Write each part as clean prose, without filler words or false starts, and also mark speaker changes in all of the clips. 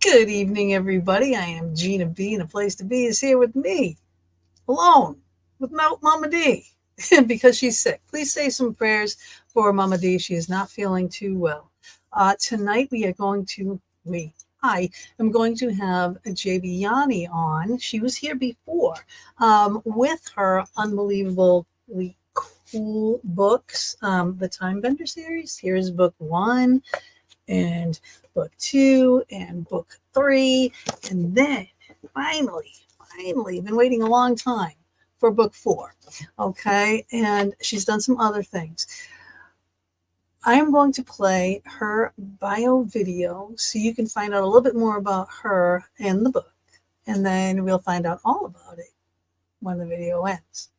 Speaker 1: Good evening, everybody. I am Gina B, and a place to be is here with me, alone, with Mama D, because she's sick. Please say some prayers for Mama D. She is not feeling too well. Tonight we are going to I am going to have JB Yanni on. She was here before with her unbelievably cool books, the Time Bender series. Here's book one and book two and book three. And then finally, been waiting a long time for book four. Okay. And she's done some other things. I'm going to play her bio video so you can find out a little bit more about her and the book. And then we'll find out all about it when the video ends.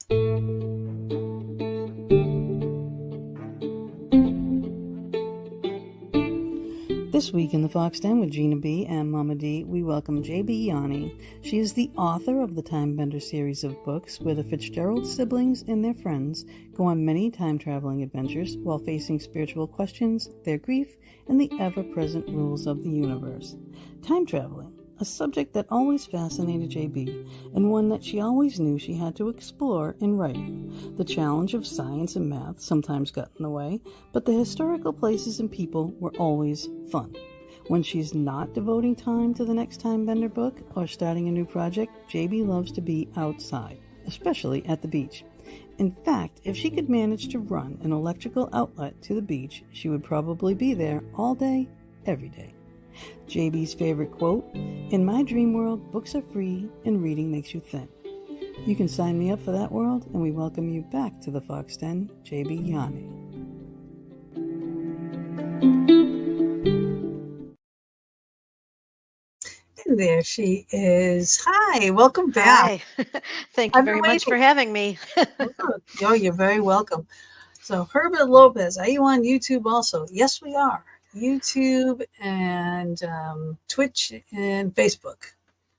Speaker 2: This week in the Fox Den with Gina B and Mama D, we welcome JB Yanni. She is the author of the Time Bender series of books where the Fitzgerald siblings and their friends go on many time-traveling adventures while facing spiritual questions, their grief, and the ever-present rules of the universe. Time traveling, a subject that always fascinated JB, and one that she always knew she had to explore in writing. The challenge of science and math sometimes got in the way, but the historical places and people were always fun. When she's not devoting time to the next Time Bender book or starting a new project, JB loves to be outside, especially at the beach. In fact, if she could manage to run an electrical outlet to the beach, she would probably be there all day, every day. JB's favorite quote, "In my dream world, books are free and reading makes you think." You can sign me up for that world, and we welcome you back to the Fox Den, JB Yanni.
Speaker 1: And there she is. Hi, welcome back.
Speaker 3: Hi. Thank you
Speaker 1: I've been
Speaker 3: very much
Speaker 1: waiting.
Speaker 3: for having me.
Speaker 1: You're very welcome. So, Herbert Lopez, are you on YouTube also? Yes, we are. YouTube and Twitch and Facebook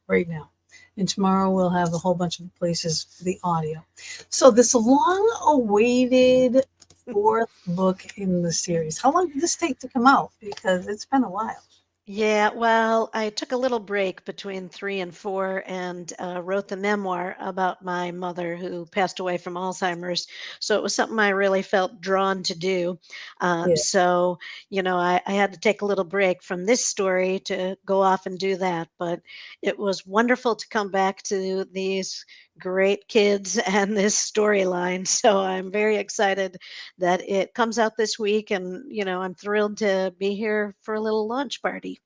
Speaker 1: right now. And tomorrow we'll have a whole bunch of places for the audio. So, this long awaited fourth book in the series, how long did this take to come out? Because it's been a while.
Speaker 3: Yeah, well, I took a little break between three and four and wrote the memoir about my mother who passed away from Alzheimer's. So it was something I really felt drawn to do.
Speaker 1: Yeah.
Speaker 3: I had to take a little break from this story to go off and do that. But it was wonderful to come back to these great kids and this storyline. So I'm very excited that it comes out this week. And, I'm thrilled to be here for a little launch party.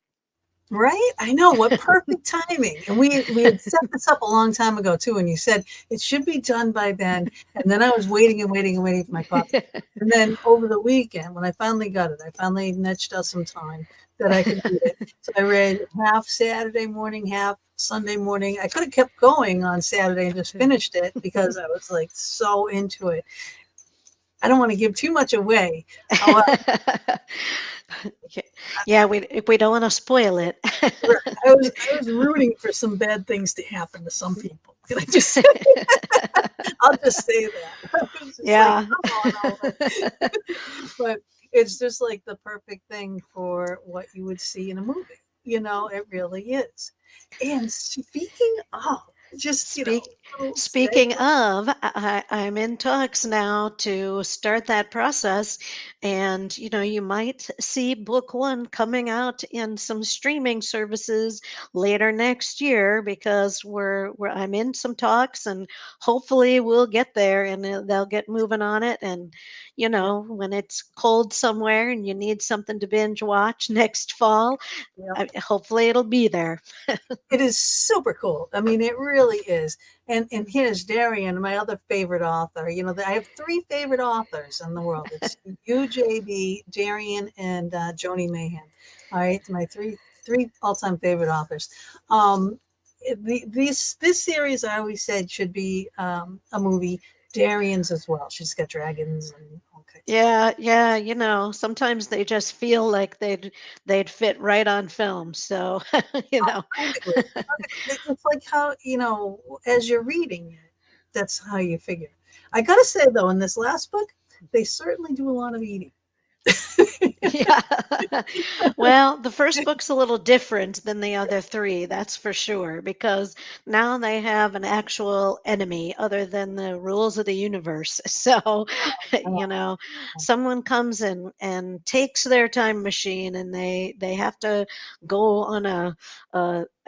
Speaker 1: Right? I know, what perfect timing. And we had set this up a long time ago too, and you said it should be done by then. And then I was waiting and waiting and waiting for my copy. And then over the weekend, when I finally got it, I finally nudged out some time that I could read it. So I read half Saturday morning, half Sunday morning. I could have kept going on Saturday and just finished it because I was like so into it. I don't want to give too much away. However,
Speaker 3: Yeah, we don't want to spoil it.
Speaker 1: I was rooting for some bad things to happen to some people. Can I just say? I'll just say that. I was just like,
Speaker 3: Yeah.
Speaker 1: come on, Alvin. But it's just like the perfect thing for what you would see in a movie. It really is. And speaking of, just
Speaker 3: Speak
Speaker 1: little
Speaker 3: Speaking
Speaker 1: segue.
Speaker 3: of, I'm in talks now to start that process, and you might see book one coming out in some streaming services later next year because I'm in some talks, and hopefully we'll get there, and they'll get moving on it. And
Speaker 1: Yeah,
Speaker 3: when it's cold somewhere and you need something to binge watch next fall,
Speaker 1: yeah.
Speaker 3: hopefully it'll be there.
Speaker 1: It is super cool. I mean, it really is. And here's Darian, my other favorite author. I have three favorite authors in the world. It's you, JB, Darian, and Joni Mayhan. All right, my three all time favorite authors. This series I always said should be a movie. Darian's as well. She's got dragons and all kinds of
Speaker 3: Yeah, yeah, sometimes they just feel like they'd fit right on film. So, you know.
Speaker 1: perfectly. It's like how, as you're reading it, that's how you figure. I gotta say though, in this last book, they certainly do a lot of eating.
Speaker 3: Yeah. Well, the first book's a little different than the other three, that's for sure, because now they have an actual enemy other than the rules of the universe. So, you
Speaker 1: Oh,
Speaker 3: know, someone comes in and takes their time machine and they have to go on an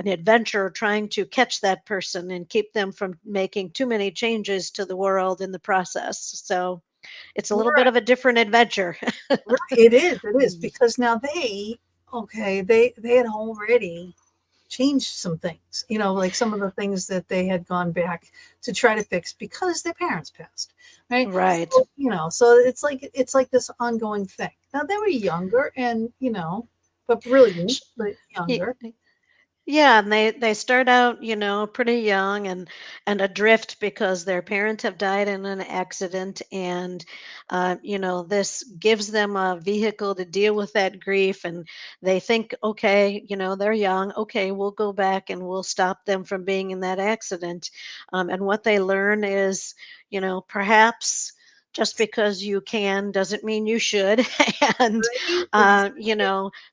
Speaker 3: adventure trying to catch that person and keep them from making too many changes to the world in the process. So, it's a little bit
Speaker 1: right.
Speaker 3: of a different adventure.
Speaker 1: Right. It is
Speaker 3: Mm.
Speaker 1: because now they had already changed some things, like some of the things that they had gone back to try to fix because their parents passed, right?
Speaker 3: Right.
Speaker 1: So it's like this ongoing thing. Now they were younger and but brilliant,
Speaker 3: Sh-
Speaker 1: but
Speaker 3: y-
Speaker 1: younger.
Speaker 3: Yeah, and they start out, pretty young and adrift because their parents have died in an accident, and this gives them a vehicle to deal with that grief, and they think, okay, they're young, okay, we'll go back and we'll stop them from being in that accident, and what they learn is, perhaps. Just because you can doesn't mean you should. And,
Speaker 1: Right? Exactly.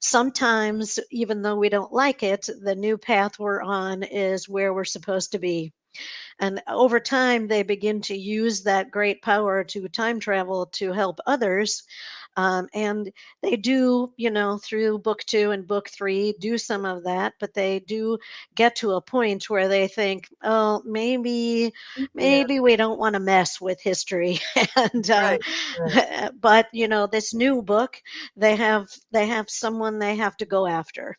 Speaker 3: sometimes, even though we don't like it, the new path we're on is where we're supposed to be. And over time, they begin to use that great power to time travel to help others. And they do, through book two and book three, do some of that, but they do get to a point where they think, oh,
Speaker 1: Yeah.
Speaker 3: maybe we don't want to mess with history. And
Speaker 1: Right. Right.
Speaker 3: but this new book, they have someone they have to go after.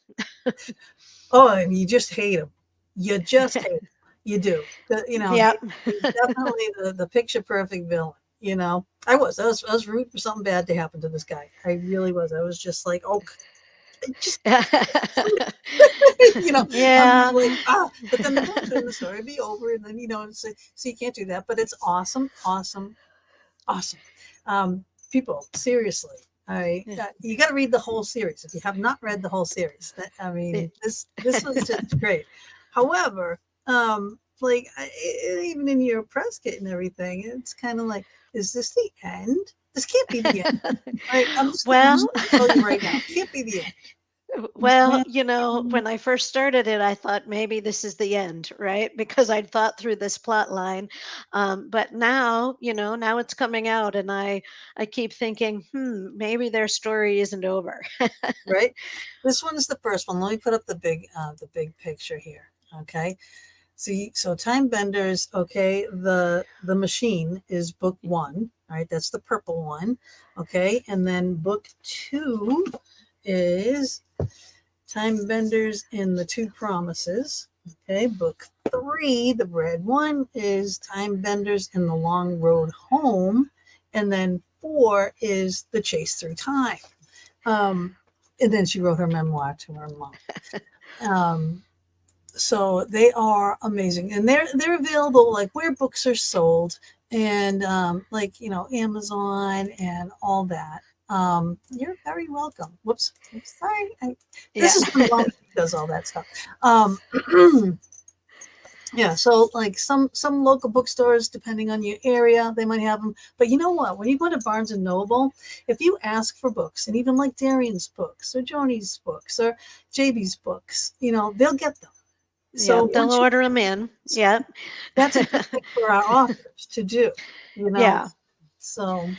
Speaker 1: Oh, and you just hate him. You just hate him. You do.
Speaker 3: Yep.
Speaker 1: He's definitely the picture perfect villain. I was rooting for something bad to happen to this guy. I really was. I was just like, oh, just you know, I'm
Speaker 3: Yeah.
Speaker 1: like, but then eventually the story would be over, and then so you can't do that. But it's awesome, awesome, awesome. People, seriously, you got to read the whole series. If you have not read the whole series, I mean, this was just great. However, even in your press kit and everything, it's kind of like, is this the end? This can't be the end, right? I'm
Speaker 3: Well,
Speaker 1: just going to tell you right now, it can't be the end.
Speaker 3: well,
Speaker 1: Man,
Speaker 3: when I first started it, I thought maybe this is the end, right? Because I'd thought through this plot line. But now, now it's coming out, and I keep thinking, maybe their story isn't over.
Speaker 1: right? This one is the first one. Let me put up the big picture here. Okay. See, so Time Benders, okay, the machine is book one, right? That's the purple one. Okay. And then book two is Time Benders in the Two Promises. Okay. Book three, the red one, is Time Benders in the Long Road Home. And then four is The Chase Through Time. Um, and then she wrote her memoir to her mom. Um, so they are amazing, and they're available like where books are sold, and Amazon and all that. You're very welcome. Whoops, sorry. This
Speaker 3: Yeah.
Speaker 1: is when mom does all that stuff. Um, Yeah, so like some local bookstores, depending on your area, they might have them. But you know what? When you go to Barnes and Noble, if you ask for books, and even like Darian's books or Joni's books or JB's books, they'll get them. So
Speaker 3: Yep. They'll
Speaker 1: once you,
Speaker 3: order them in. Yep.
Speaker 1: that's a good thing for our authors to do, you know.
Speaker 3: Yeah.
Speaker 1: So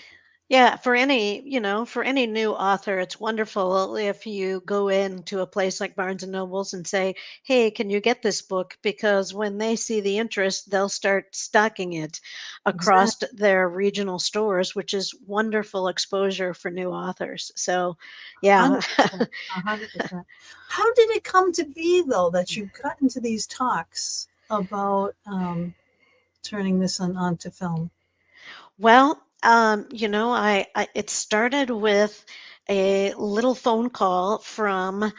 Speaker 3: Yeah, for any new author, it's wonderful if you go into a place like Barnes and Nobles and say, "Hey, can you get this book?" Because when they see the interest, they'll start stocking it across
Speaker 1: exactly,
Speaker 3: their regional stores, which is wonderful exposure for new authors. So, yeah.
Speaker 1: 100%, 100%. How did it come to be though that you got into these talks about turning this onto film?
Speaker 3: Well, I it started with a little phone call from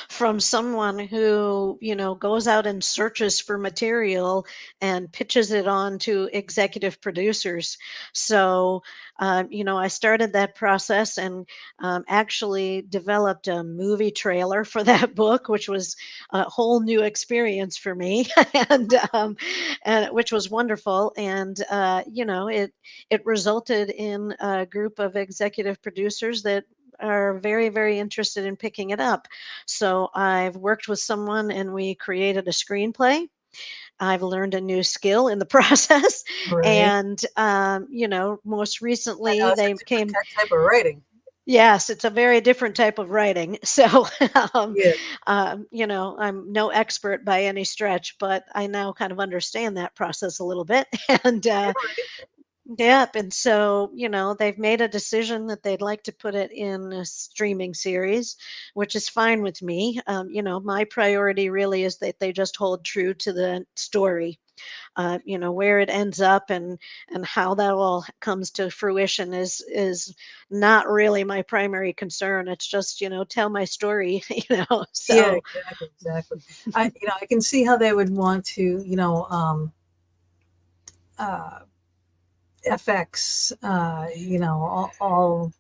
Speaker 3: from someone who goes out and searches for material and pitches it on to executive producers. So I started that process and actually developed a movie trailer for that book, which was a whole new experience for me, and which was wonderful. And it resulted in a group of executive producers that are very, very interested in picking it up. So I've worked with someone and we created a screenplay. I've learned a new skill in the process.
Speaker 1: Right.
Speaker 3: And, most
Speaker 1: I
Speaker 3: recently
Speaker 1: know it's a
Speaker 3: they
Speaker 1: different
Speaker 3: came,
Speaker 1: type of writing.
Speaker 3: yes, it's a very different type of writing. So, um,
Speaker 1: Yeah.
Speaker 3: I'm no expert by any stretch, but I now kind of understand that process a little bit. And, yep. And so, they've made a decision that they'd like to put it in a streaming series, which is fine with me. My priority really is that they just hold true to the story. Where it ends up and how that all comes to fruition is not really my primary concern. It's just, tell my story,
Speaker 1: Yeah,
Speaker 3: So
Speaker 1: exactly, exactly. I can see how they would want to, uh, FX, all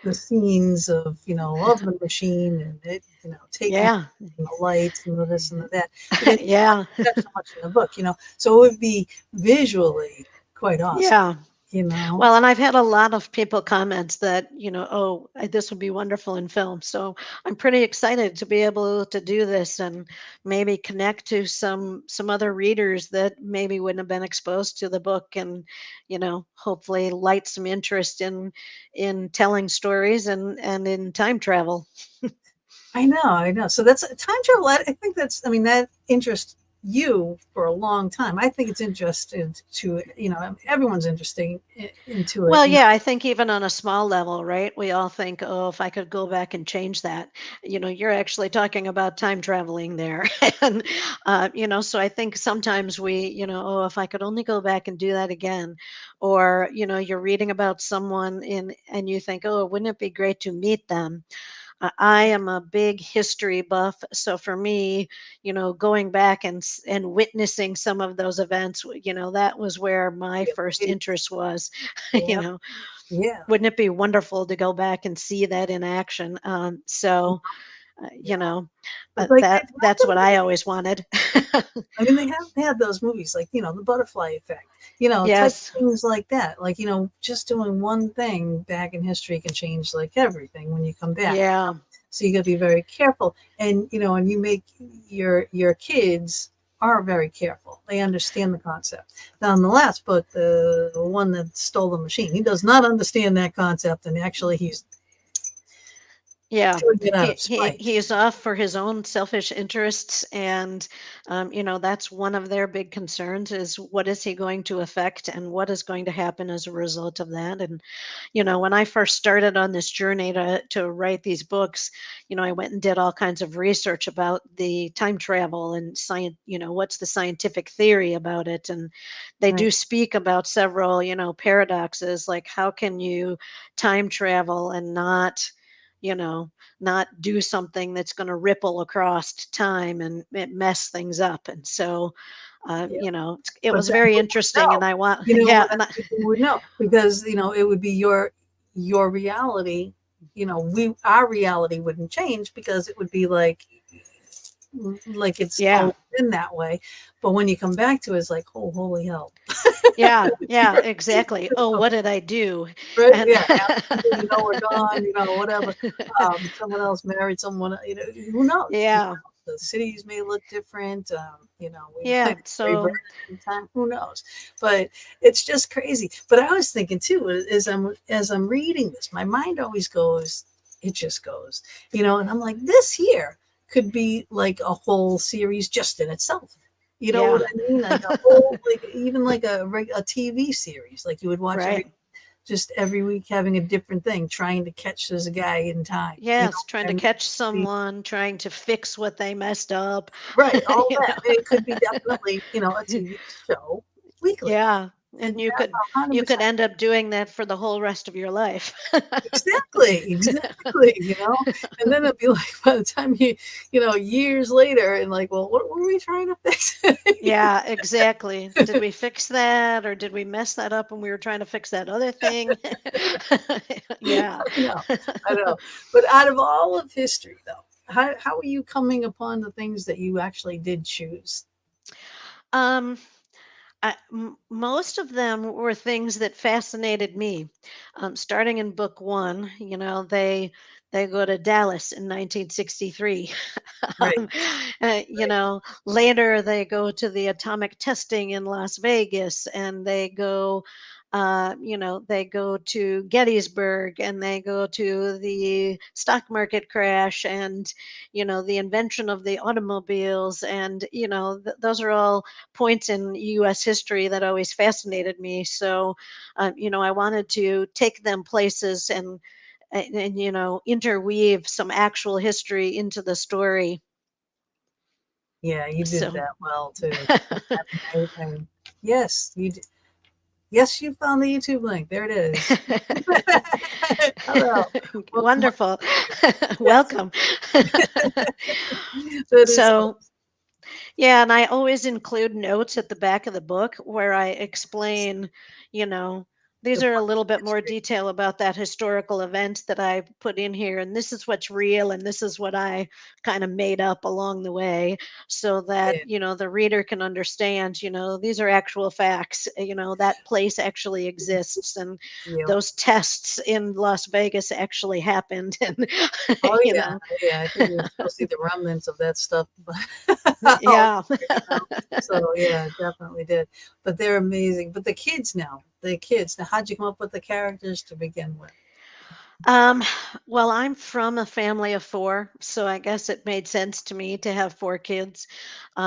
Speaker 1: the scenes of the machine and it, taking
Speaker 3: yeah.
Speaker 1: and the lights and the this and the that, because you
Speaker 3: Yeah.
Speaker 1: don't have so much in the book, so it would be visually quite awesome,
Speaker 3: Yeah.
Speaker 1: you know.
Speaker 3: Well, and I've had a lot of people comment that, oh, this would be wonderful in film. So I'm pretty excited to be able to do this and maybe connect to some other readers that maybe wouldn't have been exposed to the book, and hopefully light some interest in telling stories and in time travel.
Speaker 1: I know. So that's time travel. I think I mean, that interests you for a long time. I think it's interested to, everyone's interesting into it,
Speaker 3: Well, yeah, I think even on a small level, right? We all think, oh, if I could go back and change that, you're actually talking about time traveling there. And, so I think sometimes we, oh, if I could only go back and do that again. Or, you're reading about someone and you think, oh, wouldn't it be great to meet them? I am a big history buff, so for me, going back and witnessing some of those events, that was where my
Speaker 1: the
Speaker 3: first
Speaker 1: movie.
Speaker 3: interest was. you
Speaker 1: Yep.
Speaker 3: know,
Speaker 1: Yeah.
Speaker 3: wouldn't it be wonderful to go back and see that in action? So,
Speaker 1: Yeah. But like
Speaker 3: that's what I always wanted.
Speaker 1: I mean, they have had those movies like, the butterfly effect, type
Speaker 3: Yes.
Speaker 1: of things like that. Like, just doing one thing back in history can change like everything when you come back.
Speaker 3: Yeah.
Speaker 1: So you got to be very careful. And, and you make your kids are very careful. They understand the concept. Now, in the last book, the one that stole the machine, he does not understand that concept. And actually, he's
Speaker 3: Yeah,
Speaker 1: doing it out
Speaker 3: he
Speaker 1: of
Speaker 3: he
Speaker 1: spite.
Speaker 3: he is off for his own selfish interests, and that's one of their big concerns is what is he going to affect and what is going to happen as a result of that. And when I first started on this journey to write these books, I went and did all kinds of research about the time travel and science. What's the scientific theory about it, and they
Speaker 1: Right.
Speaker 3: do speak about several paradoxes, like how can you time travel and you know, not do something that's going to ripple across time and mess things up. And so,
Speaker 1: Yeah.
Speaker 3: it
Speaker 1: But
Speaker 3: was
Speaker 1: then
Speaker 3: very
Speaker 1: who would
Speaker 3: interesting. And
Speaker 1: know?
Speaker 3: I want,
Speaker 1: But
Speaker 3: yeah,
Speaker 1: then people would know because it would be your reality. Our reality wouldn't change because it would be like it's
Speaker 3: yeah,
Speaker 1: always been that way. But when you come back to it, it's like, oh, holy hell.
Speaker 3: yeah, exactly. Oh, what did I do?
Speaker 1: Right?
Speaker 3: And
Speaker 1: Yeah, half the people we're gone, whatever. Someone else married someone, who knows?
Speaker 3: yeah,
Speaker 1: The cities may look different. We
Speaker 3: yeah.
Speaker 1: might be
Speaker 3: So,
Speaker 1: reverted in time. Who knows? But it's just crazy. But I was thinking too, as I'm reading this, my mind always goes, it just goes, and I'm like, this here could be like a whole series just in itself. You know what
Speaker 3: yeah,
Speaker 1: I mean? Like a whole, like even like a TV series, like you would watch
Speaker 3: right.
Speaker 1: every week having a different thing, trying to catch this guy in time,
Speaker 3: Yes, trying to
Speaker 1: and
Speaker 3: catch
Speaker 1: the
Speaker 3: someone, trying to fix what they messed up.
Speaker 1: right, all
Speaker 3: you
Speaker 1: that.
Speaker 3: know.
Speaker 1: And it could be definitely, a TV show weekly.
Speaker 3: Yeah. And you could
Speaker 1: 100%.
Speaker 3: end up doing that for the whole rest of your life.
Speaker 1: Exactly, exactly, and then it'd be like by the time years later and like, well, what were we trying to fix?
Speaker 3: Yeah, exactly. Did we fix that or did we mess that up when we were trying to fix that other thing? Yeah.
Speaker 1: I know, I know. But out of all of history, though, how are you coming upon the things that you actually did choose?
Speaker 3: Um, most of them were things that fascinated me. Starting in book one, they go to Dallas in 1963.
Speaker 1: Right,
Speaker 3: um,
Speaker 1: right.
Speaker 3: later they go to the atomic testing in Las Vegas, and they go to Gettysburg, and they go to the stock market crash, and the invention of the automobiles, and those are all points in U.S. history that always fascinated me. So, I wanted to take them places and interweave some actual history into the story.
Speaker 1: Yeah, you did
Speaker 3: So
Speaker 1: that well too. I mean, yes, you did. Yes, you found the YouTube link. There it is. Hello. Welcome, welcome.
Speaker 3: wonderful.
Speaker 1: Yes,
Speaker 3: Welcome.
Speaker 1: that is
Speaker 3: So, yeah, and I always include notes at the back of the book where I explain, you know, these
Speaker 1: the
Speaker 3: are a
Speaker 1: point
Speaker 3: little
Speaker 1: of
Speaker 3: bit more
Speaker 1: history.
Speaker 3: detail about that historical event that I put in here, and this is what's real, and this is what I kind of made up along the way, so that,
Speaker 1: Yeah,
Speaker 3: the reader can understand, these are actual facts, that place actually exists, and
Speaker 1: yeah.
Speaker 3: those tests in Las Vegas actually happened, and,
Speaker 1: Oh
Speaker 3: you
Speaker 1: yeah,
Speaker 3: know,
Speaker 1: yeah. I think we still see the remnants of that stuff. All
Speaker 3: yeah.
Speaker 1: over. So yeah, it definitely did. But they're amazing. But the kids. Now, how'd you come up with the characters to begin with?
Speaker 3: Um, well, I'm from a family of four, so I guess it made sense to me to have four kids.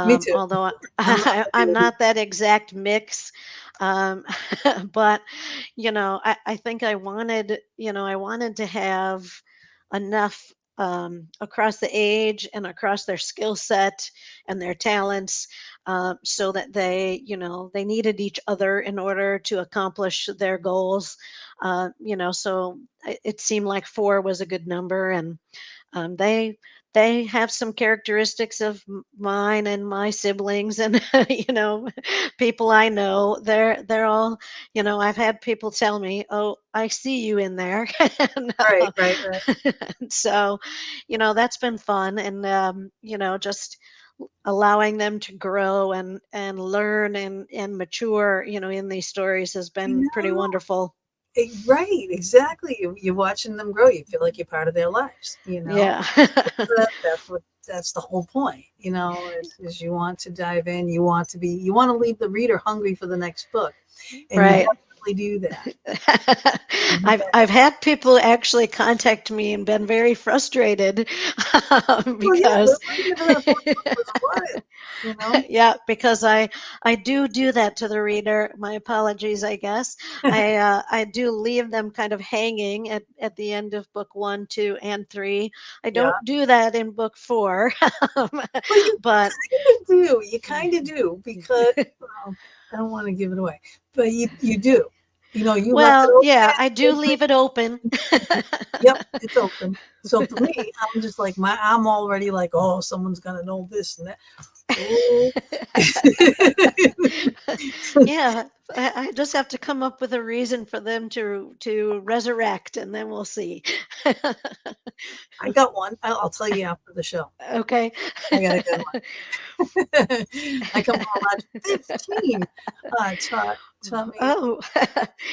Speaker 1: Me too.
Speaker 3: Although
Speaker 1: I'm not
Speaker 3: I'm
Speaker 1: the
Speaker 3: not that exact mix. Um, but I think I wanted to have enough across the age and across their skill set and their talents, so that they needed each other in order to accomplish their goals. So it seemed like four was a good number, and they have some characteristics of mine and my siblings, and people I know. They're all, I've had people tell me, "Oh, I see you in there," and,
Speaker 1: right, right, right.
Speaker 3: so that's been fun, and just allowing them to grow and learn and mature, in these stories has
Speaker 1: I
Speaker 3: been pretty
Speaker 1: know.
Speaker 3: wonderful.
Speaker 1: Right, exactly. You're watching them grow. You feel like you're part of their lives.
Speaker 3: Yeah.
Speaker 1: That's the whole point. Is you want to dive in. You want to leave the reader hungry for the next book, and you
Speaker 3: Right.
Speaker 1: definitely do that.
Speaker 3: I've had people actually contact me and been very frustrated,
Speaker 1: Well, yeah, the
Speaker 3: because
Speaker 1: reason for that fourth book was what? You know?
Speaker 3: yeah, because I do that to the reader. My apologies, I guess. I do leave them kind of hanging at the end of book one, two, and three. I
Speaker 1: Yeah.
Speaker 3: don't do that in book four,
Speaker 1: Well, you
Speaker 3: but
Speaker 1: kind of do. You kind of do because well, I don't want to give it away, but you do. You left it
Speaker 3: well,
Speaker 1: open.
Speaker 3: yeah, I do leave it open.
Speaker 1: Yep, it's open. So for me, I'm just like I'm already like, oh, someone's gonna know this and that. Oh,
Speaker 3: Yeah, I just have to come up with a reason for them to resurrect, and then we'll see.
Speaker 1: I got one. I'll tell you after the show.
Speaker 3: Okay.
Speaker 1: I got a good one. I come from a large 15. Taught me.
Speaker 3: Oh,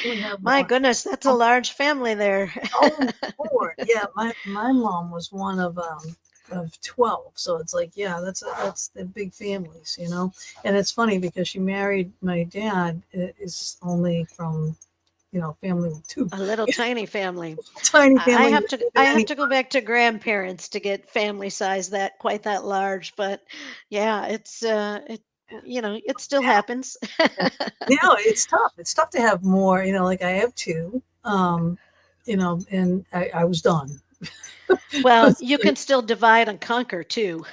Speaker 1: We have
Speaker 3: my
Speaker 1: one.
Speaker 3: goodness, that's a large family there.
Speaker 1: Oh, Lord. Yeah, my mom was one of 12. So it's like, yeah, that's the big families. And it's funny because she married my dad is only from, family with two.
Speaker 3: A little tiny family.
Speaker 1: Tiny
Speaker 3: I
Speaker 1: family.
Speaker 3: have to I have to go back to grandparents to get family size that quite that large, but yeah, it still happens.
Speaker 1: Now it's tough. It's tough to have more, like I have two. And I was done.
Speaker 3: Well,
Speaker 1: It's
Speaker 3: you
Speaker 1: like,
Speaker 3: can still divide and conquer too.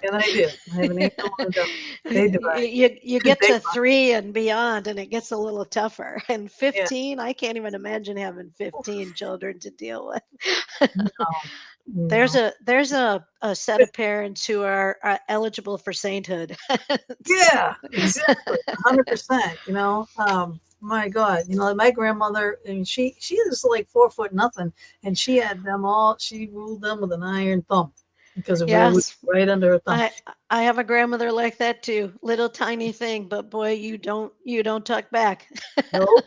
Speaker 1: and I do. I have an angel and a devil. They divide.
Speaker 3: You get
Speaker 1: They
Speaker 3: to 3 and beyond, and it gets a little tougher. And
Speaker 1: yeah.
Speaker 3: 15, I can't even imagine having
Speaker 1: Oof,
Speaker 3: 15 children to deal with.
Speaker 1: no,
Speaker 3: There's
Speaker 1: no.
Speaker 3: a set of parents who are eligible for sainthood. So,
Speaker 1: Yeah, exactly. 100%. My God, my grandmother, and she is like 4 foot nothing, and she had them all. She ruled them with an iron thumb because of her,
Speaker 3: yes,
Speaker 1: right under her thumb.
Speaker 3: I I have a grandmother like that too. Little tiny thing, but boy, you don't talk back.
Speaker 1: Nope,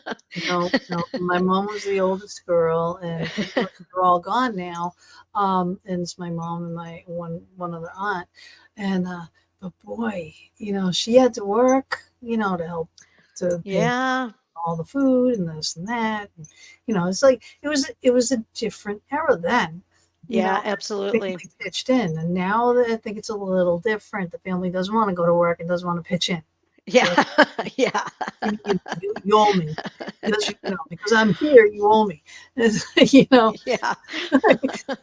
Speaker 1: no, no. My mom was the oldest girl, and they're all gone now. And it's my mom and my one other aunt, and but boy, she had to work, to help to pay
Speaker 3: Yeah,
Speaker 1: all the food and this and that. And, it's like it was a different era then.
Speaker 3: yeah,
Speaker 1: The family
Speaker 3: absolutely.
Speaker 1: pitched in, and now that I think it's a little different. The family doesn't want to go to work and doesn't want to pitch in.
Speaker 3: Yeah,
Speaker 1: They're like,
Speaker 3: yeah.
Speaker 1: you owe me because I'm here. You owe me. It's,
Speaker 3: Yeah.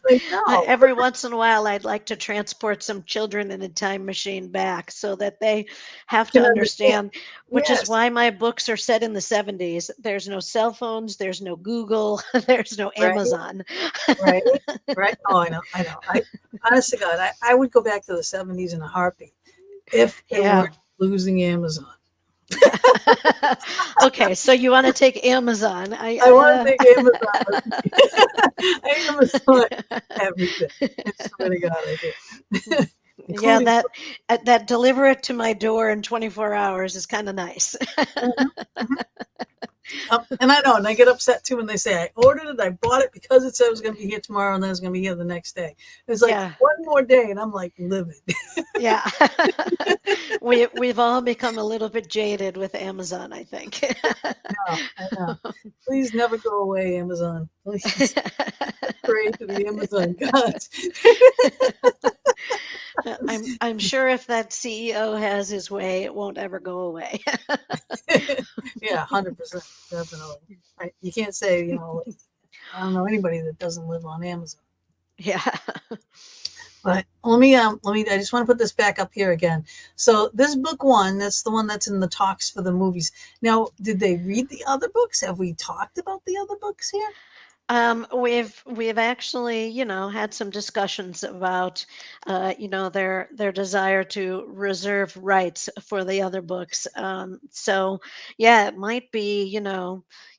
Speaker 1: like no,
Speaker 3: Every once in a while, I'd like to transport some children in a time machine back so that they have to
Speaker 1: can understand.
Speaker 3: understand, which is
Speaker 1: Yes,
Speaker 3: why my books are set in the 70s. There's no cell phones, there's no Google, there's no
Speaker 1: right,
Speaker 3: Amazon.
Speaker 1: right, right. Oh, I know, I know. I honest to God, I would go back to the '70s in a heartbeat if it weren't
Speaker 3: Yeah.
Speaker 1: losing Amazon.
Speaker 3: Okay, so you want to take Amazon.
Speaker 1: I want to take Amazon with me. I Amazon everything. I swear to God, I do,
Speaker 3: Yeah,
Speaker 1: including.
Speaker 3: that deliver it to my door in 24 hours is kind of nice.
Speaker 1: Mhm, mhm. And I know, and I get upset too when they say I ordered it, I bought it because it said it was going to be here tomorrow, and then it's going to be here the next day. It's like
Speaker 3: Yeah.
Speaker 1: one more day, and I'm like livid.
Speaker 3: Yeah. We've all become a little bit jaded with Amazon, I think.
Speaker 1: I know. Please never go away, Amazon. Please pray to the Amazon gods.
Speaker 3: I'm sure if that CEO has his way, it won't ever go away.
Speaker 1: Yeah, 100%, definitely. You can't say, I don't know anybody that doesn't live on Amazon.
Speaker 3: Yeah.
Speaker 1: But let me. I just want to put this back up here again. So this book one, that's the one that's in the talks for the movies. Now, did they read the other books? Have we talked about the other books here?
Speaker 3: We've actually, had some discussions about, their desire to reserve rights for the other books. So yeah, it might be,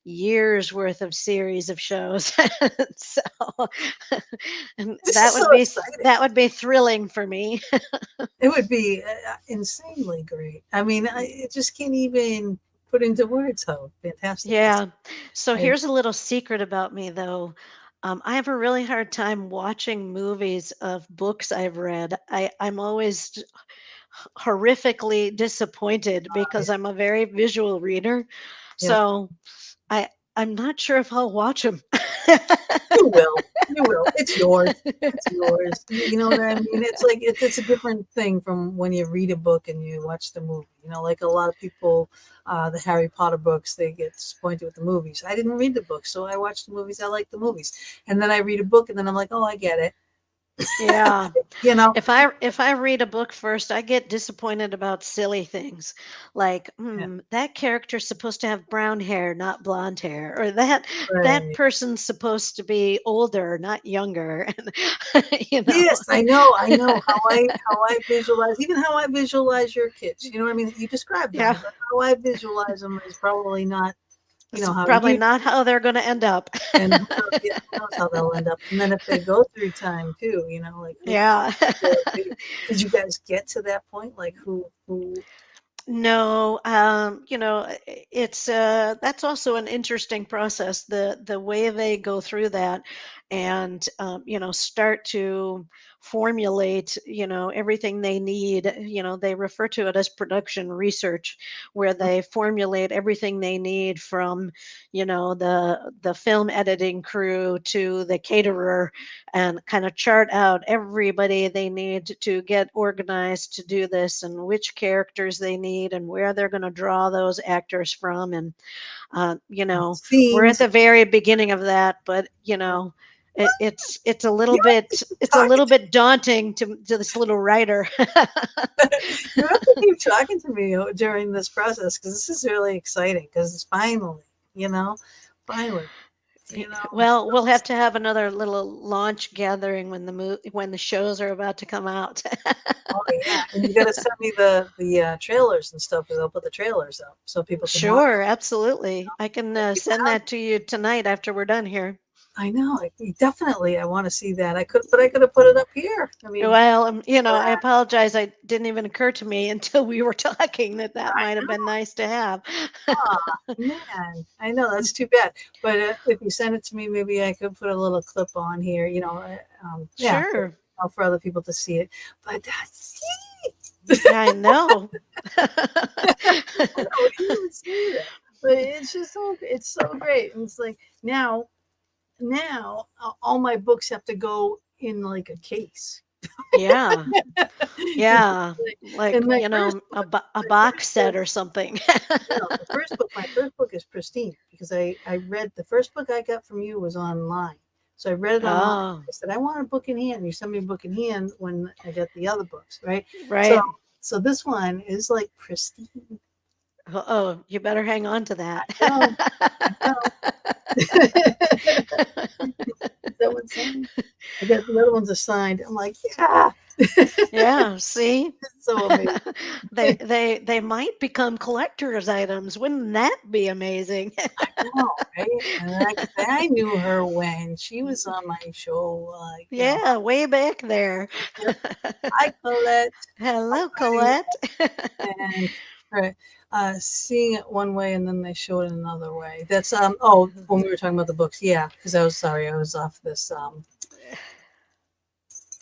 Speaker 3: years worth of series of shows. So, and
Speaker 1: This is so exciting.
Speaker 3: that would be thrilling for me.
Speaker 1: It would be insanely great. I mean, it just can't even put into words how fantastic this.
Speaker 3: Yeah. So
Speaker 1: I,
Speaker 3: here's a little secret about me, though. I have a really hard time watching movies of books I've read. I'm always horrifically disappointed because I'm a very visual reader.
Speaker 1: yeah,
Speaker 3: So I I'm not sure if I'll watch them.
Speaker 1: you will. You will. It's yours. It's yours. You know what I mean? It's like it's a different thing from when you read a book and you watch the movie. Like a lot of people, the Harry Potter books, they get disappointed with the movies. I didn't read the book, so I watched the movies. I like the movies, and then I read a book, and then I'm like, oh, I get it.
Speaker 3: Yeah.
Speaker 1: You know?
Speaker 3: If I read a book first, I get disappointed about silly things like,
Speaker 1: Yeah.
Speaker 3: that character's supposed to have brown hair, not blonde hair, or that
Speaker 1: Right.
Speaker 3: person's supposed to be older, not younger, and
Speaker 1: Yes, I know how I visualize, even how I visualize your kids. You know what I mean? You described them,
Speaker 3: Yeah,
Speaker 1: but how I visualize them is probably not,
Speaker 3: that's
Speaker 1: how
Speaker 3: probably
Speaker 1: you
Speaker 3: not how they're going to end up.
Speaker 1: and who knows how they'll end up. And then if they go through time too, like who
Speaker 3: Yeah.
Speaker 1: did you guys get to that point? Like who
Speaker 3: No, it's that's also an interesting process. The way they go through that, and start to formulate, everything they need. They refer to it as production research, where they formulate everything they need from, the film editing crew to the caterer, and kind of chart out everybody they need to get organized to do this, and which characters they need and where they're going to draw those actors from. And we're at
Speaker 1: scenes?
Speaker 3: the very beginning of that, but it's a little
Speaker 1: You have to
Speaker 3: bit
Speaker 1: keep
Speaker 3: it's a
Speaker 1: talking
Speaker 3: little bit daunting to this little writer.
Speaker 1: you have to keep talking to me during this process because this is really exciting because it's finally, you know, finally, you know.
Speaker 3: Well, we'll have to have another little launch gathering when when the shows are about to come out.
Speaker 1: Oh yeah, and you got to send me the trailers and stuff because I'll put the trailers up so people can watch.
Speaker 3: Sure, absolutely. I can
Speaker 1: It'll be
Speaker 3: send
Speaker 1: fun.
Speaker 3: that to you tonight after we're done here.
Speaker 1: I know, definitely. I want to see that. I could have put it up here. I mean,
Speaker 3: Well, I
Speaker 1: uh,
Speaker 3: apologize. I didn't even occur to me until we were talking that that
Speaker 1: I
Speaker 3: might have been
Speaker 1: know.
Speaker 3: nice to have.
Speaker 1: Aw, man, I know that's too bad. But if you send it to me, maybe I could put a little clip on here. Yeah,
Speaker 3: Sure.
Speaker 1: for other people to see it. But
Speaker 3: I know.
Speaker 1: I don't even say that. But it's just it's so great. And it's like now all my books have to go in like a case.
Speaker 3: Yeah.
Speaker 1: You know,
Speaker 3: Yeah.
Speaker 1: and
Speaker 3: Like,
Speaker 1: my first book,
Speaker 3: a
Speaker 1: my
Speaker 3: box
Speaker 1: first book,
Speaker 3: set or something.
Speaker 1: my first book is pristine because I read the first book I got from you was online. So I read it online.
Speaker 3: Oh,
Speaker 1: I said, I want a book in hand. You send me a book in hand when I get the other books, right? So
Speaker 3: right.
Speaker 1: so this one is like pristine.
Speaker 3: Oh, you better hang on to that.
Speaker 1: No, I know. That one's signed. I got the other ones are signed. I'm like, yeah.
Speaker 3: Yeah, see?
Speaker 1: So amazing.
Speaker 3: They might become collector's items. Wouldn't that be amazing?
Speaker 1: Know, right? And I can say I knew her when she was on my show,
Speaker 3: Yeah, way back there.
Speaker 1: yep. Hi, Colette. How
Speaker 3: Hello,
Speaker 1: are you?
Speaker 3: Colette.
Speaker 1: And right, seeing it one way and then they show it another way. That's when we were talking about the books, yeah, because I was sorry, I was off this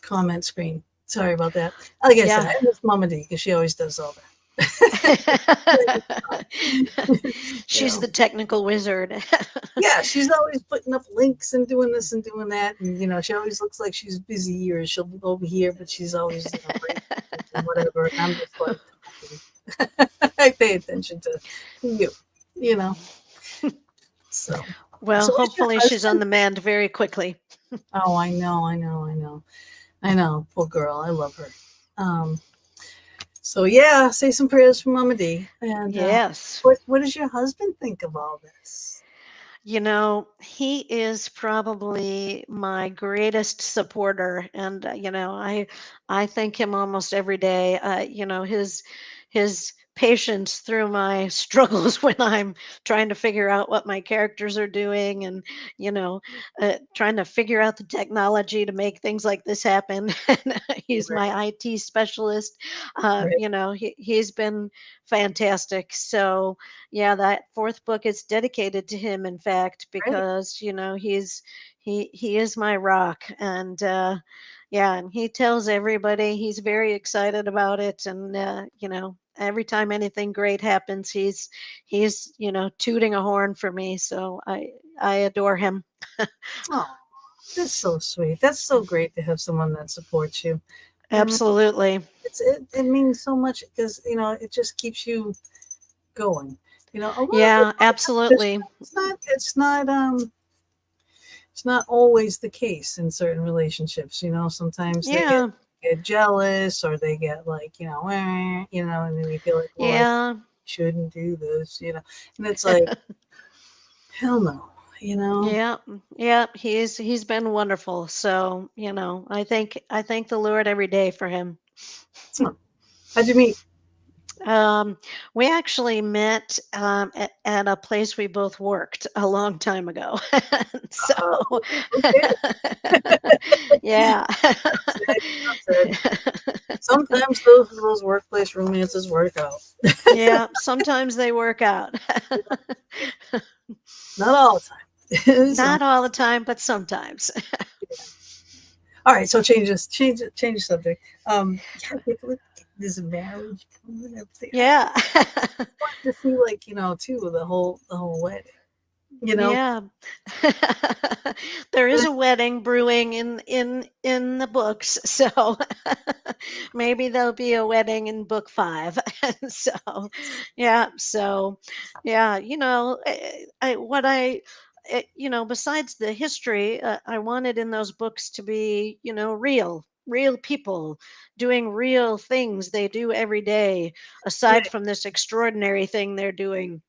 Speaker 1: comment screen. Sorry about that. Like I said,
Speaker 3: Yeah.
Speaker 1: I miss Mama D because she always does all that. you
Speaker 3: She's
Speaker 1: know,
Speaker 3: the technical wizard.
Speaker 1: yeah, she's always putting up links and doing this and doing that, and she always looks like she's busy or she'll be over here, but she's always writing and whatever. And I'm just like talking. I pay attention to you, you know. So,
Speaker 3: Well,
Speaker 1: so where's your
Speaker 3: hopefully she's on
Speaker 1: husband?
Speaker 3: the mend very quickly.
Speaker 1: Oh, I know, I know, I know, I know. Poor girl, I love her. Um, so yeah, say some prayers for Mama D. And
Speaker 3: Yes.
Speaker 1: what does your husband think of all this?
Speaker 3: He is probably my greatest supporter, and I thank him almost every day. His patience through my struggles when I'm trying to figure out what my characters are doing, and trying to figure out the technology to make things like this happen. And he's
Speaker 1: Right,
Speaker 3: my IT specialist.
Speaker 1: right,
Speaker 3: He's been fantastic. So yeah, that fourth book is dedicated to him, in fact,
Speaker 1: right.
Speaker 3: because he is my rock. And yeah, and he tells everybody he's very excited about it. And every time anything great happens, he's tooting a horn for me. So I adore him.
Speaker 1: Oh, that's so sweet. That's so great to have someone that supports you. I mean,
Speaker 3: Absolutely.
Speaker 1: it means so much because it just keeps you going. A lot of
Speaker 3: Yeah, absolutely.
Speaker 1: it's not always the case in certain relationships. Sometimes they get
Speaker 3: Yeah.
Speaker 1: jealous or they get like and then you feel like, well, I
Speaker 3: Yeah.
Speaker 1: shouldn't do this, and it's like hell no,
Speaker 3: Yeah, yeah, he's been wonderful. So, I thank the Lord every day for him.
Speaker 1: Huh. How'd you meet?
Speaker 3: Um, we actually met at a place we both worked a long time ago. So,
Speaker 1: Okay.
Speaker 3: yeah.
Speaker 1: Enough said, enough said. Sometimes those workplace romances work out.
Speaker 3: Yeah, sometimes they work out.
Speaker 1: Not all the time.
Speaker 3: Not all the time, but sometimes.
Speaker 1: All right, so change the subject. Yeah, I can't believe this marriage and everything. I
Speaker 3: Yeah.
Speaker 1: wanted to see like too the whole wedding. You know,
Speaker 3: Yeah. There is a wedding brewing in the books, so maybe there'll be a wedding in book 5. So, yeah, so yeah, what I besides the history, I wanted in those books to be, real people doing real things they do every day, aside
Speaker 1: Right.
Speaker 3: from this extraordinary thing they're doing,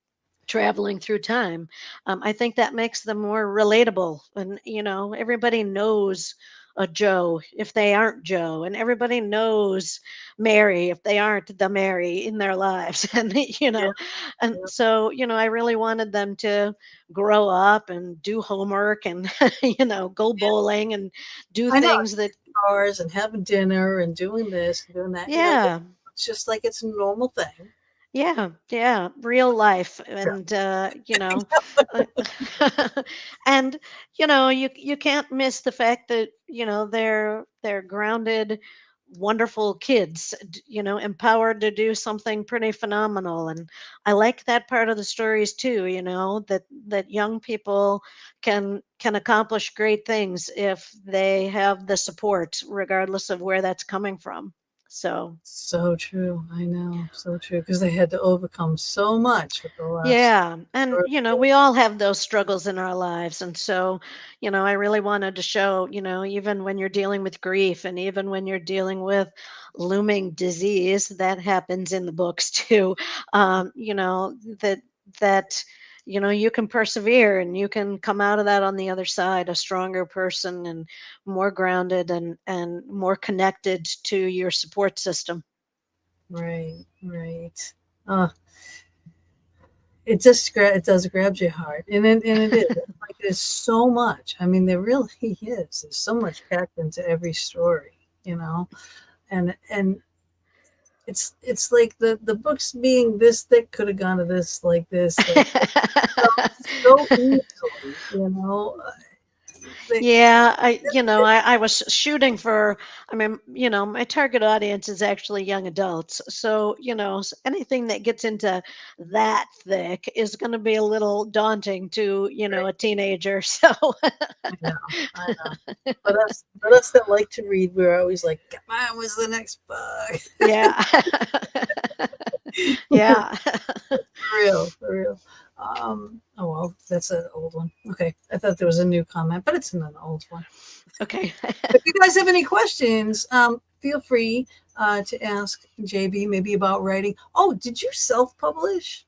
Speaker 3: traveling through time. I think that makes them more relatable. And, everybody knows a Joe if they aren't Joe, and everybody knows Mary if they aren't the Mary in their lives. And,
Speaker 1: Yeah.
Speaker 3: and
Speaker 1: Yeah.
Speaker 3: so, I really wanted them to grow up and do homework and, go bowling and do
Speaker 1: I know.
Speaker 3: things that,
Speaker 1: Cars and having dinner and doing this and doing that.
Speaker 3: yeah,
Speaker 1: It's just like it's a normal thing.
Speaker 3: yeah, yeah, real life,
Speaker 1: Yeah.
Speaker 3: and uh, and you can't miss the fact that they're grounded, wonderful kids, empowered to do something pretty phenomenal, and I like that part of the stories too. That young people can accomplish great things if they have the support, regardless of where that's coming from. So.
Speaker 1: So true. I know. So true. Because they had to overcome so much with the last.
Speaker 3: Yeah, and we all have those struggles in our lives. And so, I really wanted to show, even when you're dealing with grief and even when you're dealing with looming disease, that happens in the books too. That that you can persevere and you can come out of that on the other side a stronger person and more grounded and more connected to your support system.
Speaker 1: Right. Right. Uh, it does grabs your heart, and it is. It's like there's so much. I mean, there really is. There's so much packed into every story, you know, and it's like the books being this thick could have gone to this like this like so easily, you know. They,
Speaker 3: Yeah, I was shooting for, I mean, my target audience is actually young adults. So, anything that gets into that thick is going to be a little daunting to,
Speaker 1: right,
Speaker 3: a teenager. So,
Speaker 1: I know, I know. But us that like to read, we're always like, come on, what's the next book?
Speaker 3: yeah. Yeah.
Speaker 1: For real, for real. Oh well, that's an old one. Okay, I thought there was a new comment, but it's not an old one.
Speaker 3: Okay.
Speaker 1: If you guys have any questions, feel free to ask JB maybe about writing. Oh, did you self-publish?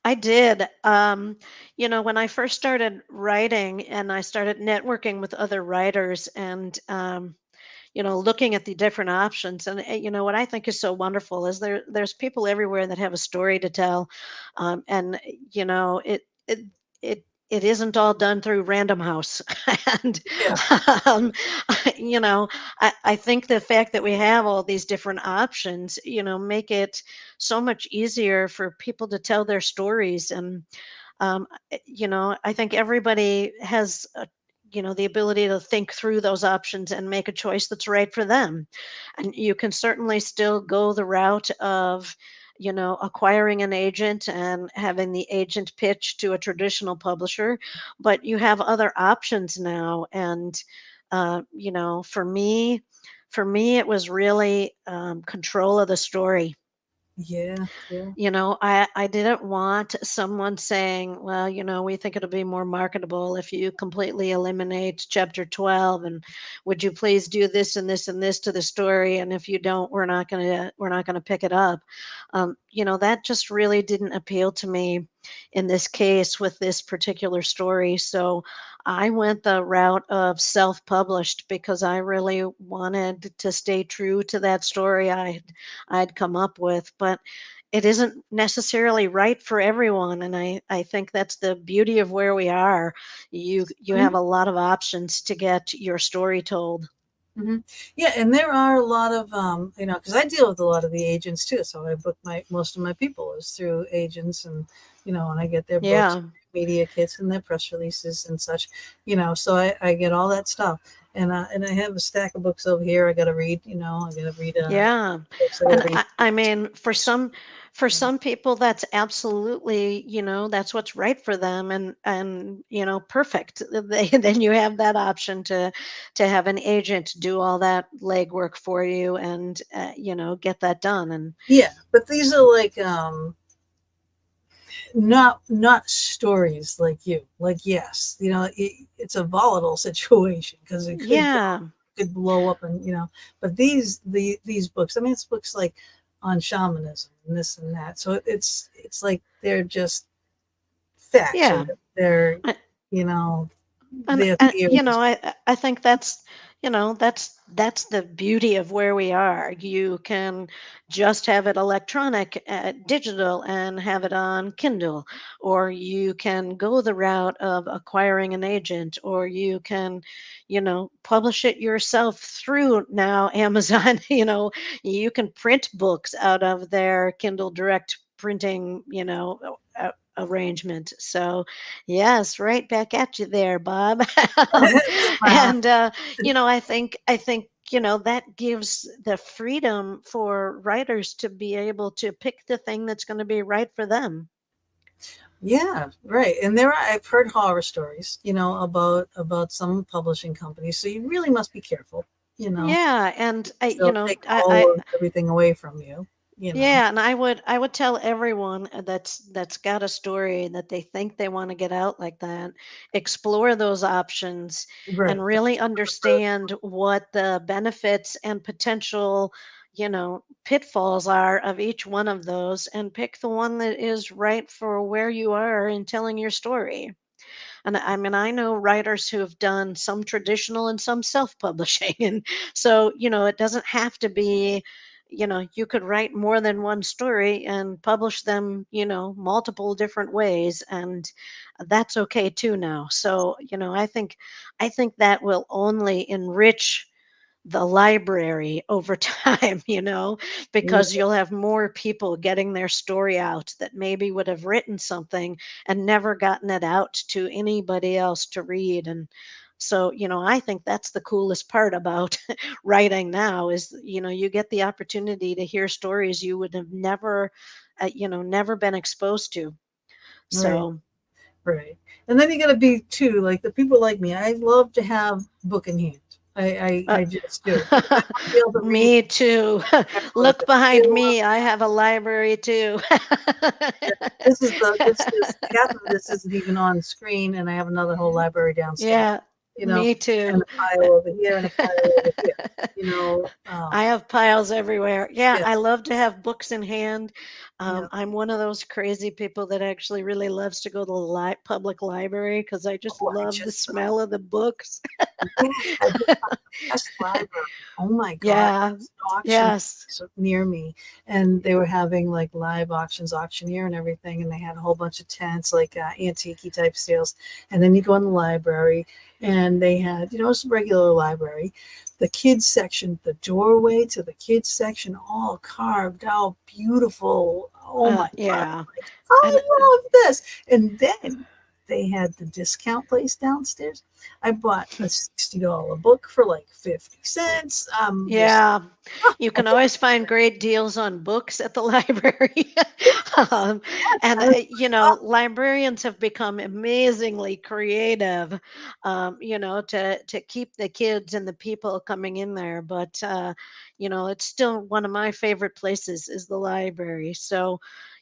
Speaker 3: I did. When I first started writing and I started networking with other writers and, looking at the different options. And what I think is so wonderful is there's people everywhere that have a story to tell, and it isn't all done through Random House. And
Speaker 1: Yeah,
Speaker 3: um, you know, I think the fact that we have all these different options, make it so much easier for people to tell their stories. And I think everybody has the ability to think through those options and make a choice that's right for them. And you can certainly still go the route of acquiring an agent and having the agent pitch to a traditional publisher, but you have other options now. And for me it was really control of the story.
Speaker 1: yeah, yeah.
Speaker 3: I didn't want someone saying, well, we think it'll be more marketable if you completely eliminate chapter 12, and would you please do this and this and this to the story, and if you don't, we're not going to pick it up. That just really didn't appeal to me in this case with this particular story. So I went the route of self-published because I really wanted to stay true to that story I'd come up with. But it isn't necessarily right for everyone, and I think that's the beauty of where we are. You
Speaker 1: Mhm,
Speaker 3: have a lot of options to get your story told.
Speaker 1: mhm. Yeah, and there are a lot of because I deal with a lot of the agents too. So I book my most of my people is through agents, and I get their books,
Speaker 3: Yeah.
Speaker 1: media kits, and their press releases and such. So I get all that stuff, and I have a stack of books over here. I got to read. I got to read
Speaker 3: Yeah.
Speaker 1: books. I got
Speaker 3: And
Speaker 1: to read.
Speaker 3: I mean, for some people that's absolutely, that's what's right for them, and perfect. Then you have that option to have an agent do all that legwork for you and get that done. And
Speaker 1: Yeah, but these are like not stories like you. Like, yes, it's a volatile situation because it
Speaker 3: Yeah.
Speaker 1: could blow up, and but these books, I mean, it's books like on shamanism and this and that. So it's like they're just facts, or
Speaker 3: Yeah.
Speaker 1: they're
Speaker 3: I-
Speaker 1: you know
Speaker 3: And,
Speaker 1: their
Speaker 3: you know,
Speaker 1: theories.
Speaker 3: I think that's the beauty of where we are. You can just have it electronic, digital, and have it on Kindle, or you can go the route of acquiring an agent, or you can, publish it yourself through now Amazon. You can print books out of their Kindle Direct printing, arrangement. So yes, right back at you there, Bob.
Speaker 1: Wow.
Speaker 3: And I think that gives the freedom for writers to be able to pick the thing that's going to be right for them.
Speaker 1: Yeah, right. And I've heard horror stories, about some publishing companies. So you really must be careful, you know.
Speaker 3: Yeah, and
Speaker 1: They'll take all of everything away from you.
Speaker 3: yeah, and I would tell everyone that's got a story that they think they want to get out like that, explore those options and
Speaker 1: Right.
Speaker 3: really understand what the benefits and potential, pitfalls are of each one of those and pick the one that is right for where you are in telling your story. And I mean, I know writers who have done some traditional and some self-publishing. And so, it doesn't have to be, you could write more than one story and publish them, multiple different ways. And that's okay too now. So, I think that will only enrich the library over time,
Speaker 1: Yeah,
Speaker 3: because you'll have more people getting their story out that maybe would have written something and never gotten it out to anybody else to read. And so, I think that's the coolest part about writing now is, you get the opportunity to hear stories you would have never been exposed to.
Speaker 1: right,
Speaker 3: So,
Speaker 1: right. And then you got to be too like the people like me. I love to have book in hand.
Speaker 3: uh,
Speaker 1: I just do because I want to be able to read
Speaker 3: me too.
Speaker 1: my book.
Speaker 3: Look
Speaker 1: I
Speaker 3: behind
Speaker 1: love
Speaker 3: me. I have a library too.
Speaker 1: that. This half of this isn't even on screen, and I have another whole library downstairs.
Speaker 3: Yeah,
Speaker 1: You know,
Speaker 3: me
Speaker 1: and
Speaker 3: too.
Speaker 1: a pile over here and a pile over here. You know, um,
Speaker 3: I have piles everywhere. Yeah,
Speaker 1: yeah,
Speaker 3: I love to have books in hand.
Speaker 1: yeah.
Speaker 3: I'm one of those crazy people that actually really loves to go to the public library because I just
Speaker 1: Oh, I
Speaker 3: love the
Speaker 1: just
Speaker 3: smell of the books.
Speaker 1: yes, I just found the best library. Oh my God.
Speaker 3: Yeah,
Speaker 1: There's an auction
Speaker 3: yes.
Speaker 1: near me, and they were having like live auctions, auctioneer and everything, and they had a whole bunch of tents, like antique type sales. And then you go in the library, and they had, it's a regular library. The kids section, the doorway to the kids section, all carved out, beautiful. Oh my God.
Speaker 3: Yeah.
Speaker 1: Like, I
Speaker 3: And
Speaker 1: love this. And then they had the discount place downstairs. I bought a $60 book for like 50 cents. Just
Speaker 3: yeah, you can always find great deals on books at the library.
Speaker 1: yes,
Speaker 3: um,
Speaker 1: yes.
Speaker 3: and, librarians have become amazingly creative, to keep the kids and the people coming in there. But, it's still one of my favorite places is the library. So,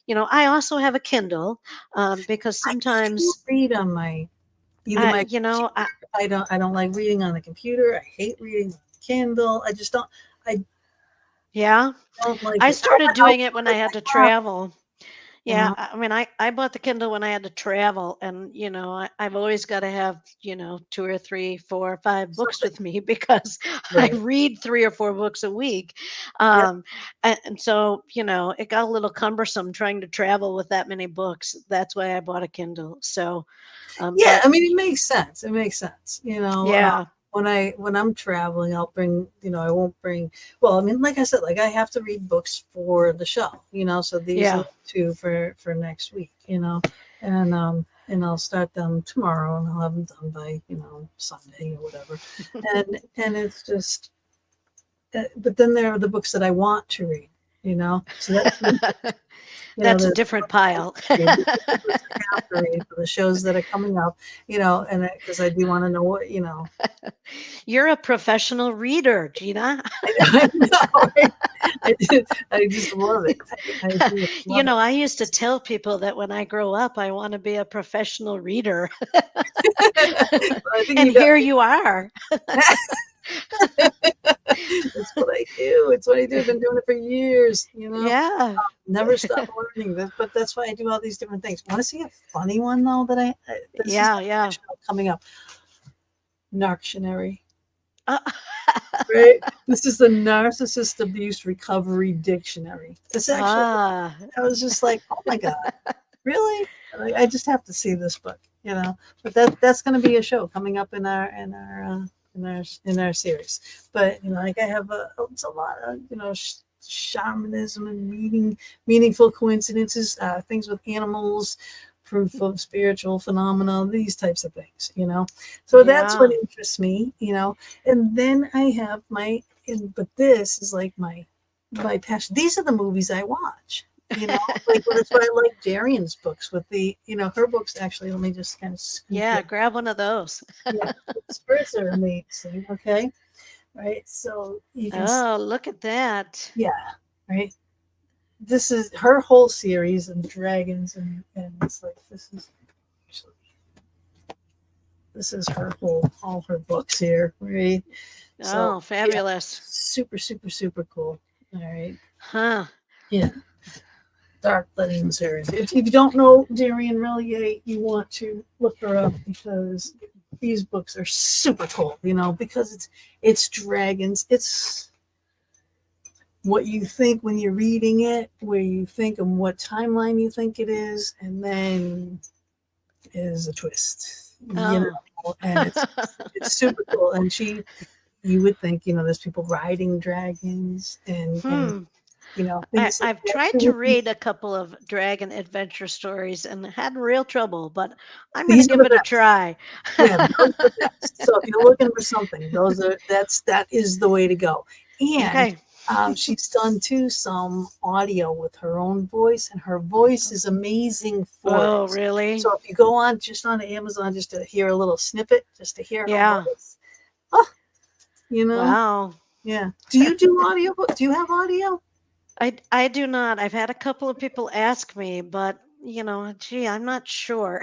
Speaker 3: I also have a Kindle because
Speaker 1: I can't
Speaker 3: sometimes,
Speaker 1: read on either my
Speaker 3: you know, I,
Speaker 1: computer. I don't like reading on the computer. I hate reading on the Kindle. I
Speaker 3: yeah,
Speaker 1: don't like
Speaker 3: I
Speaker 1: it. I don't
Speaker 3: started
Speaker 1: know how
Speaker 3: doing it
Speaker 1: people
Speaker 3: when I
Speaker 1: like
Speaker 3: had to
Speaker 1: I have,
Speaker 3: travel.
Speaker 1: you
Speaker 3: Yeah,
Speaker 1: know.
Speaker 3: I mean, I bought the Kindle when I had to travel, and I've always got to have two or three, four, five books
Speaker 1: Something.
Speaker 3: with me because I
Speaker 1: Right.
Speaker 3: read 3 or 4 books a week,
Speaker 1: Yep.
Speaker 3: and so it got a little cumbersome trying to travel with that many books. That's why I bought a Kindle. So,
Speaker 1: Yeah,
Speaker 3: but
Speaker 1: I mean, it makes sense. It makes sense.
Speaker 3: yeah,
Speaker 1: When I'm traveling, I'll bring. I won't bring. Well, I mean, like I said, like I have to read books for the show. So these are
Speaker 3: yeah.
Speaker 1: two for next week. And I'll start them tomorrow, and I'll have them done by Sunday or whatever. And it's just, but then there are the books that I want to read. So that's You know,
Speaker 3: That's a
Speaker 1: there's
Speaker 3: different
Speaker 1: books I
Speaker 3: pile.
Speaker 1: read, there's the books I have to read for the shows that are coming up, and because I do want to know what.
Speaker 3: You're a professional reader, Gina.
Speaker 1: I know, right? I just love it. I just love
Speaker 3: I used to tell people that when I grow up, I want to be a professional reader.
Speaker 1: it. I think
Speaker 3: And
Speaker 1: you got
Speaker 3: here you are.
Speaker 1: It's what I do. It's what I do. I've been doing it for years.
Speaker 3: Yeah.
Speaker 1: Never stop learning. But that's why I do all these different things. Want to see a funny one though? This is
Speaker 3: Yeah,
Speaker 1: like
Speaker 3: yeah.
Speaker 1: coming up. Narctionary,
Speaker 3: Uh,
Speaker 1: right? This is the Narcissist Abuse Recovery Dictionary. It's actually.
Speaker 3: ah,
Speaker 1: I was just like, oh my god, really? Like, I just have to see this book. But that's going to be a show coming up in our series. But like I have it's a lot of shamanism and meaningful coincidences, things with animals, proof of spiritual phenomena, these types of things. So that's what
Speaker 3: yeah.
Speaker 1: interests me. And then I have but this is like my passion. These are the movies I watch. Like that's why I like Darian's books with her books. Actually, let me just kind of scoop
Speaker 3: Yeah,
Speaker 1: it.
Speaker 3: grab one of those.
Speaker 1: Yeah, spirits are amazing. Okay, right. So you can,
Speaker 3: Oh, look at that.
Speaker 1: yeah, right. This is her whole series of dragons, and it's like this is her all her books here, right? So
Speaker 3: Oh,
Speaker 1: yeah,
Speaker 3: fabulous.
Speaker 1: super, super, super cool. All right,
Speaker 3: Huh.
Speaker 1: yeah. Dark Legend series. If you don't know Darian Relier, you want to look her up because these books are super cool. Because it's dragons. It's what you think when you're reading it, where you think and what timeline you think it is, and then is a twist.
Speaker 3: Oh.
Speaker 1: And it's super cool. And you would think there's people riding dragons and
Speaker 3: Hmm.
Speaker 1: things like
Speaker 3: I've
Speaker 1: that.
Speaker 3: tried to read a couple of dragon adventure stories and had real trouble, but I'm going to
Speaker 1: These are
Speaker 3: give
Speaker 1: the
Speaker 3: it a
Speaker 1: best.
Speaker 3: try.
Speaker 1: Yeah, those are the best. So if you're looking for something, that is the way to go. And
Speaker 3: Okay.
Speaker 1: she's done too some audio with her own voice, and her voice is amazing for
Speaker 3: Oh,
Speaker 1: it.
Speaker 3: really?
Speaker 1: So if you go on Amazon just to hear a little snippet, just to hear her
Speaker 3: Yeah.
Speaker 1: voice, oh, you know,
Speaker 3: Wow.
Speaker 1: yeah. Do you do audio? Do you have audio?
Speaker 3: I do not. I've had a couple of people ask me, but gee, I'm not sure.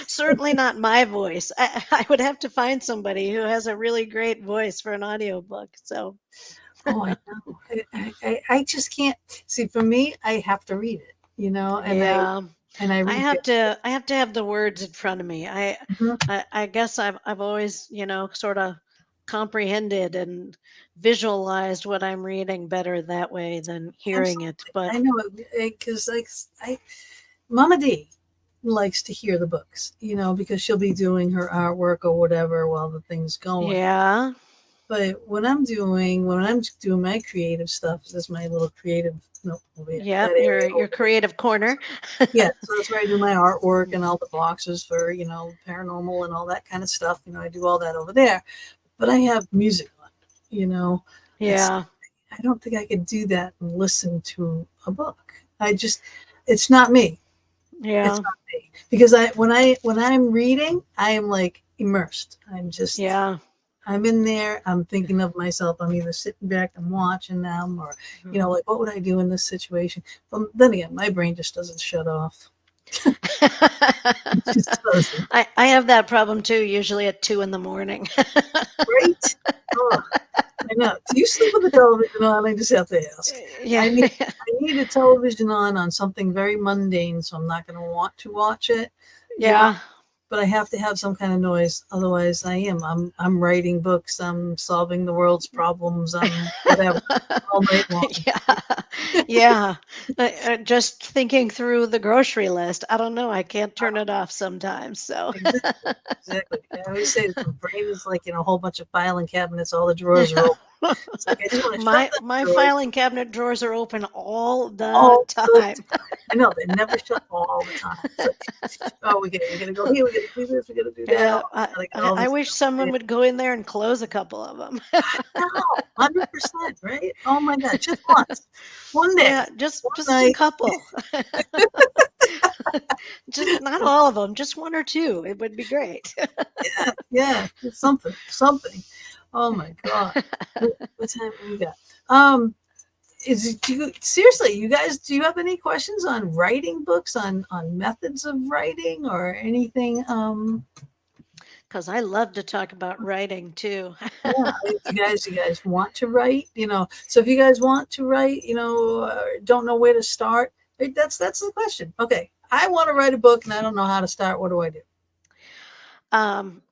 Speaker 3: Certainly not my voice. I would have to find somebody who has a really great voice for an audiobook. So,
Speaker 1: Oh, I know. I just can't see. For me, I have to read it.
Speaker 3: yeah.
Speaker 1: And I
Speaker 3: I
Speaker 1: read
Speaker 3: have
Speaker 1: it.
Speaker 3: to I have to have the words in front of me. I guess I've always, sort of comprehended and visualized what I'm reading better that way than hearing it.
Speaker 1: Absolutely.
Speaker 3: But
Speaker 1: I know because Mama D likes to hear the books, because she'll be doing her artwork or whatever while the thing's going.
Speaker 3: yeah,
Speaker 1: But when I'm doing my creative stuff, this is my little creative over here,
Speaker 3: yep,
Speaker 1: that area
Speaker 3: your
Speaker 1: over there.
Speaker 3: creative corner.
Speaker 1: Yeah, so that's where I do my artwork and all the boxes for paranormal and all that kind of stuff. I do all that over there. But I have music on. You know, it's
Speaker 3: Yeah,
Speaker 1: I don't think I could do that and listen to a book. It's not me. It's
Speaker 3: yeah,
Speaker 1: not me because when I'm reading, I am like immersed.
Speaker 3: yeah.
Speaker 1: I'm in there. I'm thinking of myself. I'm either sitting back and watching them, or
Speaker 3: Mhm.
Speaker 1: like what would I do in this situation? But then again, my brain just doesn't shut off. It just doesn't.
Speaker 3: I have that problem too, usually at 2 in the morning.
Speaker 1: Right? Oh, I know. Do you sleep with the television on? I just have to ask.
Speaker 3: Yeah.
Speaker 1: I need I need a television on something very mundane, so I'm not going to want to watch it. You know,
Speaker 3: Yeah.
Speaker 1: but I have to have some kind of noise. Otherwise, I'm writing books. I'm solving the world's problems. I'm whatever all night long.
Speaker 3: Yeah. Yeah. Just thinking through the grocery list. I don't know. I can't turn it off sometimes. So,
Speaker 1: Exactly. Exactly. I always say the brain is like a whole bunch of filing cabinets. All the drawers are open. It's like I just want to shut the
Speaker 3: my
Speaker 1: drawers
Speaker 3: filing cabinet drawers are open all the
Speaker 1: all the
Speaker 3: time.
Speaker 1: time. I know they never shut all the time. It's like, oh, we gotta go here. We gotta do this. We gotta do that. Oh,
Speaker 3: Yeah,
Speaker 1: I gotta get all
Speaker 3: I
Speaker 1: this
Speaker 3: wish
Speaker 1: stuff.
Speaker 3: someone would go in there and close a couple of them.
Speaker 1: No, 100%. right? Oh my God, just once, one
Speaker 3: Yeah,
Speaker 1: day, one
Speaker 3: just a
Speaker 1: night.
Speaker 3: couple. Just not all of them, just one or two. It would be great.
Speaker 1: Yeah, yeah, something. Oh my God. What time we got? Um, seriously, you guys, do you have any questions on writing books, on methods of writing or anything?
Speaker 3: Because I love to talk about writing too.
Speaker 1: Yeah, you guys want to write, so if you guys want to write, don't know where to start, right, that's the question. Okay, I want to write a book and I don't know how to start. What do I do?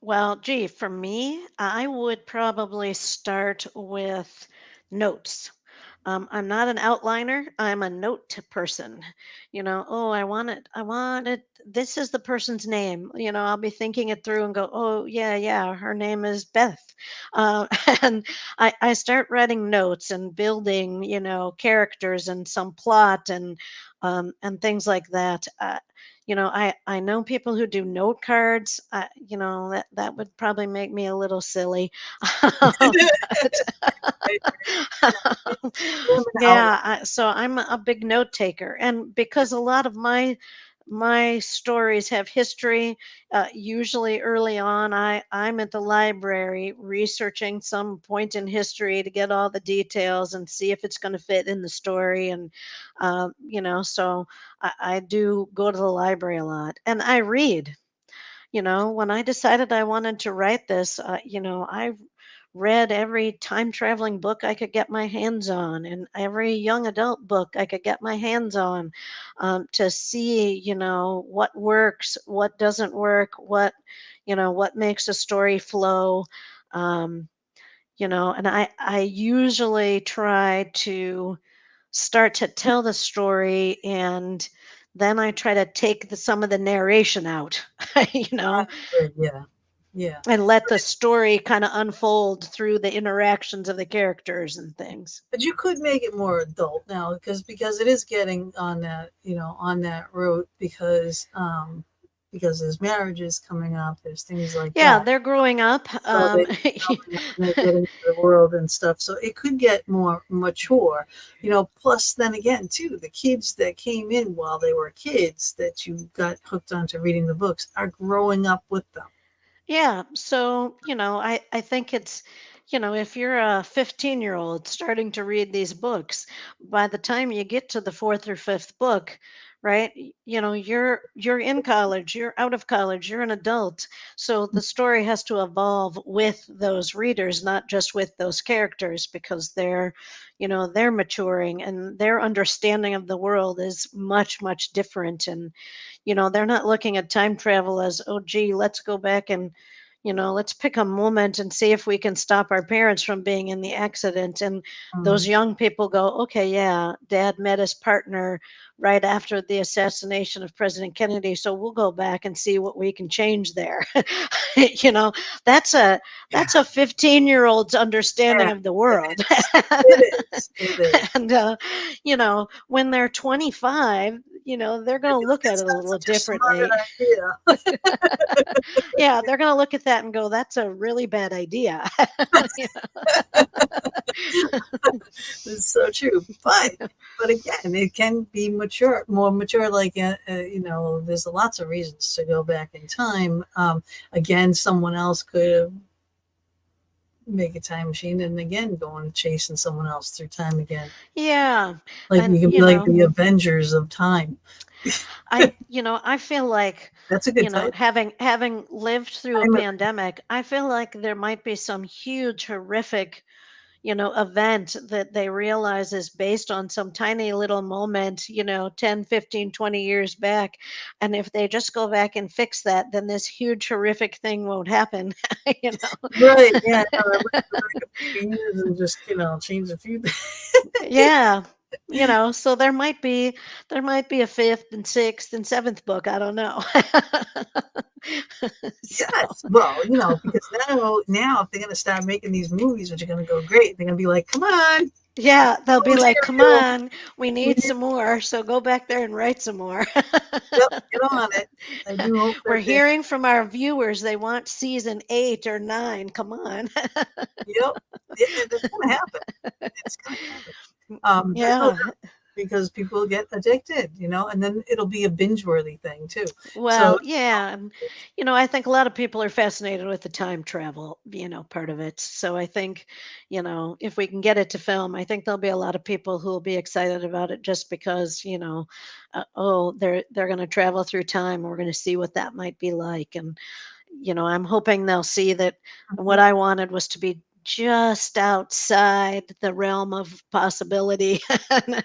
Speaker 3: Well, gee, for me, I would probably start with notes. I'm not an outliner. I'm a note person. Oh, I want it. This is the person's name. I'll be thinking it through and go, oh, yeah, yeah, her name is Beth. Uh, and I start writing notes and building, characters and some plot and things like that. I know people who do note cards. That would probably make me a little silly. But
Speaker 1: Right, yeah, I'm an
Speaker 3: yeah,
Speaker 1: outline.
Speaker 3: so I'm a big note taker, and because a lot of my stories have history, usually early on, I'm at the library researching some point in history to get all the details and see if it's going to fit in the story, and so I do go to the library a lot, and I read. When I decided I wanted to write this, I read every time traveling book I could get my hands on and every young adult book I could get my hands on, to see, what works, what doesn't work, what makes a story flow. Um, and I usually try to start to tell the story and then I try to take some of the narration out, you know,
Speaker 1: Good, yeah, yeah.
Speaker 3: and let the story kind of unfold through the interactions of the characters and things.
Speaker 1: But you could make it more adult now, because it is getting on that route, because there's marriages coming up, there's things like
Speaker 3: Yeah,
Speaker 1: that.
Speaker 3: they're growing up.
Speaker 1: So they're getting into the world and stuff. So it could get more mature, plus then again too, the kids that came in while they were kids that you got hooked onto reading the books are growing up with them.
Speaker 3: Yeah, so, I think it's, if you're a 15-year-old starting to read these books, by the time you get to the fourth or fifth book, right? You're in college, you're out of college, you're an adult. So the story has to evolve with those readers, not just with those characters, because they're maturing and their understanding of the world is much, much different. And they're not looking at time travel as, oh, gee, let's go back and, let's pick a moment and see if we can stop our parents from being in the accident. And those
Speaker 1: Mm.
Speaker 3: young people go, okay, yeah, dad met his partner right after the assassination of President Kennedy. So we'll go back and see what we can change there. you know, that's a
Speaker 1: Yeah,
Speaker 3: that's a 15-year-old's understanding
Speaker 1: yeah,
Speaker 3: of the
Speaker 1: it
Speaker 3: world.
Speaker 1: is. It is. It is.
Speaker 3: And when they're 25, they're going
Speaker 1: Maybe
Speaker 3: to look at
Speaker 1: that's
Speaker 3: it a
Speaker 1: not
Speaker 3: little
Speaker 1: such a smart
Speaker 3: differently.
Speaker 1: idea.
Speaker 3: Yeah, they're going to look at that and go, that's a really bad idea. You
Speaker 1: It's so true. But again, it can be more mature. Like there's lots of reasons to go back in time. Again, someone else could make a time machine, and again, going chasing someone else through time again.
Speaker 3: Yeah.
Speaker 1: Like
Speaker 3: And
Speaker 1: you can be like the Avengers of time.
Speaker 3: I feel like,
Speaker 1: That's a good title.
Speaker 3: having lived through a
Speaker 1: Time.
Speaker 3: pandemic, I feel like there might be some huge horrific event that they realize is based on some tiny little moment, 10, 15, 20 years back. And if they just go back and fix that, then this huge horrific thing won't happen. you know.
Speaker 1: Right. Yeah. No, I went back a few years and just change a few things.
Speaker 3: Yeah. So there might be a fifth and sixth and seventh book. I don't know. So
Speaker 1: Yes. Well, because now if they're gonna start making these movies, which are gonna go great, they're gonna be like, "Come on,
Speaker 3: yeah, they'll be like, come
Speaker 1: material.
Speaker 3: on, we
Speaker 1: We
Speaker 3: need
Speaker 1: need,
Speaker 3: some more. So go back there and write some more.
Speaker 1: yep, get on it." I do hope
Speaker 3: We're
Speaker 1: that they.
Speaker 3: hearing from our viewers they want season 8 or 9. Come on.
Speaker 1: Yep. Yeah, that's gonna happen. It's There's no
Speaker 3: Yeah.
Speaker 1: doubt because people get addicted, and then it'll be a binge worthy thing too. So
Speaker 3: Well, yeah, and I think a lot of people are fascinated with the time travel, part of it. So I think, if we can get it to film, I think there'll be a lot of people who will be excited about it just because, oh, they're going to travel through time. We're going to see what that might be like, and I'm hoping they'll see that what I wanted was to be just outside the realm of possibility. And,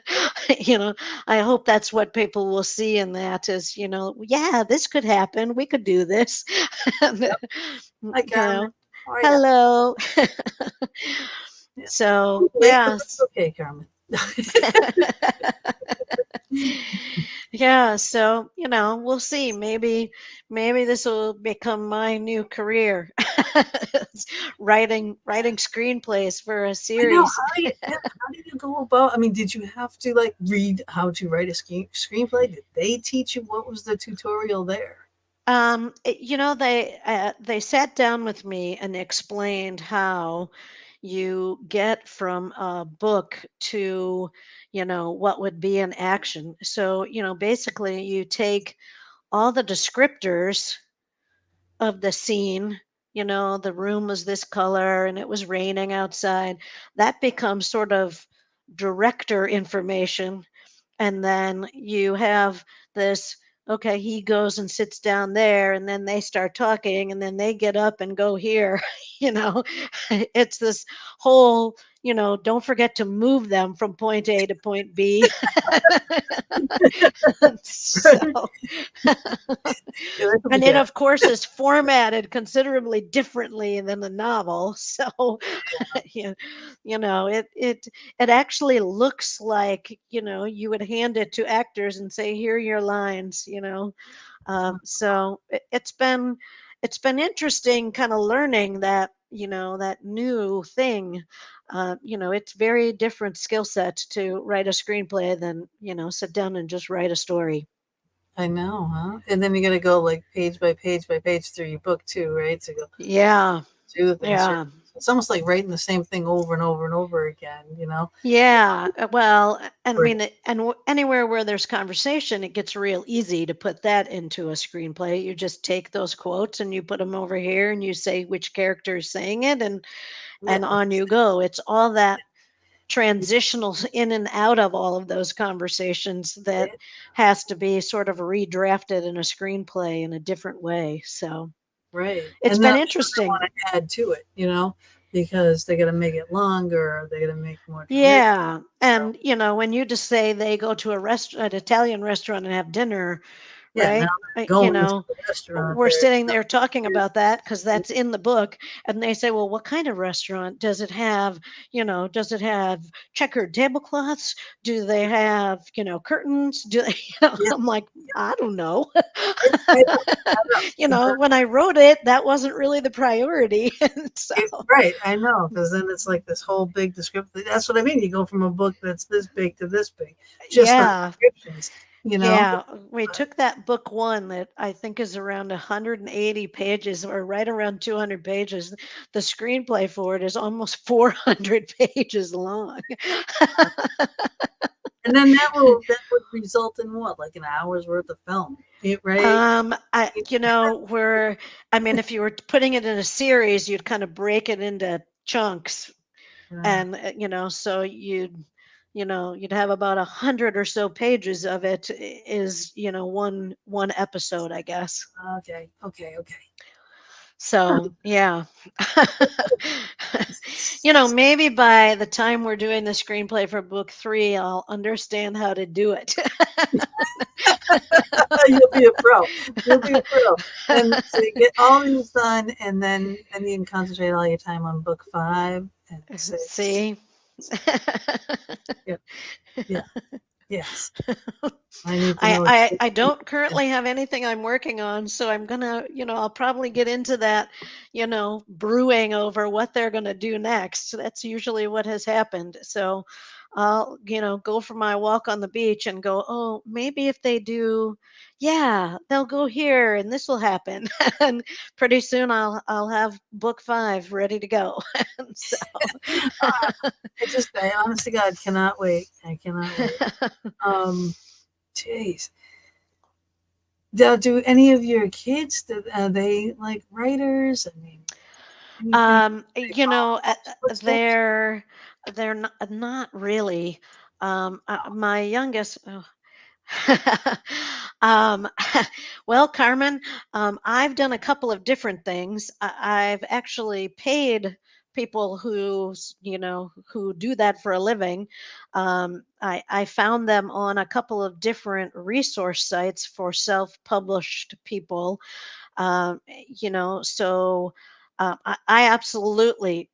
Speaker 3: I hope that's what people will see in that is, yeah, this could happen. We could do this. And,
Speaker 1: hi
Speaker 3: you
Speaker 1: Carmen,
Speaker 3: know,
Speaker 1: how are you?
Speaker 3: hello.
Speaker 1: Yeah.
Speaker 3: So,
Speaker 1: Late, but that's
Speaker 3: yes.
Speaker 1: okay, Carmen.
Speaker 3: Yeah, so we'll see. Maybe this will become my new career. Writing screenplays for a
Speaker 1: I know.
Speaker 3: series.
Speaker 1: How do you go about? I mean, did you have to like read how to write a screenplay? Did they teach you? What was the tutorial there?
Speaker 3: They sat down with me and explained how you get from a book to what would be an action. So basically you take all the descriptors of the scene. The room was this color and it was raining outside. That becomes sort of director information. And then you have this, okay, he goes and sits down there, and then they start talking, and then they get up and go here. you know, it's this whole, don't forget to move them from point A to point B. So,
Speaker 1: Yeah, that could be
Speaker 3: and it,
Speaker 1: good.
Speaker 3: of course, is formatted considerably differently than the novel. So, you, it actually looks like you would hand it to actors and say, "Here are your lines." So it's been interesting, kind of learning that that new thing. It's very different skill set to write a screenplay than sit down and just write a story.
Speaker 1: I know, huh? And then you got to go like page by page by page through your book too, right? To go
Speaker 3: Yeah,
Speaker 1: through the things.
Speaker 3: yeah.
Speaker 1: It's almost like writing the same thing over and over and over again,
Speaker 3: Yeah, well, and I
Speaker 1: Or-
Speaker 3: mean, anywhere where there's conversation, it gets real easy to put that into a screenplay. You just take those quotes and you put them over here, and you say which character is saying it, and
Speaker 1: Yeah,
Speaker 3: on you go. It's all that transitional in and out of all of those conversations that has to be sort of redrafted in a screenplay in a different way. So
Speaker 1: right.
Speaker 3: it's
Speaker 1: And then
Speaker 3: been
Speaker 1: I'm sure they
Speaker 3: interesting.
Speaker 1: want to add to it, because they got to make it longer, they got to make more dramatic.
Speaker 3: Yeah,
Speaker 1: So
Speaker 3: and when you just say they go to an Italian restaurant and have dinner,
Speaker 1: yeah, now
Speaker 3: right?
Speaker 1: they're going to the restaurant.
Speaker 3: We're
Speaker 1: They're
Speaker 3: sitting there talking about that because that's in the book, and they say, "Well, what kind of restaurant does it have? Does it have checkered tablecloths? Do they have curtains? Do they?"
Speaker 1: yeah,
Speaker 3: I'm like, I don't know.
Speaker 1: I know, I know.
Speaker 3: When I wrote it, that wasn't really the priority, and so
Speaker 1: Right, I know, because then it's like this whole big description. That's what I mean. You go from a book that's this big to this big, just on
Speaker 3: yeah.
Speaker 1: descriptions, you know.
Speaker 3: Yeah, we
Speaker 1: But
Speaker 3: took that book one that I think is around 180 pages or right around 200 pages. The screenplay for it is almost 400 pages long.
Speaker 1: and then that would result in what, like an hour's worth of film, right?
Speaker 3: I, I mean, if you were putting it in a series, you'd kind of break it into chunks,
Speaker 1: Right.
Speaker 3: and so you'd have about 100 or so pages of it is one episode, I guess.
Speaker 1: Okay. Okay. Okay. Huh.
Speaker 3: So, yeah. Maybe by the time we're doing the screenplay for book 3, I'll understand how to do it.
Speaker 1: You'll be a pro. You'll be a pro. And so you get all these done, and then you can concentrate all your time on book 5 and 6.
Speaker 3: See?
Speaker 1: Yeah. Yeah. Yes. I need to know.
Speaker 3: I don't currently have anything I'm working on, so I'm gonna, I'll probably get into that, brewing over what they're gonna do next. That's usually what has happened. So I'll, go for my walk on the beach and go, oh, maybe if they do, yeah, they'll go here and this will happen. And pretty soon I'll have book 5 ready to go. And so
Speaker 1: I honest to God cannot wait. I cannot wait. Um, Jeez. Do any of your kids, are they like writers? I mean, anything? They follow those footsteps?
Speaker 3: they're not really. My youngest, um, well, Carmen, I've done a couple of different things. I've actually paid people who do that for a living. I found them on a couple of different resource sites for self-published people. So I absolutely,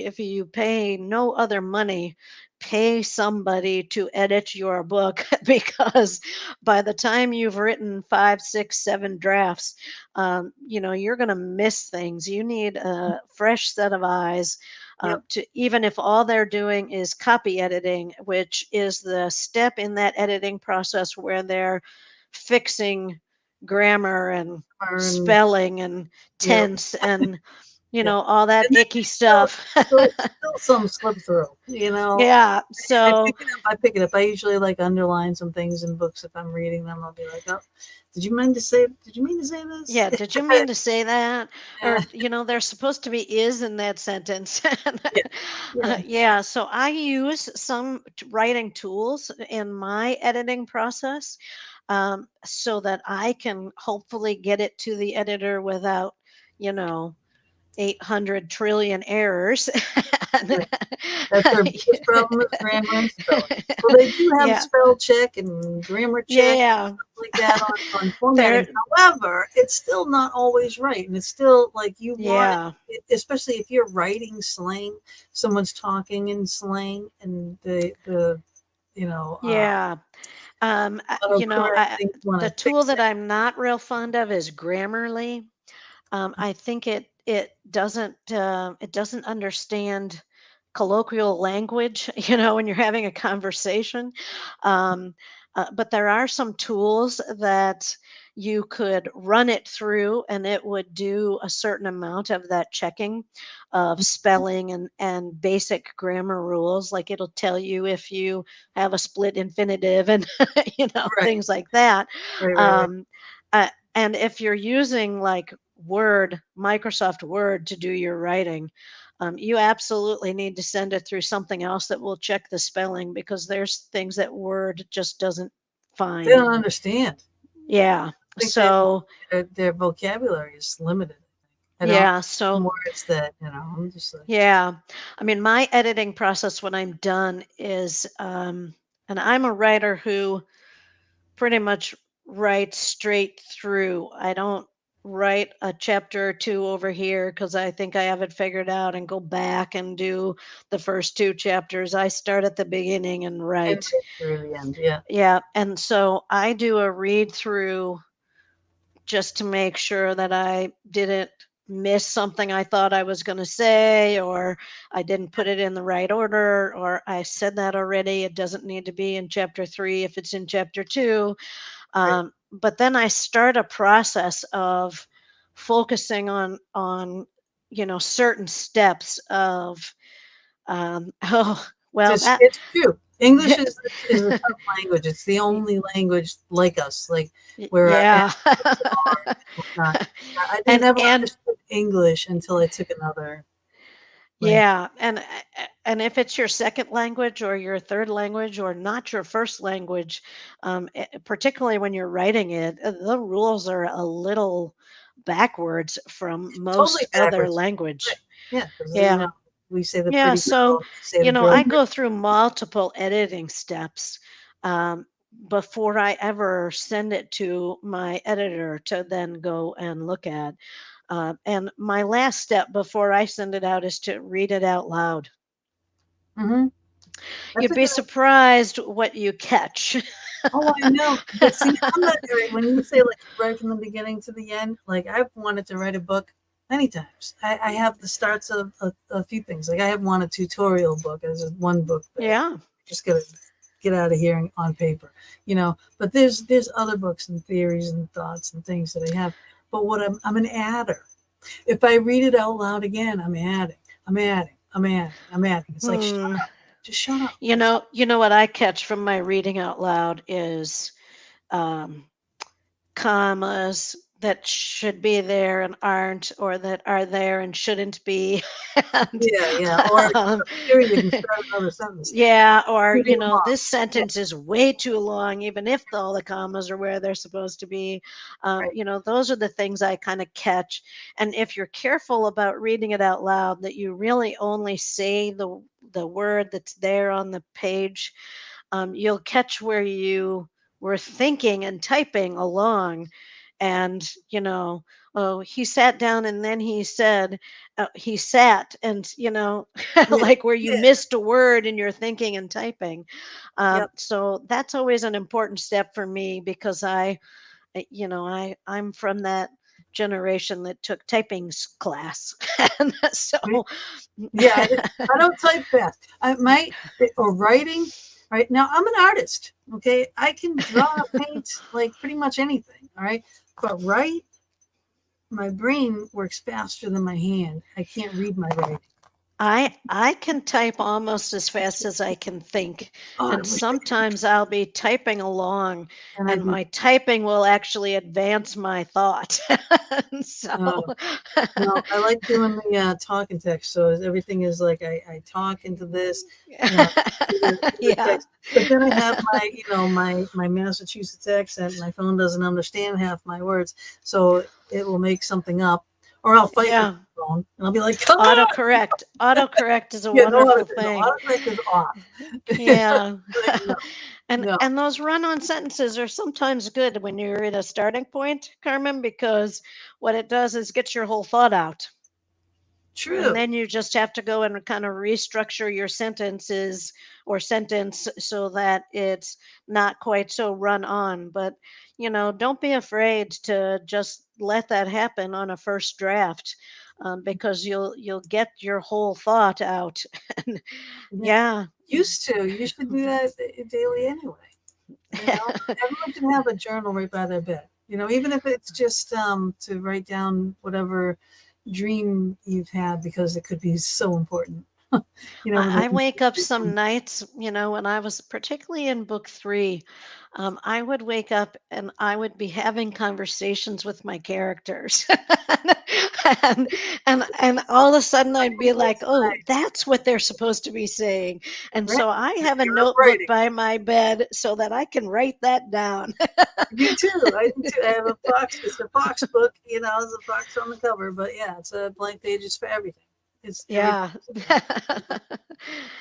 Speaker 3: if you pay no other money, pay somebody to edit your book because by the time you've written 5, 6, 7 drafts, you're going to miss things. You need a fresh set of eyes.
Speaker 1: Yep.
Speaker 3: To even if all they're doing is copy editing, which is the step in that editing process where they're fixing grammar and
Speaker 1: Learn.
Speaker 3: spelling and
Speaker 1: Yep.
Speaker 3: tense and
Speaker 1: Yeah.
Speaker 3: all that
Speaker 1: And then
Speaker 3: icky stuff.
Speaker 1: still some slip through, you know.
Speaker 3: Yeah,
Speaker 1: I
Speaker 3: so
Speaker 1: pick it up. I pick it up. I usually like underline some things in books if I'm reading them. I'll be like, "Oh, Did you mean to say this?"
Speaker 3: yeah, did you mean to say that?
Speaker 1: Yeah,
Speaker 3: Or there's supposed to be is in that sentence.
Speaker 1: yeah, yeah.
Speaker 3: Yeah, so I use some writing tools in my editing process, so that I can hopefully get it to the editor without, you know, 800 trillion errors. And-
Speaker 1: Right. That's their biggest problem is grammar and spelling. Well, they do have
Speaker 3: yeah,
Speaker 1: spell check and grammar check and
Speaker 3: yeah.
Speaker 1: stuff like that on
Speaker 3: There,
Speaker 1: formatting. However, it's still not always right, and it's still like you want
Speaker 3: yeah,
Speaker 1: it, especially if you're writing slang. Someone's talking in slang, and the
Speaker 3: yeah.
Speaker 1: autocorrect things want
Speaker 3: The
Speaker 1: to
Speaker 3: tool
Speaker 1: fix
Speaker 3: that
Speaker 1: it.
Speaker 3: I'm not real fond of is Grammarly. I think it doesn't understand colloquial language, when you're having a conversation. Um, but there are some tools that you could run it through, and it would do a certain amount of that checking of spelling and basic grammar rules. Like it'll tell you if you have a split infinitive and
Speaker 1: Right,
Speaker 3: things like that.
Speaker 1: right.
Speaker 3: Um, and if you're using like Microsoft Word to do your writing, you absolutely need to send it through something else that will check the spelling because there's things that Word just doesn't
Speaker 1: They
Speaker 3: find.
Speaker 1: don't understand.
Speaker 3: Yeah.
Speaker 1: I think
Speaker 3: So,
Speaker 1: their vocabulary is limited. I don't
Speaker 3: yeah.
Speaker 1: some
Speaker 3: So,
Speaker 1: words that I'm just like,
Speaker 3: yeah. I mean, my editing process when I'm done is, and I'm a writer who pretty much write straight through. I don't write a chapter or two over here because I think I have it figured out and go back and do the first 2 chapters. I start at the beginning and
Speaker 1: and
Speaker 3: write.
Speaker 1: read through the end. Yeah,
Speaker 3: Yeah. And so I do a read through just to make sure that I didn't miss something I thought I was going to say, or I didn't put it in the right order, or I said that already. It doesn't need to be in chapter 3 if it's in chapter 2.
Speaker 1: right.
Speaker 3: But then I start a process of focusing on certain steps of oh well that
Speaker 1: It's true. English is a tough language. It's the only language like us, like where our
Speaker 3: yeah.
Speaker 1: accents are and whatnot. I didn't
Speaker 3: and
Speaker 1: never
Speaker 3: and
Speaker 1: understood English until I took another language.
Speaker 3: yeah, and if it's your second language or your third language or not your first language, particularly when you're writing it, the rules are a little backwards from most
Speaker 1: Totally
Speaker 3: other
Speaker 1: backwards. Right.
Speaker 3: language.
Speaker 1: Yeah, because
Speaker 3: Yeah.
Speaker 1: we say the
Speaker 3: Yeah,
Speaker 1: pretty
Speaker 3: so,
Speaker 1: girl, they say the girl.
Speaker 3: I go through multiple editing steps before I ever send it to my editor to then go and look at. And my last step before I send it out is to read it out loud.
Speaker 1: Mm-hmm. That's
Speaker 3: You'd
Speaker 1: a
Speaker 3: be
Speaker 1: good.
Speaker 3: surprised what you catch.
Speaker 1: Oh, I know. But see, I'm not very. When you say like right from the beginning to the end, like I've wanted to write a book many times. I have the starts of a few things. Like I have one a tutorial book as one book that
Speaker 3: Yeah.
Speaker 1: just gotta get out of here on paper, But there's other books and theories and thoughts and things that I have. But what I'm an adder. If I read it out loud again, I'm adding, I'm adding, I'm adding, I'm adding. It's like shut
Speaker 3: Hmm.
Speaker 1: up, just shut up.
Speaker 3: You know what I catch from my reading out loud is um, commas that should be there and aren't, or that are there and shouldn't be. and
Speaker 1: Yeah, yeah. Or
Speaker 3: um,
Speaker 1: a period you can start another sentence.
Speaker 3: yeah, or
Speaker 1: Reading them off.
Speaker 3: this
Speaker 1: Yeah,
Speaker 3: sentence is way too long, even if all the commas are where they're supposed to be.
Speaker 1: right.
Speaker 3: Those are the things I kind of catch. And if you're careful about reading it out loud, that you really only say the word that's there on the page, you'll catch where you were thinking and typing along. And, oh, he sat down and then he said, he sat, and,
Speaker 1: Yeah,
Speaker 3: like where you
Speaker 1: yeah,
Speaker 3: missed a word in your thinking and typing.
Speaker 1: yep.
Speaker 3: So that's always an important step for me because I'm from that generation that took class. and so,
Speaker 1: Right. Yeah, I don't type fast. I might or writing. Right now, I'm an artist. Okay, I can draw, paint, like pretty much anything. All right, but write, my brain works faster than my hand. I can't read my writing.
Speaker 3: I can type almost as fast as I can think,
Speaker 1: Oh, I
Speaker 3: and
Speaker 1: wish I could.
Speaker 3: sometimes I'll be typing along,
Speaker 1: And I
Speaker 3: and
Speaker 1: do.
Speaker 3: my typing will actually advance my thought. And so,
Speaker 1: Uh, no, I like doing the talking text. So everything is like I talk into this, to the
Speaker 3: yeah,
Speaker 1: text. But then I have my Massachusetts accent. My phone doesn't understand half my words, so it will make something up, or I'll fight with
Speaker 3: yeah.
Speaker 1: the phone, and I'll be like, "Come on!"
Speaker 3: Autocorrect is a
Speaker 1: Yeah, no,
Speaker 3: wonderful
Speaker 1: no,
Speaker 3: thing.
Speaker 1: autocorrect is off.
Speaker 3: Yeah.
Speaker 1: Like, no,
Speaker 3: and
Speaker 1: no,
Speaker 3: and those run-on sentences are sometimes good when you're at a starting point, Carmen, because what it does is get your whole thought out. And
Speaker 1: true.
Speaker 3: then you just have to go and kind of restructure your sentences or sentence so that it's not quite so run on. But, don't be afraid to just let that happen on a first draft, because you'll get your whole thought out. And
Speaker 1: Yeah.
Speaker 3: yeah.
Speaker 1: Used to. You should do that daily anyway. Everyone should have a journal right by their bed. Even if it's just to write down whatever dream you've had because it could be so important.
Speaker 3: I
Speaker 1: Within
Speaker 3: wake up some nights, when I was particularly in book three, I would wake up and I would be having conversations with my characters. and, and all of a sudden I'd be like,
Speaker 1: That's
Speaker 3: oh,
Speaker 1: nice,
Speaker 3: that's what they're supposed to be saying. And
Speaker 1: right?
Speaker 3: so I have a
Speaker 1: You're up
Speaker 3: notebook
Speaker 1: writing.
Speaker 3: by my bed so that I can write that down.
Speaker 1: I do too. I do too. I have a fox. It's a fox book. There's a fox on the cover, but yeah, it's a blank pages for everything. It's everything.
Speaker 3: Yeah.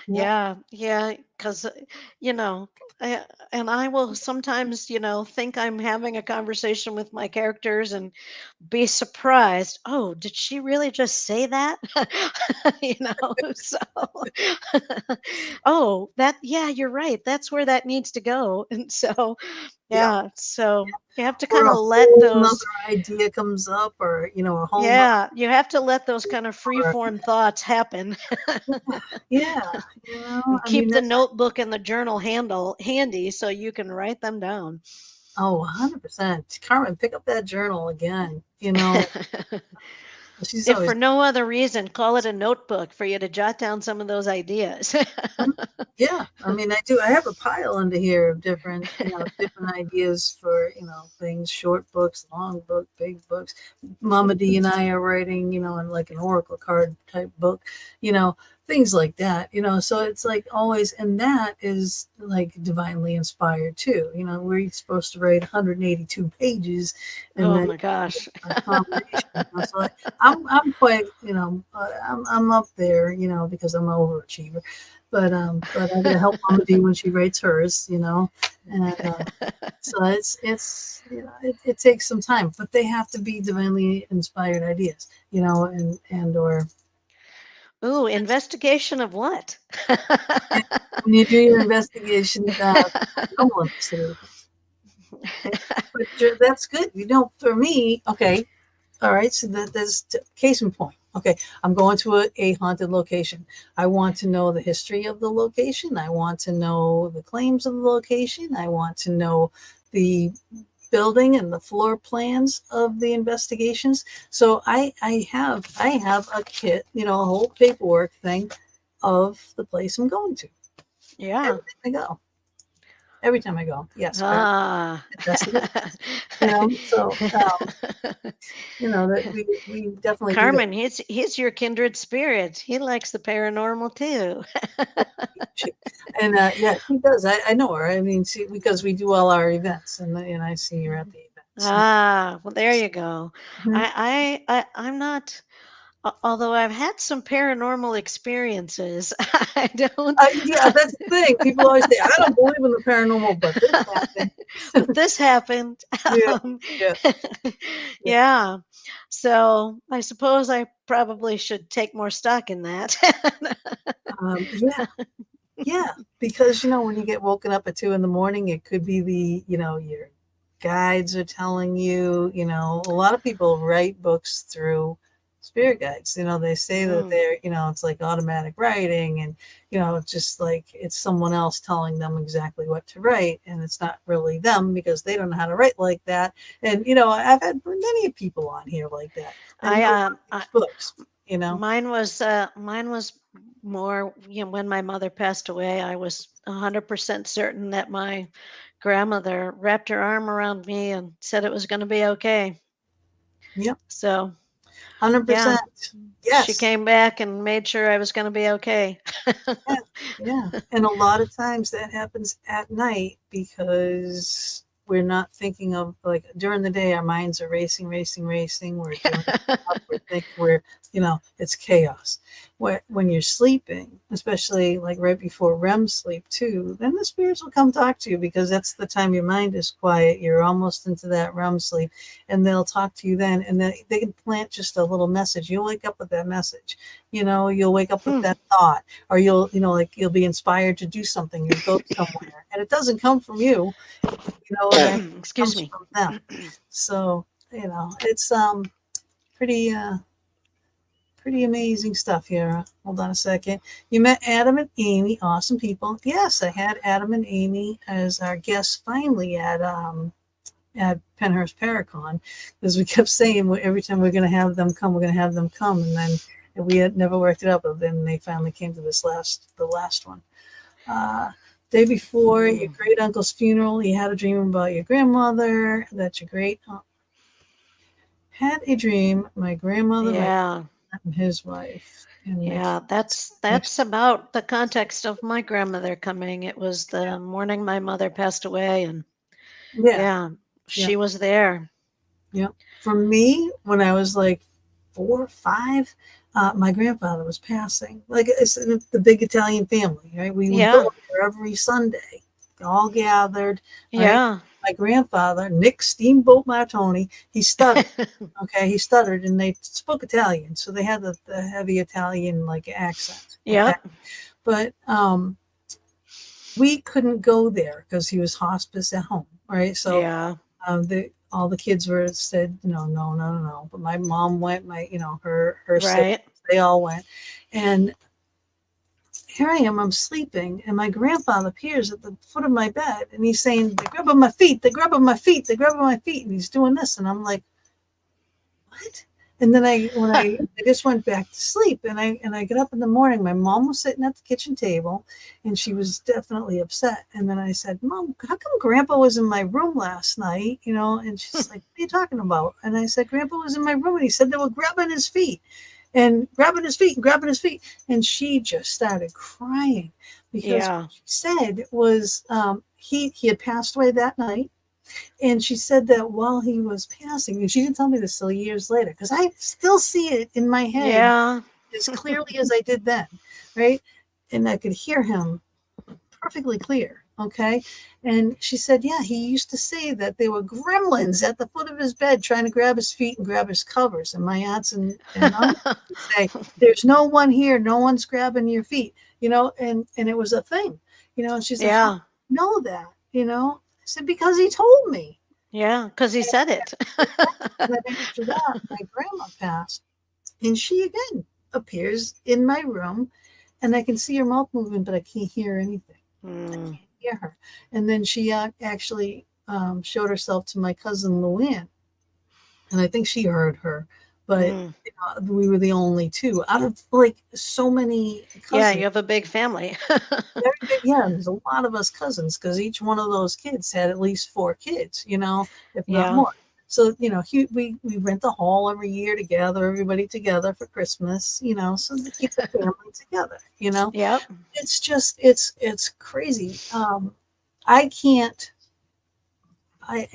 Speaker 1: Yep.
Speaker 3: Yeah, yeah, because, you know, I, and I will sometimes, think I'm having a conversation with my characters and be surprised. Oh, did she really just say that? So, oh, yeah, you're right. That's where that needs to go. And so,
Speaker 1: Yep.
Speaker 3: yeah, so you have to
Speaker 1: Or
Speaker 3: kind
Speaker 1: a
Speaker 3: of let
Speaker 1: whole
Speaker 3: those,
Speaker 1: another idea comes up, or a whole nother.
Speaker 3: yeah, you have to let those kind of free
Speaker 1: Or,
Speaker 3: form thoughts happen.
Speaker 1: yeah.
Speaker 3: And
Speaker 1: I mean,
Speaker 3: keep the notebook and the journal handle handy so you can write them down.
Speaker 1: oh, 100%. Carmen, pick up that journal again. She's
Speaker 3: If for
Speaker 1: always,
Speaker 3: no other reason, call it a notebook for you to jot down some of those ideas.
Speaker 1: yeah. I mean, I do. I have a pile under here of different ideas for, things, short books, long book, big books. Mama D and I are writing, in like an Oracle card type book, you know, things like that, So it's like always, and that is like divinely inspired too. We're supposed to write 182 pages and
Speaker 3: Oh
Speaker 1: then
Speaker 3: my gosh.
Speaker 1: a combination. So I'm quite, I'm up there, because I'm an overachiever. But I gotta help Mama D when she writes hers, and so it takes some time, but they have to be divinely inspired ideas, and or
Speaker 3: Ooh, investigation of what?
Speaker 1: yeah, when you do your investigation, normal investigations. Okay, but that's good. For me, okay. All right, so that's case in point. Okay, I'm going to a haunted location. I want to know the history of the location. I want to know the claims of the location. I want to know the building and the floor plans of the investigations. So I have a kit, a whole paperwork thing of the place I'm going to
Speaker 3: Yeah.
Speaker 1: every time I go. Every time I go, yes, very
Speaker 3: Ah.
Speaker 1: investigative. So that we definitely do that.
Speaker 3: Carmen, he's your kindred spirit. He likes the paranormal too.
Speaker 1: She, and yeah, she does. I know her. I mean, she, because we do all our events, and I see her at the events.
Speaker 3: Ah, well, there you go.
Speaker 1: Mhm.
Speaker 3: I'm not. Although I've had some paranormal experiences, I don't.
Speaker 1: Yeah, that's the thing. People always say, I don't believe in the paranormal, but this happened.
Speaker 3: But this happened.
Speaker 1: Yeah,
Speaker 3: Um,
Speaker 1: yeah, yeah.
Speaker 3: yeah. So I suppose I probably should take more stock in that.
Speaker 1: Yeah, yeah. Because when you get woken up at 2 in the morning, it could be your guides are telling you. A lot of people write books through spirit guides. They say that
Speaker 3: Mm.
Speaker 1: it's like automatic writing, and it's just like it's someone else telling them exactly what to write, and it's not really them because they don't know how to write like that. And I've had many people on here like that, and
Speaker 3: I,
Speaker 1: a lot
Speaker 3: um,
Speaker 1: of
Speaker 3: I
Speaker 1: these books.
Speaker 3: mine was more, when my mother passed away, I was 100% certain that my grandmother wrapped her arm around me and said it was going to be okay.
Speaker 1: Yep,
Speaker 3: So, yeah,
Speaker 1: 100%.
Speaker 3: she
Speaker 1: Yes.
Speaker 3: came back and made sure I was going to be okay.
Speaker 1: Yeah, yeah. And a lot of times that happens at night because we're not thinking of, like, during the day, our minds are racing, racing, racing. We're doing stuff. We're thinking it's chaos. When you're sleeping, especially like right before REM sleep too, then the spirits will come talk to you because that's the time your mind is quiet. You're almost into that REM sleep, and they'll talk to you then, and they can plant just a little message. You'll wake up with that message. You'll wake up with
Speaker 3: Hmm.
Speaker 1: that thought, or you'll be inspired to do something, you'll go somewhere, and it doesn't come from you, that
Speaker 3: Excuse
Speaker 1: comes
Speaker 3: me.
Speaker 1: from them. So it's pretty pretty amazing stuff here. Hold on a second. You met Adam and Amy, awesome people. Yes, I had Adam and Amy as our guests finally at Penhurst Paracon, because we kept saying every time we're going to have them come, we're going to have them come, and then we had never worked it out. But then they finally came to the last one. Uh, Day before your
Speaker 3: Mm.
Speaker 1: great uncle's funeral, you had a dream about your grandmother. That your great had a dream. My grandmother, my
Speaker 3: Yeah.
Speaker 1: and his wife, and the
Speaker 3: Yeah,
Speaker 1: kids next.
Speaker 3: that's about the context of my grandmother coming. It was the morning my mother passed away, and
Speaker 1: Yeah,
Speaker 3: yeah,
Speaker 1: yeah,
Speaker 3: she was there.
Speaker 1: yeah. For me, when I was like 4 or 5, my grandfather was passing. Like it's the big Italian family, right? We would
Speaker 3: Yeah,
Speaker 1: go there every Sunday, all gathered, right?
Speaker 3: yeah.
Speaker 1: My grandfather, Nick Steamboat Martoni, he stuttered. Okay, he stuttered, and they spoke Italian, so they had the heavy Italian like accent. Okay,
Speaker 3: Yep.
Speaker 1: but we couldn't go there because he was hospice at home, right? So
Speaker 3: Yeah.
Speaker 1: all the kids were said, no, no, no, no, no. But my mom went, her siblings,
Speaker 3: Right.
Speaker 1: they all went, and here I am, I'm sleeping, and my grandfather appears at the foot of my bed, and he's saying, "They're grabbing my feet, they're grabbing my feet, they're grabbing my feet," and he's doing this, and I'm like, what? And then I just went back to sleep, and I get up in the morning. My mom was sitting at the kitchen table, and she was definitely upset. And then I said, "Mom, how come Grandpa was in my room last night?" And she's like, "What are you talking about?" And I said, "Grandpa was in my room, and he said they were grabbing his feet, and grabbing his feet, and grabbing his feet." And she just started crying because what
Speaker 3: Yeah.
Speaker 1: she said was he had passed away that night, and she said that while he was passing, and she didn't tell me this till years later, because I still see it in my head
Speaker 3: Yeah.
Speaker 1: as clearly as I did then, right? And I could hear him perfectly clear. Okay. And she said, yeah, he used to say that there were gremlins at the foot of his bed trying to grab his feet and grab his covers. And my aunts and uncles would say, there's no one here. No one's grabbing your feet, and it was a thing, and she's like, how do
Speaker 3: Yeah.
Speaker 1: you know that? I said, because he told me.
Speaker 3: Yeah, because he said it.
Speaker 1: And then after that, my grandma passed, and she again appears in my room, and I can see her mouth moving, but I can't hear anything. I
Speaker 3: Mm,
Speaker 1: can't hear her. And then she actually showed herself to my cousin Luann, and I think she heard her, but
Speaker 3: mm.
Speaker 1: we were the only two out of like so many
Speaker 3: Yeah,
Speaker 1: cousins.
Speaker 3: you have a big family.
Speaker 1: Very big, yeah. There's a lot of us cousins because each one of those kids had at least four kids, if not
Speaker 3: Yeah.
Speaker 1: more. So we rent the hall every year to gather everybody together for Christmas, so to keep the family together.
Speaker 3: Yep.
Speaker 1: It's just it's crazy. I can't. I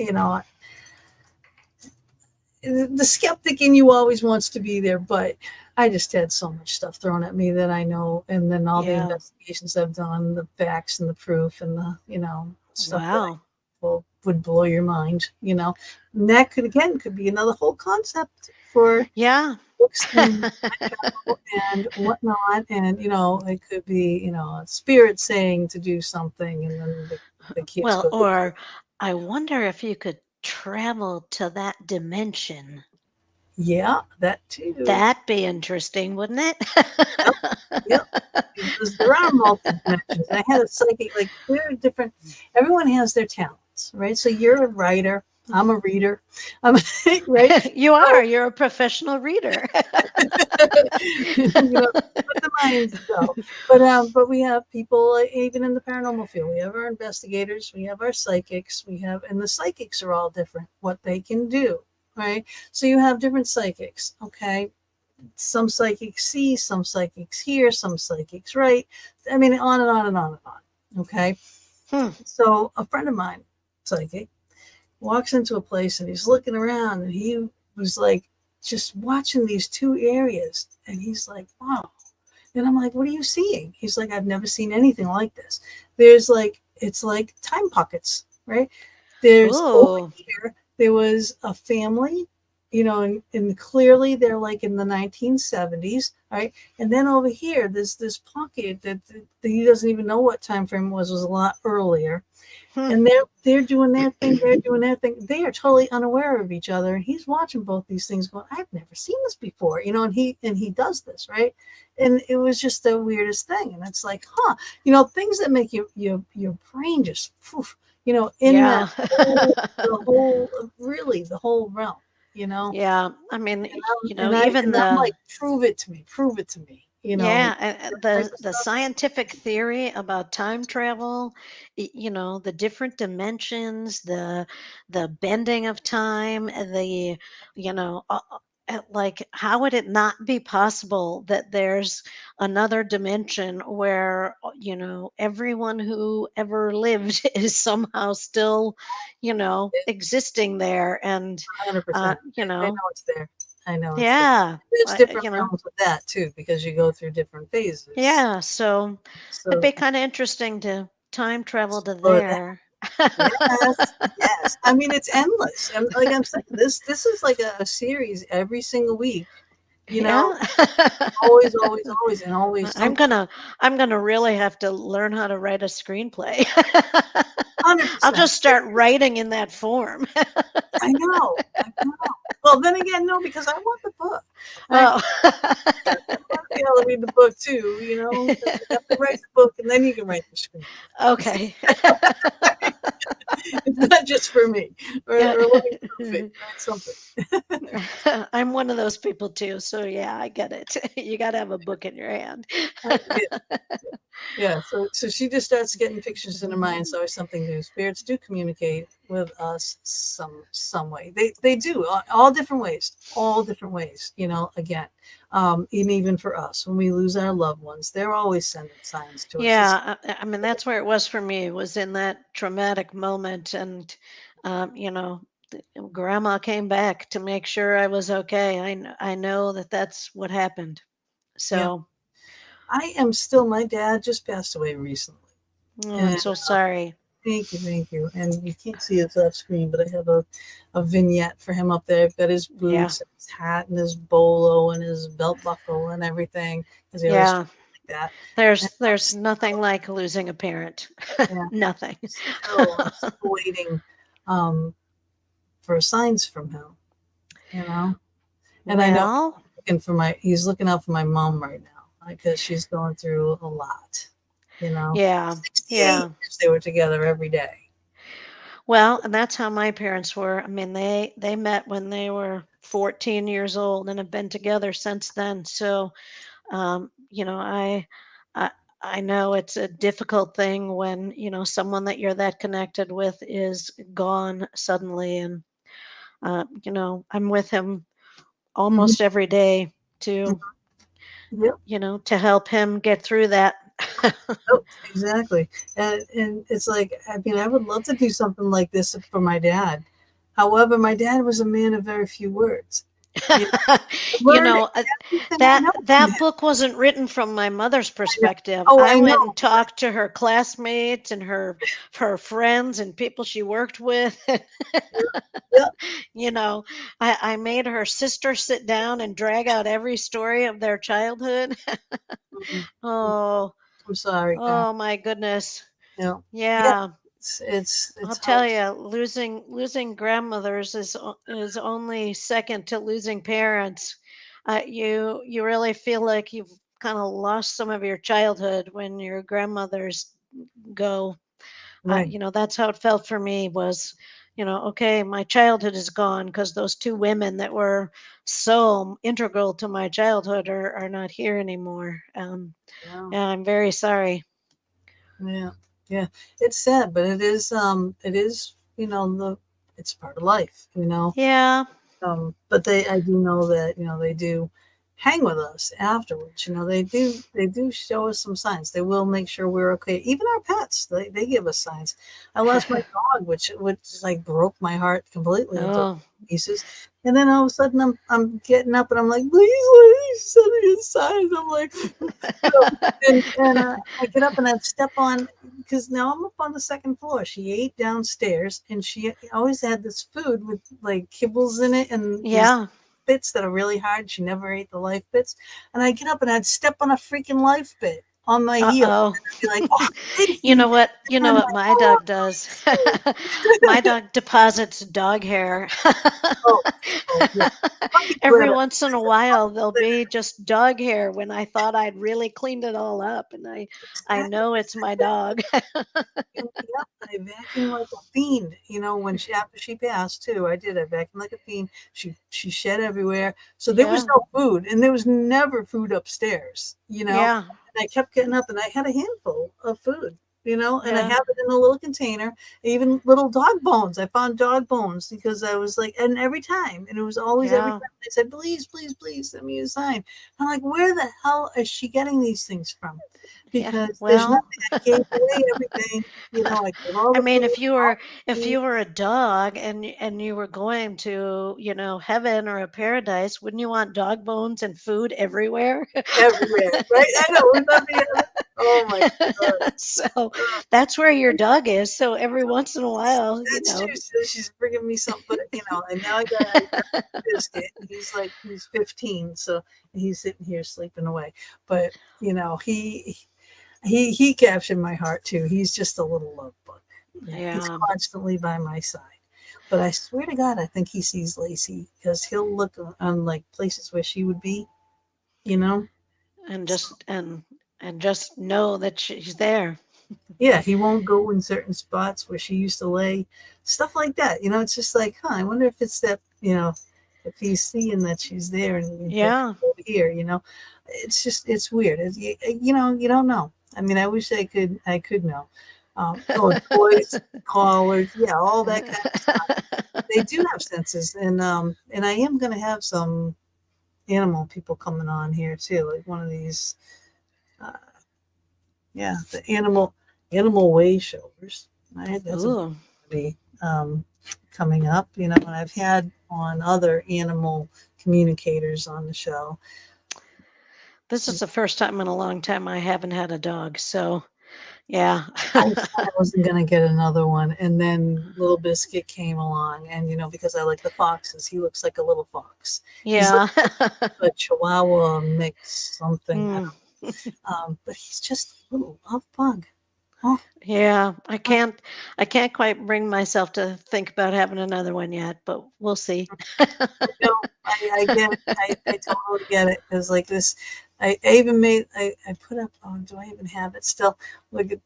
Speaker 1: the skeptic in you always wants to be there, but I just had so much stuff thrown at me that I know, and then all the
Speaker 3: Yeah.
Speaker 1: investigations I've done, the facts and the proof, and the stuff that I
Speaker 3: Wow.
Speaker 1: would blow your mind. And that could be another whole concept for
Speaker 3: Yeah.
Speaker 1: books and and whatnot, and it could be a spirit saying to do something, and then the kids
Speaker 3: Well,
Speaker 1: go do it.
Speaker 3: or I wonder if you could travel to that dimension.
Speaker 1: Yeah, that too.
Speaker 3: That'd be interesting, wouldn't it?
Speaker 1: Yep, yep. Because there are multi dimensions. I had a psychic, like there are different. Everyone has their talents, right? So you're a writer. I'm a reader. I'm right.
Speaker 3: You
Speaker 1: So
Speaker 3: are. You're a professional reader.
Speaker 1: let the minds go. But we have people even in the paranormal field. We have our investigators. We have our psychics. And the psychics are all different. What they can do, right? So you have different psychics. Okay, some psychics see, some psychics hear, some psychics write. I mean, on and on and on and on. Okay.
Speaker 3: Hmm.
Speaker 1: So a friend of mine, psychic, walks into a place and he's looking around and he was like just watching these two areas and he's like, wow. And I'm like, what are you seeing? He's like, I've never seen anything like this. There's like, it's like time pockets, right? There's over
Speaker 3: Ooh.
Speaker 1: here, there was a family, and clearly they're like in the 1970s, right? And then over here, there's this pocket that he doesn't even know what time frame it was a lot earlier.
Speaker 3: Hmm.
Speaker 1: And they're doing their thing, they're doing their thing. They are totally unaware of each other. And he's watching both these things going, I've never seen this before, and he does this, right? And it was just the weirdest thing. And it's like, huh, things that make your brain just poof, in that
Speaker 3: Yeah.
Speaker 1: really the whole realm, you know.
Speaker 3: Yeah. I mean,
Speaker 1: And
Speaker 3: even
Speaker 1: I'm
Speaker 3: the
Speaker 1: like, prove it to me,
Speaker 3: yeah,
Speaker 1: that type
Speaker 3: the
Speaker 1: of
Speaker 3: the
Speaker 1: stuff.
Speaker 3: scientific theory about time travel, the different dimensions, the bending of time, like how would it not be possible that there's another dimension where everyone who ever lived is somehow still, existing there, and
Speaker 1: 100%. I know it's there. I know it's there.
Speaker 3: yeah,
Speaker 1: There's different
Speaker 3: you know.
Speaker 1: realms with that too, because you go through different phases.
Speaker 3: Yeah, so it'd
Speaker 1: So
Speaker 3: be kind of interesting to time travel to
Speaker 1: explore that.
Speaker 3: there.
Speaker 1: Yes, yes. I mean, it's endless. And like I'm saying, this is like a series every single week. You know,
Speaker 3: Yeah.
Speaker 1: always, always, always, and always
Speaker 3: I'm
Speaker 1: something.
Speaker 3: gonna I'm gonna really have to learn how to write a screenplay.
Speaker 1: Hundred
Speaker 3: I'll
Speaker 1: percent.
Speaker 3: just start writing in that form.
Speaker 1: I know. I know. Well, then again, no, because I want the book. I
Speaker 3: Oh.
Speaker 1: I want to be able to read the book too. Because you have to write the book, and then you can write the screenplay.
Speaker 3: Okay.
Speaker 1: It's not just for me, or let me prove it, right? Something.
Speaker 3: I'm one of those people too, so yeah, I get it. You got to have a book in your hand.
Speaker 1: Yeah, yeah. So she just starts getting pictures in her mind. So it's something new. Spirits do communicate with us some way. They do all different ways, all different ways. Again, and even for us when we lose our loved ones, they're always sending signs to us.
Speaker 3: I mean, that's where it was for me, was in that traumatic moment. And, grandma came back to make sure I was okay. I know that that's what happened.
Speaker 1: Yeah,
Speaker 3: So,
Speaker 1: I am still. My dad just passed away recently,
Speaker 3: oh, I'm
Speaker 1: and
Speaker 3: so sorry.
Speaker 1: thank you, thank you. And you can't see it off screen, but I have a vignette for him up there. I've got his
Speaker 3: Yeah.
Speaker 1: boots, and his hat, and his bolo, and his belt buckle, and everything, because he always
Speaker 3: Yeah.
Speaker 1: treated me like that. And I'm
Speaker 3: There's nothing
Speaker 1: still,
Speaker 3: like losing a parent.
Speaker 1: yeah,
Speaker 3: Nothing.
Speaker 1: I'm still waiting. Um, for signs from him, you know. And I know
Speaker 3: Well,
Speaker 1: he's looking out for my mom right now because she's going through a lot, you know.
Speaker 3: yeah,
Speaker 1: 68
Speaker 3: yeah.
Speaker 1: years they were together every day.
Speaker 3: Well, and that's how my parents were. I mean, they met when they were 14 years old and have been together since then. So, you know, I I know it's a difficult thing when, someone that you're that connected with is gone suddenly. And I'm with him
Speaker 1: Mhm.
Speaker 3: almost every day to,
Speaker 1: Yep.
Speaker 3: to help him get through that.
Speaker 1: Oh, exactly. And it's like, I mean, I would love to do something like this for my dad. However, my dad was a man of very few words. You know, I
Speaker 3: You
Speaker 1: learned
Speaker 3: know,
Speaker 1: everything I
Speaker 3: that
Speaker 1: know from
Speaker 3: that
Speaker 1: him.
Speaker 3: book wasn't written from my mother's
Speaker 1: I know.
Speaker 3: perspective.
Speaker 1: Oh,
Speaker 3: I
Speaker 1: I
Speaker 3: went
Speaker 1: know.
Speaker 3: and talked to her classmates and her friends and people she worked with.
Speaker 1: Yep.
Speaker 3: You know, I made her sister sit down and drag out every story of their childhood.
Speaker 1: Mhm.
Speaker 3: Oh,
Speaker 1: I'm sorry.
Speaker 3: oh my goodness.
Speaker 1: Yeah. Yeah.
Speaker 3: Yeah,
Speaker 1: It's
Speaker 3: I'll
Speaker 1: hard.
Speaker 3: tell you, losing grandmothers is only second to losing parents. You really feel like you've kind of lost some of your childhood when your grandmothers go.
Speaker 1: Right.
Speaker 3: That's how it felt for me. Was okay, my childhood is gone because those two women that were so integral to my childhood are not here anymore.
Speaker 1: Yeah.
Speaker 3: Yeah, I'm very sorry.
Speaker 1: Yeah. Yeah. It's sad, but it is, it's part of life, you know.
Speaker 3: Yeah,
Speaker 1: But I do know that, they do hang with us afterwards. They do show us some signs. They will make sure we're okay. Even our pets, they give us signs. I lost my dog, which like broke my heart completely into
Speaker 3: oh,
Speaker 1: pieces. And then all of a sudden I'm getting up and I'm like, please send me a sign. I'm like, and I get up and I step on because now I'm up on the second floor. She ate downstairs and she always had this food with like kibbles in it and these
Speaker 3: yeah.
Speaker 1: bits that are really hard. She never ate the life bits. And I get up and I'd step on a freaking life bit on my heel.
Speaker 3: Uh-oh.
Speaker 1: And I'd be like, oh, thank
Speaker 3: You
Speaker 1: you.
Speaker 3: know what? You
Speaker 1: And
Speaker 3: know
Speaker 1: I'm
Speaker 3: what
Speaker 1: like,
Speaker 3: my
Speaker 1: oh,
Speaker 3: dog does? My dog deposits dog hair.
Speaker 1: oh, oh, yeah. Puppy
Speaker 3: Every
Speaker 1: glitter.
Speaker 3: once in a while, there'll be just dog hair when I thought I'd really cleaned it all up, and I
Speaker 1: Exactly.
Speaker 3: know it's my dog.
Speaker 1: Yep, I vacuumed like a fiend. When after she passed too, I did. I vacuumed like a fiend. She shed everywhere, so there was
Speaker 3: Yeah,
Speaker 1: no food, and there was never food upstairs.
Speaker 3: yeah,
Speaker 1: And I kept getting up, and I had a handful of food. And I
Speaker 3: yeah,
Speaker 1: have it in a little container, even little dog bones. I found dog bones because I was like, and every time, and it was always every
Speaker 3: yeah,
Speaker 1: time I said, please, please, please send me a sign. I'm like, where the hell is she getting these things from?
Speaker 3: yeah.
Speaker 1: Because there's
Speaker 3: Well,
Speaker 1: nothing. I gave away everything. I gave all
Speaker 3: I
Speaker 1: the
Speaker 3: mean,
Speaker 1: food,
Speaker 3: if you
Speaker 1: all
Speaker 3: were
Speaker 1: the
Speaker 3: if
Speaker 1: money,
Speaker 3: you were a dog and you were going to, heaven or a paradise, wouldn't you want dog bones and food everywhere?
Speaker 1: everywhere, right? I know. Would that be heaven? Oh my god.
Speaker 3: So that's where your dog is. So every once in a while,
Speaker 1: That's true. So she's bringing me something, but and now I got Biscuit. He's 15, so he's sitting here sleeping away. But he captured my heart too. He's just a little love bug. Yeah, he's
Speaker 3: yeah,
Speaker 1: constantly by my side. But I swear to God, I think he sees Lacey because he'll look on like places where she would be. You know.
Speaker 3: and
Speaker 1: So,
Speaker 3: just know that she's there.
Speaker 1: yeah, he won't go in certain spots where she used to lay, stuff like that. It's just like, huh? I wonder if it's that. If he's seeing that she's there and he can
Speaker 3: Yeah,
Speaker 1: go here. It's weird. You don't know. I mean, I wish I could know. Oh, toys, collars, yeah, all that kind of stuff. They do have senses, and I am gonna have some animal people coming on here too, like one of these, uh, yeah, the animal way showers. Right, that's a big
Speaker 3: Ooh,
Speaker 1: be coming up. And I've had on other animal communicators on the show.
Speaker 3: this is the first time in a long time I haven't had a dog. So yeah,
Speaker 1: I said I wasn't gonna get another one, and then Little Biscuit came along, and because I like the foxes, he looks like a little fox. He's like
Speaker 3: yeah.
Speaker 1: a Chihuahua mix something. I
Speaker 3: Mm.
Speaker 1: don't. But he's just a little love bug. Oh,
Speaker 3: Yeah,
Speaker 1: I
Speaker 3: I can't quite bring myself to think about having another one yet, but we'll see.
Speaker 1: know. I get it. I totally get it. Because like this, I even made. I put up. Oh, do I even have it still? Look at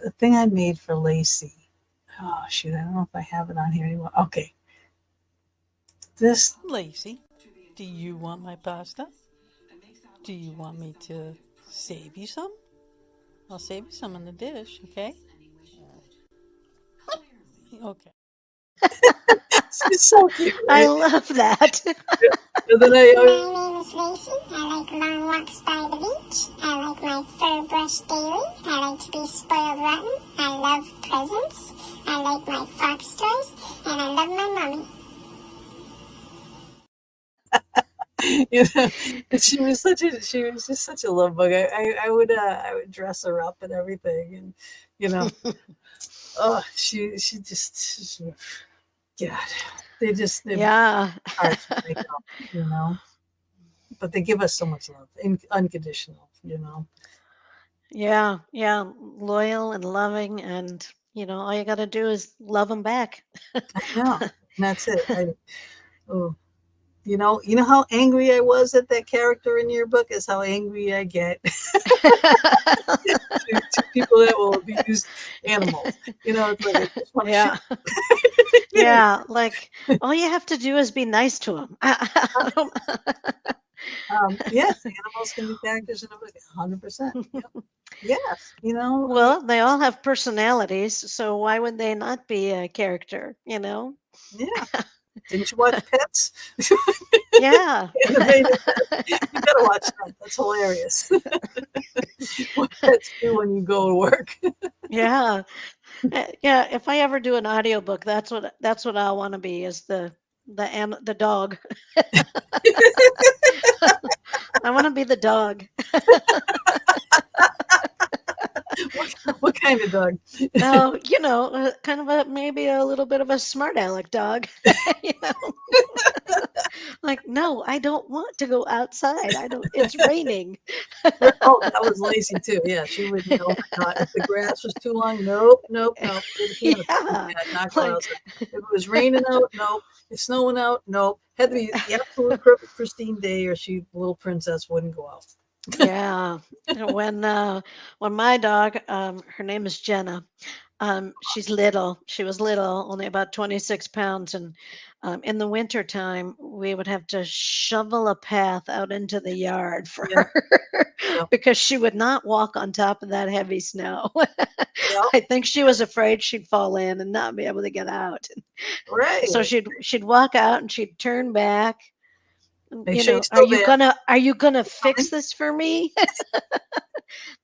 Speaker 1: the thing I made for Lacey. Oh shoot! I don't know if I have it on here anymore. Okay, this.
Speaker 2: Lacey, do you want my pasta? Do you want me to save you some? I'll save you some in the dish, okay? Okay.
Speaker 1: She's so cute,
Speaker 3: I
Speaker 1: right?
Speaker 3: love that.
Speaker 1: And then
Speaker 4: My name is Lacey. I like long walks by the beach. I like my fur brushed daily. I like to be spoiled rotten. I love presents. I like my fox toys. And I love my mommy.
Speaker 1: you know, and she was just such a love bug. I would dress her up and everything, and you know, oh, she just, God, they're
Speaker 3: Yeah.
Speaker 1: hard to make up, you know, but they give us so much love, unconditional, you know.
Speaker 3: Yeah, yeah, loyal and loving, and all you got to do is love them back.
Speaker 1: I know, and that's it. Oh, you know how angry I was at that character in your book is how angry I get to people that will abuse animals. It's like I just want to shoot.
Speaker 3: Yeah, yeah, like all you have to do is be nice to them.
Speaker 1: Yes, animals can be characters in a book, 100%. Yep. Yes, I mean,
Speaker 3: Well, they all have personalities, so why would they not be a character,
Speaker 1: yeah. Didn't you watch Pets?
Speaker 3: Yeah.
Speaker 1: Animated Pets. You gotta watch that. That's hilarious. What pets do when you go to work.
Speaker 3: Yeah. Yeah, if I ever do an audiobook, that's what I want to be is the dog. I want to be the dog.
Speaker 1: What kind of dog?
Speaker 3: Oh, kind of a maybe a little bit of a smart aleck dog. you know, like no, I don't want to go outside. I don't. It's raining.
Speaker 1: Oh, that was Lacey too. Yeah, she wouldn't. Oh my God, if the grass was too long, nope, nope, nope. You're the piano player.
Speaker 3: Yeah,
Speaker 1: Yeah, not going
Speaker 3: like
Speaker 1: outside. If it was raining out, nope. It's snowing out, nope. Had to be the absolute pristine day, or she, little princess, wouldn't go out.
Speaker 3: yeah. When my dog, her name is Jenna. She's little. She was little, only about 26 pounds. And in the winter time, we would have to shovel a path out into the yard for
Speaker 1: Yeah,
Speaker 3: her
Speaker 1: yeah,
Speaker 3: because she would not walk on top of that heavy snow.
Speaker 1: yeah.
Speaker 3: I think she was afraid she'd fall in and not be able to get out. So
Speaker 1: Right.
Speaker 3: she'd walk out and she'd turn back.
Speaker 1: Make sure you're still there.
Speaker 3: Are you gonna fix
Speaker 1: Coming.
Speaker 3: this for me?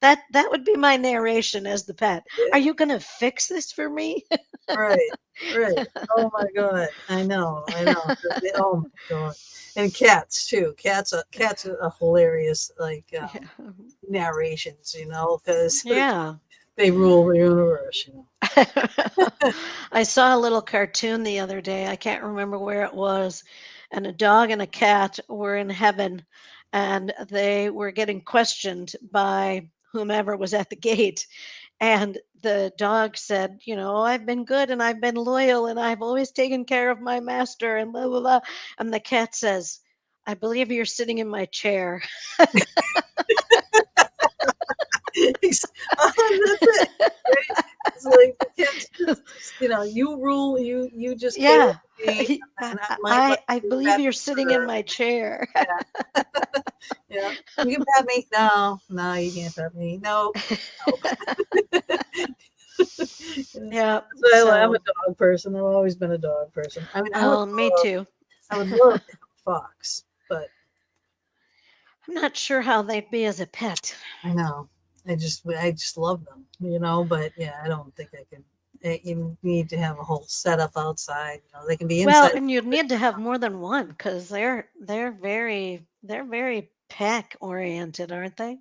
Speaker 3: That would be my narration as the pet. Are
Speaker 1: Yeah.
Speaker 3: you gonna fix this for me?
Speaker 1: Right. Right. Oh my God. I know. I know. Oh my God. And cats too. Cats are a hilarious
Speaker 3: Yeah.
Speaker 1: narrations. Because
Speaker 3: Yeah.
Speaker 1: they rule the universe.
Speaker 3: I saw a little cartoon the other day. I can't remember where it was. And a dog and a cat were in heaven and they were getting questioned by whomever was at the gate. And the dog said, I've been good and I've been loyal and I've always taken care of my master and blah, blah, blah. And the cat says, I believe you're sitting in my chair.
Speaker 1: That's it. Right? It's like the cats just you rule. You just care
Speaker 3: Yeah.
Speaker 1: for me, and I might let
Speaker 3: I
Speaker 1: you
Speaker 3: believe
Speaker 1: pat
Speaker 3: you're
Speaker 1: me for
Speaker 3: sitting in
Speaker 1: her.
Speaker 3: my chair.
Speaker 1: Yeah. Yeah. You can pat me. No, no, you can't pat me. Nope. Nope. Yeah.
Speaker 3: Yeah.
Speaker 1: So I'm a
Speaker 3: So,
Speaker 1: dog person. I've always been a dog person. I mean,
Speaker 3: oh, me too.
Speaker 1: I would love to have a fox, but
Speaker 3: I'm not sure how they'd be as a pet.
Speaker 1: I know. I just love them, but yeah, I don't think I can. You need to have a whole setup outside. They can be
Speaker 3: Well,
Speaker 1: inside.
Speaker 3: and you'd need to have more than one because they're very pack oriented, aren't they?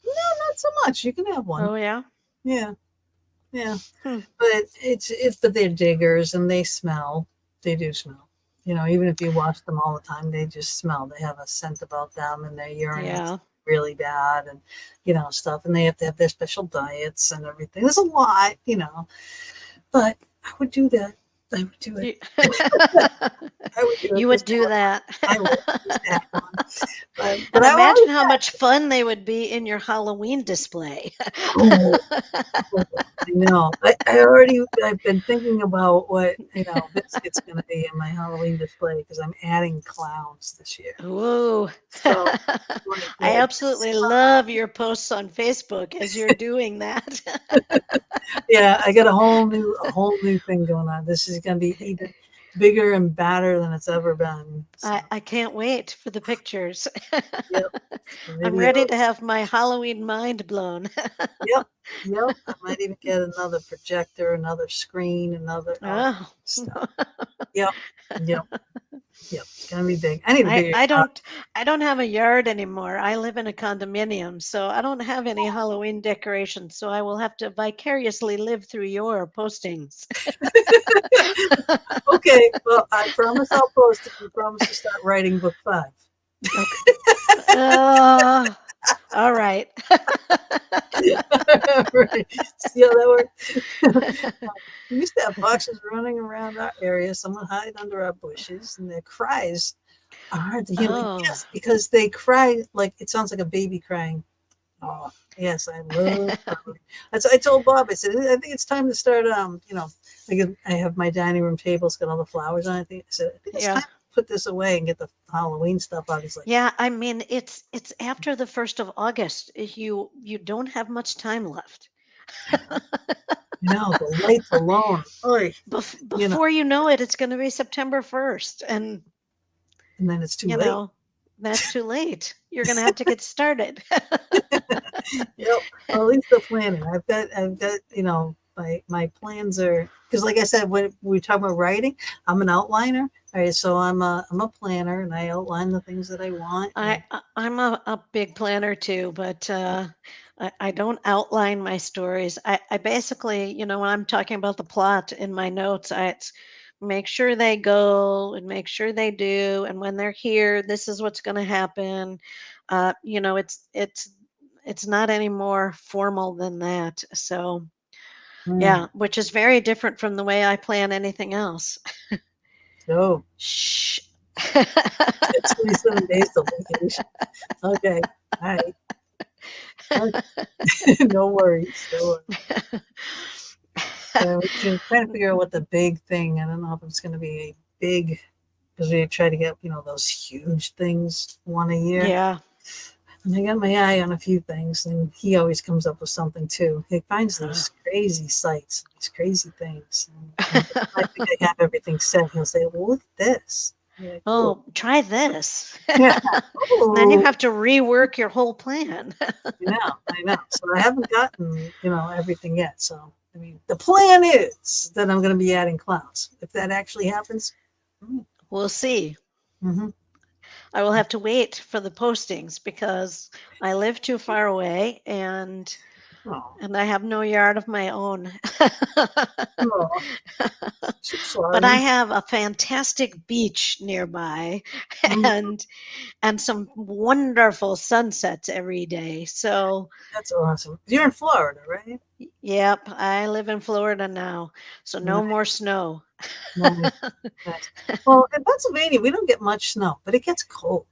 Speaker 1: No, not so much. You can have one.
Speaker 3: Oh yeah.
Speaker 1: Yeah, yeah.
Speaker 3: Hmm.
Speaker 1: But but they're diggers and they smell. They do smell. Even if you wash them all the time, they just smell. They have a scent about them and their urine makes
Speaker 3: Yeah.
Speaker 1: really bad, and stuff, and they have to have their special diets and everything. There's a lot, but I would do that. I would do it.
Speaker 3: You,
Speaker 1: I would do it
Speaker 3: you
Speaker 1: just
Speaker 3: would
Speaker 1: to
Speaker 3: do
Speaker 1: have fun.
Speaker 3: that.
Speaker 1: I would just to have fun. But
Speaker 3: And
Speaker 1: I've
Speaker 3: imagine
Speaker 1: always
Speaker 3: how much fun they would be in your Halloween display.
Speaker 1: oh, I know. I've been thinking about what, Biscuit's going to be in my Halloween display because I'm adding clowns this year.
Speaker 3: Whoa.
Speaker 1: So,
Speaker 3: I
Speaker 1: like,
Speaker 3: absolutely love your posts on Facebook as you're doing that.
Speaker 1: yeah, I got a whole new thing going on. This is going to be even bigger and badder than it's ever been. So,
Speaker 3: I can't wait for the pictures.
Speaker 1: yep, the
Speaker 3: I'm ready to
Speaker 1: videos.
Speaker 3: have my Halloween mind blown.
Speaker 1: Yep, yep. I might even get another projector, another screen, another
Speaker 3: Oh.
Speaker 1: stuff. Yep, yep, yep. It's gonna be big. I need a
Speaker 3: I,
Speaker 1: bigger
Speaker 3: I
Speaker 1: house.
Speaker 3: don't I don't have a yard anymore. I live in a condominium, so I don't have any Halloween decorations. So I will have to vicariously live through your postings.
Speaker 1: Okay, well, I promise I'll post if you promise to start writing book 5.
Speaker 3: Okay. Uh, all right.
Speaker 1: Right. See how that works? We used to have foxes running around our area. Someone hide under our bushes, and their cries are hard to hear.
Speaker 3: Oh.
Speaker 1: Yes, because they cry like it sounds like a baby crying. Oh, yes, I love Halloween. I told Bob, I said, I think it's time to start. I have my dining room table. It's got all the flowers on it. I said, I think it's
Speaker 3: Yeah.
Speaker 1: time to put this away and get the Halloween stuff out. He's like,
Speaker 3: Yeah, I mean it's after the 1st of August. You don't have much time left.
Speaker 1: the lights alone. Oy, you know,
Speaker 3: Before you know it, it's going to be September 1st, and
Speaker 1: and then it's too
Speaker 3: you
Speaker 1: late.
Speaker 3: know, that's too late. You're going to have to get started.
Speaker 1: Yep. Well, at least the planning. I've got, my plans are because, like I said, when we talk about writing, I'm an outliner. All right, so I'm a planner, and I outline the things that I want.
Speaker 3: I'm a big planner too, but I don't outline my stories. I basically, when I'm talking about the plot in my notes, it's make sure they go and make sure they do, and when they're here, this is what's going to happen. It's not any more formal than that. So
Speaker 1: Mm.
Speaker 3: yeah, which is very different from the way I plan anything else.
Speaker 1: So
Speaker 3: Shh.
Speaker 1: it's 27 days till vacation. Okay. All right. No worries. No worries. So we're trying to figure out what the big thing. I don't know if it's going to be a big because we try to get those huge things one a year.
Speaker 3: Yeah.
Speaker 1: And I got my eye on a few things, and he always comes up with something too. He finds
Speaker 3: Uh.
Speaker 1: these crazy sites, these crazy things. And I think I have everything set. He'll say, "Well, look at this." I'm like, "Ooh."
Speaker 3: Oh, try this.
Speaker 1: Yeah.
Speaker 3: Then you
Speaker 1: Oh,
Speaker 3: have to rework your whole plan.
Speaker 1: I know. So I haven't gotten everything yet. So I mean, the plan is that I'm going to be adding clowns. If that actually happens,
Speaker 3: We'll see.
Speaker 1: mm-hmm.
Speaker 3: I will have to wait for the postings because I live too far away
Speaker 1: Oh,
Speaker 3: and I have no yard of my own.
Speaker 1: oh, so
Speaker 3: But I
Speaker 1: sorry.
Speaker 3: have a fantastic beach nearby
Speaker 1: Mm,
Speaker 3: and some wonderful sunsets every day. So,
Speaker 1: that's awesome. You're in Florida, right?
Speaker 3: yep, I live in Florida now. So no
Speaker 1: Nice,
Speaker 3: more snow.
Speaker 1: nice. Nice. Well, in Pennsylvania, we don't get much snow, but it gets cold.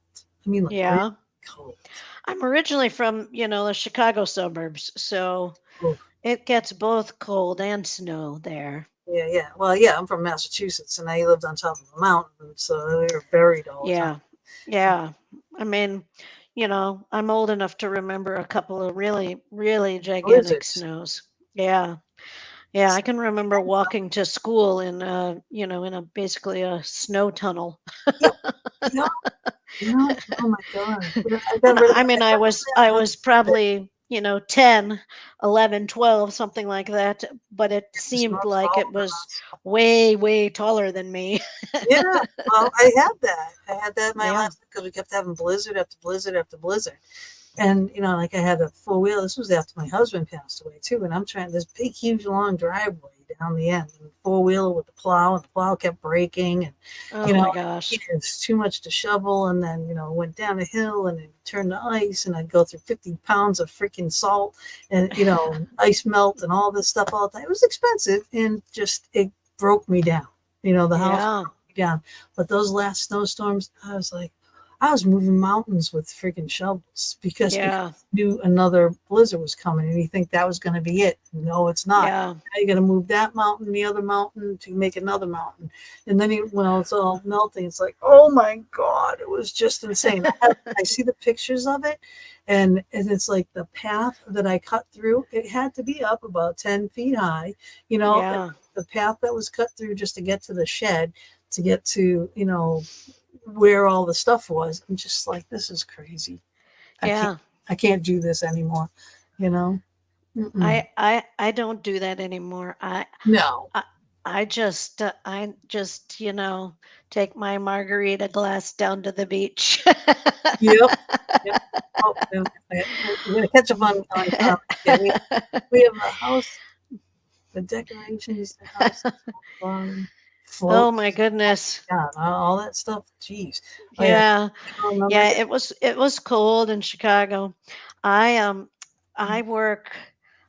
Speaker 1: I mean, like really
Speaker 3: Yeah.
Speaker 1: cold.
Speaker 3: I'm originally from, the Chicago suburbs, so
Speaker 1: Oh,
Speaker 3: it gets both cold and snow there.
Speaker 1: yeah, yeah. Well, yeah, I'm from Massachusetts, and I lived on top of a mountain, so we were buried all the time.
Speaker 3: Yeah. Yeah. I mean, I'm old enough to remember a couple of really, really gigantic
Speaker 1: Blizzards.
Speaker 3: snows. Yeah. Yeah, I
Speaker 1: So,
Speaker 3: can remember walking to school in a basically a snow tunnel.
Speaker 1: yep, yep, yep. Oh my God. I got
Speaker 3: And
Speaker 1: rid of
Speaker 3: I
Speaker 1: my,
Speaker 3: mean,
Speaker 1: I
Speaker 3: I
Speaker 1: got
Speaker 3: was
Speaker 1: rid
Speaker 3: I
Speaker 1: of
Speaker 3: was probably, 10, 11, 12, something like that, but it
Speaker 1: the
Speaker 3: seemed
Speaker 1: snow's
Speaker 3: like it
Speaker 1: taller than
Speaker 3: was
Speaker 1: us.
Speaker 3: way, way taller than me.
Speaker 1: Yeah, well, I had that. I had that my
Speaker 3: Yeah.
Speaker 1: last because we kept having blizzard after blizzard after blizzard. And like I had a 4-wheel. This was after my husband passed away too. And I'm trying this big, huge, long driveway down the end. And four-wheeler with the plow, and the plow kept breaking. And, you
Speaker 3: Oh
Speaker 1: know,
Speaker 3: my gosh.
Speaker 1: it was too much to shovel. And then, went down a hill and it turned to ice. And I'd go through 50 pounds of freaking salt and, ice melt and all this stuff all the time. It was expensive and just, it broke me down. The house
Speaker 3: Yeah.
Speaker 1: broke me down. But those last snowstorms, I was like, I was moving mountains with freaking shovels because I
Speaker 3: Yeah.
Speaker 1: knew another blizzard was coming, and you think that was going to be it. No, it's not.
Speaker 3: Yeah.
Speaker 1: Now you got to move that mountain, the other mountain to make another mountain, and then when it's all melting, it's like, oh my god, it was just insane. I see the pictures of it, and it's like the path that I cut through. It had to be up about 10 feet high, and
Speaker 3: Yeah.
Speaker 1: the path that was cut through just to get to the shed, to get to where all the stuff was. I'm just like, this is crazy. I can't
Speaker 3: Yeah.
Speaker 1: I can't do this anymore, you know? Mm-mm.
Speaker 3: I don't do that anymore.
Speaker 1: No.
Speaker 3: I I just, take my margarita glass down to the beach.
Speaker 1: Yep. Yep. Oh, we're gonna catch up on comments. Yeah, we have a house, the decorations, the house,
Speaker 3: Oh
Speaker 1: floats.
Speaker 3: my
Speaker 1: Oh
Speaker 3: goodness.
Speaker 1: my God, all that stuff. Jeez. Oh yeah.
Speaker 3: Yeah.
Speaker 1: Remember
Speaker 3: Yeah,
Speaker 1: that?
Speaker 3: it was cold in Chicago. I um I work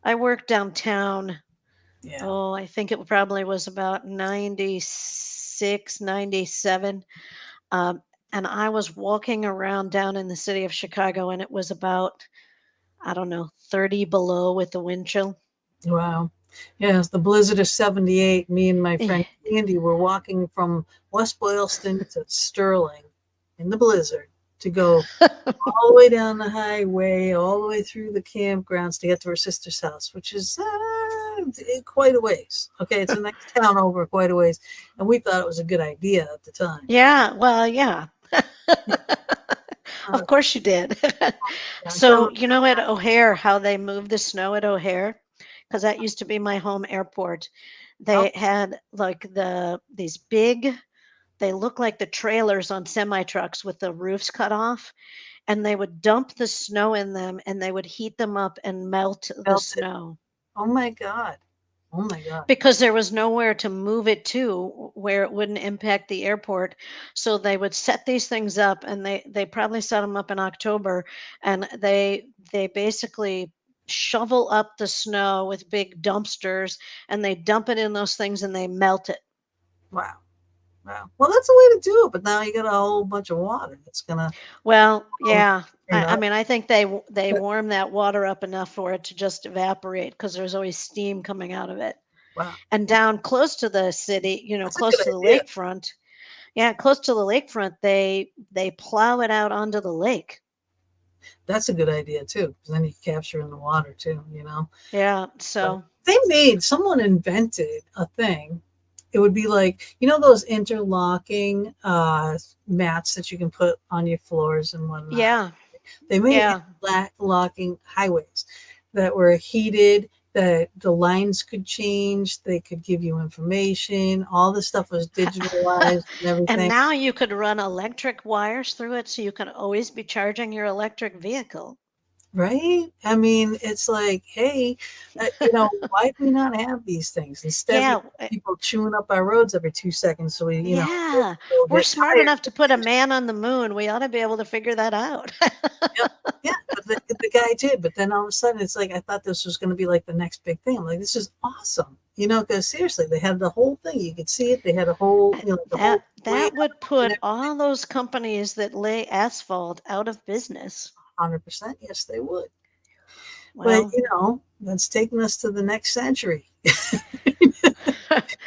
Speaker 3: I work downtown.
Speaker 1: Yeah.
Speaker 3: Oh, I think it probably was about 96, 97. Um, and I was walking around down in the city of Chicago and it was about, I don't know, 30 below with the wind chill.
Speaker 1: Wow. Yes, the blizzard of 78. Me and my friend Andy were walking from West Boylston to Sterling in the blizzard to go all the way down the highway, all the way through the campgrounds to get to her sister's house, which is quite a ways. Okay, it's the next town over quite a ways. And we thought it was a good idea at the time.
Speaker 3: Yeah, well, yeah.
Speaker 1: Uh,
Speaker 3: Of course you did.
Speaker 1: Until
Speaker 3: So, at O'Hare, how they move the snow at O'Hare, because that used to be my home airport.
Speaker 1: oh,
Speaker 3: They had like these big, they look like the trailers on semi trucks with the roofs cut off, and they would dump the snow in them and they would heat them up and melt the
Speaker 1: melted.
Speaker 3: snow
Speaker 1: Oh my God. Oh my God.
Speaker 3: because there was nowhere to move it to where it wouldn't impact the airport. So they would set these things up, and they probably set them up in October, and they basically shovel up the snow with big dumpsters, and they dump it in those things and they melt it.
Speaker 1: Wow. Wow. Well, that's a way to do it, but now you got a whole bunch of water. It's gonna
Speaker 3: Well,
Speaker 1: um,
Speaker 3: yeah.
Speaker 1: you
Speaker 3: I
Speaker 1: know.
Speaker 3: mean, I think they warm that water up enough for it to just evaporate because there's always steam coming out of it.
Speaker 1: Wow.
Speaker 3: And down close to the city,
Speaker 1: That's a
Speaker 3: close
Speaker 1: good
Speaker 3: to the
Speaker 1: idea.
Speaker 3: lakefront, yeah, close to the lakefront, they plow it out onto the lake.
Speaker 1: That's a good idea too, because then you capture in the water too.
Speaker 3: Yeah,
Speaker 1: But
Speaker 3: so
Speaker 1: someone invented a thing. It would be like, those interlocking mats that you can put on your floors and whatnot.
Speaker 3: yeah,
Speaker 1: They made
Speaker 3: yeah.
Speaker 1: interlocking highways that were heated, that the lines could change, they could give you information. All this stuff was digitalized and
Speaker 3: And
Speaker 1: everything.
Speaker 3: now you could run electric wires through it so you can always be charging your electric vehicle.
Speaker 1: Right? I mean, it's like, hey, why do we not have these things? Instead, we
Speaker 3: Yeah,
Speaker 1: have people chewing up our roads every 2 seconds, so
Speaker 3: yeah.
Speaker 1: we'll
Speaker 3: We're
Speaker 1: get
Speaker 3: smart
Speaker 1: tired.
Speaker 3: enough to put a man on the moon. We ought to be able to figure that out.
Speaker 1: Yep. Yeah, but the guy did. But then all of a sudden, it's like I thought this was going to be like the next big thing. I'm like, this is awesome, because seriously, they had the whole thing. You could see it. They had a whole, the whole
Speaker 3: That
Speaker 1: layout
Speaker 3: would
Speaker 1: and
Speaker 3: put
Speaker 1: everything.
Speaker 3: all those companies that lay asphalt out of business.
Speaker 1: 100%, yes, they would. But
Speaker 3: Well,
Speaker 1: that's taking us to the next century.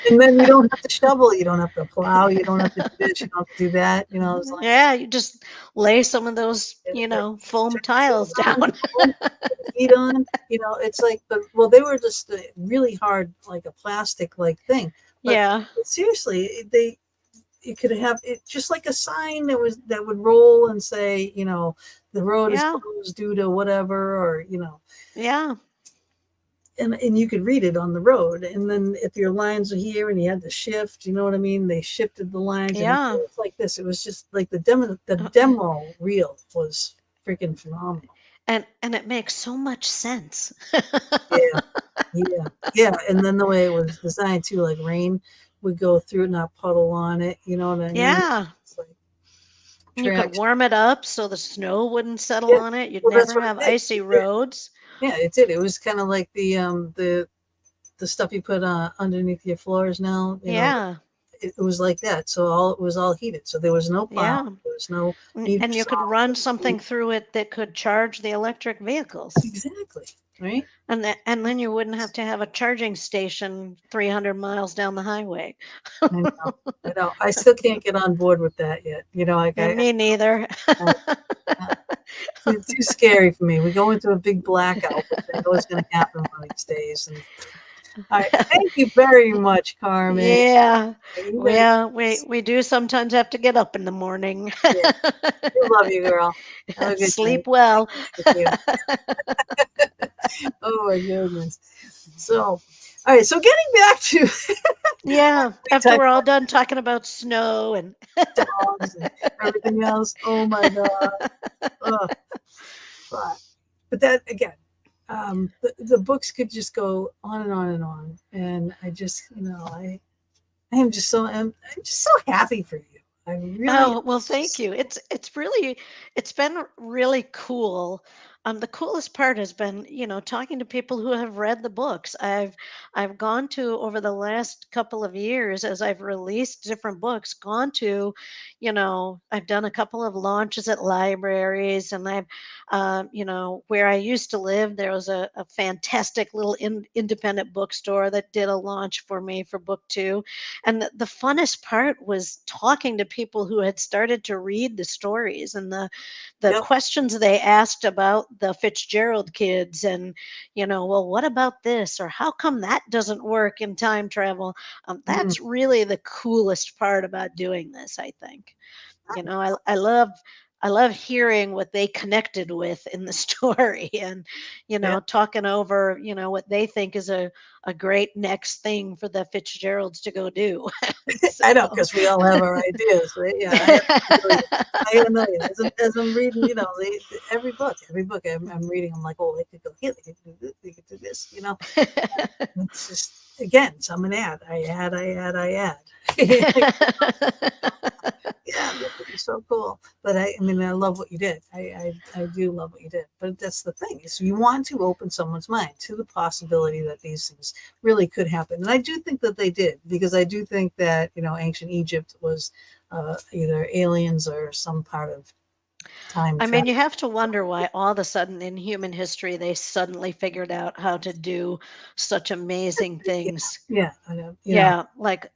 Speaker 1: And then you don't have to shovel, you don't have to plow, you don't have to do this, you don't have to do that. As long as
Speaker 3: yeah, you just lay some of those,
Speaker 1: you turn
Speaker 3: foam
Speaker 1: the stove
Speaker 3: tiles
Speaker 1: on,
Speaker 3: down.
Speaker 1: put the heat on. It's like, well, they were just really hard, like a plastic like thing. But
Speaker 3: Yeah,
Speaker 1: seriously, you could have it just like a sign that would roll and say, the road is
Speaker 3: yeah,
Speaker 1: closed due to whatever, or
Speaker 3: yeah,
Speaker 1: and you could read it on the road. And then if your lines are here and you had to shift, you know what I mean? They shifted the lines, and
Speaker 3: yeah.
Speaker 1: it's like this. It was just like the demo reel was freaking phenomenal.
Speaker 3: And it makes so much sense.
Speaker 1: Yeah, yeah, yeah. And then the way it was designed too, like rain would go through, not puddle on it. You know what I mean?
Speaker 3: Yeah.
Speaker 1: It's like
Speaker 3: You could
Speaker 1: traction.
Speaker 3: warm it up so the snow wouldn't settle
Speaker 1: Yeah.
Speaker 3: on it. You'd
Speaker 1: Well, that's
Speaker 3: never
Speaker 1: what
Speaker 3: have
Speaker 1: it did.
Speaker 3: icy
Speaker 1: It did.
Speaker 3: roads.
Speaker 1: Yeah, it did. It was kind of like the stuff you put underneath your floors now.
Speaker 3: Yeah.
Speaker 1: It was like that. So it was all heated. So there was no plowing.
Speaker 3: Yeah.
Speaker 1: There was no need
Speaker 3: And
Speaker 1: for
Speaker 3: you could
Speaker 1: salt.
Speaker 3: run something through it that could charge the electric vehicles.
Speaker 1: Exactly. Right.
Speaker 3: And then you wouldn't have to have a charging station 300 miles down the highway.
Speaker 1: I know. I know. I still can't get on board with that yet. Like
Speaker 3: And me neither.
Speaker 1: I too scary for me. We go into a big blackout, which I know is going to happen one of these days. And all right, thank you very much, Carmen.
Speaker 3: Yeah.
Speaker 1: You gotta,
Speaker 3: Well, we do sometimes have to get up in the morning.
Speaker 1: yeah, we love you, girl. Have a good night.
Speaker 3: Sleep well.
Speaker 1: Thank you. Oh my goodness. So, all right. So getting back to
Speaker 3: Yeah,
Speaker 1: we
Speaker 3: after
Speaker 1: touched
Speaker 3: we're all done talking about snow and
Speaker 1: dogs and everything else. Oh my God. Ugh. But that again, the books could just go on and on and on. And I just, I am just I'm just so happy for you. I really,
Speaker 3: oh, well, thank you. It's been really cool. The coolest part has been, talking to people who have read the books. I've gone to over the last couple of years as I've released different books, gone to, I've done a couple of launches at libraries, and where I used to live, there was a fantastic little independent bookstore that did a launch for me for book two. And the funnest part was talking to people who had started to read the stories and the
Speaker 1: yep.
Speaker 3: questions they asked about the Fitzgerald kids, and well, what about this, or how come that doesn't work in time travel?
Speaker 1: Mm,
Speaker 3: That's really the coolest part about doing this, I think.
Speaker 1: I
Speaker 3: I love hearing what they connected with in the story, and
Speaker 1: yeah.
Speaker 3: talking over what they think is a great next thing for the Fitzgeralds to go do.
Speaker 1: I know,
Speaker 3: So
Speaker 1: because we all have our ideas, right? Yeah, I have a million. I have a million. As I'm reading, every book I'm reading, I'm like, oh, they could go here, they could do this, they could do this. It's just, again, so I'm an ad. I add. Yeah, that would be so cool. But I mean, I love what you did. I do love what you did. But that's the thing is, you want to open someone's mind to the possibility that these things really could happen, and I do think that they did, because I do think that ancient Egypt was either aliens or some part of time
Speaker 3: I mean,
Speaker 1: travel.
Speaker 3: you have to wonder why all of a sudden in human history they suddenly figured out how to do such amazing
Speaker 1: Yeah,
Speaker 3: things.
Speaker 1: yeah, I know.
Speaker 3: Yeah, like,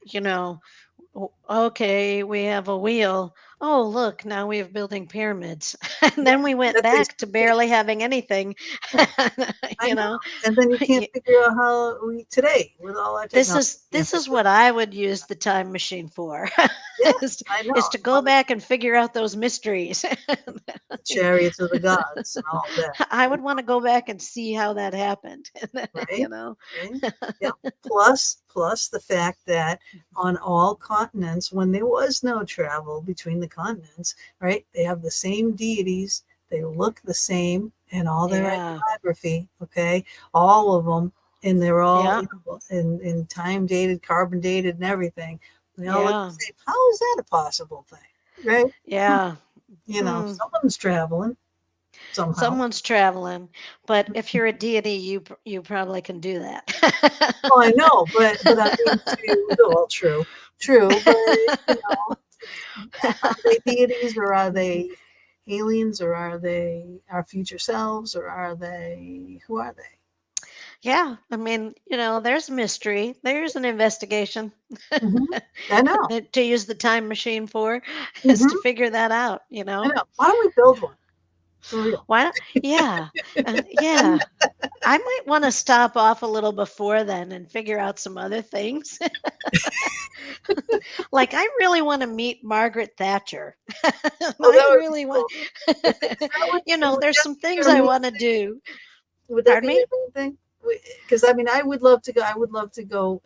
Speaker 3: okay, we have a wheel. Oh, look, now we have building pyramids. And
Speaker 1: Yeah,
Speaker 3: then we went
Speaker 1: that takes
Speaker 3: back to barely having anything.
Speaker 1: yeah, I
Speaker 3: you
Speaker 1: know.
Speaker 3: know,
Speaker 1: And then you can't
Speaker 3: Y-
Speaker 1: figure out how we today with all our
Speaker 3: this
Speaker 1: technology
Speaker 3: is
Speaker 1: can't
Speaker 3: this is
Speaker 1: figure it
Speaker 3: what I would use the time machine for.
Speaker 1: out.
Speaker 3: is,
Speaker 1: Yeah, I
Speaker 3: is
Speaker 1: know.
Speaker 3: to go back and figure out those mysteries.
Speaker 1: The chariots of the gods and all that.
Speaker 3: I would want to go back and see how that happened. you
Speaker 1: Right?
Speaker 3: know.
Speaker 1: Right? Yeah. Plus the fact that on all continents, when there was no travel between the continents, right? They have the same deities, they look the same, and all their
Speaker 3: Yeah.
Speaker 1: iconography, okay, all of them, and they're all
Speaker 3: Yeah.
Speaker 1: in time dated, carbon dated, and everything. They all look the
Speaker 3: Yeah.
Speaker 1: same. How is that a possible thing, right?
Speaker 3: Yeah. Hmm.
Speaker 1: Someone's traveling somehow.
Speaker 3: Someone's traveling, but if you're a deity, you probably can do that.
Speaker 1: Oh, I know, but I mean, well, true, but are they deities, or are they aliens, or are they our future selves, or are they who are they?
Speaker 3: Yeah, I mean, there's mystery. There's an investigation
Speaker 1: Hmm. I know.
Speaker 3: to use the time machine for, is to
Speaker 1: Hmm.
Speaker 3: figure that out.
Speaker 1: I know. Why don't we build one for real?
Speaker 3: Why? Yeah, yeah. I might want to stop off a little before then and figure out some other things. Like, I really want to meet Margaret Thatcher.
Speaker 1: Oh,
Speaker 3: I
Speaker 1: that would be
Speaker 3: really want,
Speaker 1: cool. Is that would
Speaker 3: there's
Speaker 1: that
Speaker 3: some
Speaker 1: be
Speaker 3: things
Speaker 1: your
Speaker 3: I
Speaker 1: main
Speaker 3: want to do.
Speaker 1: Would that
Speaker 3: Pardon
Speaker 1: be
Speaker 3: me?
Speaker 1: your main thing? Because I mean, I would love to go. I would love to go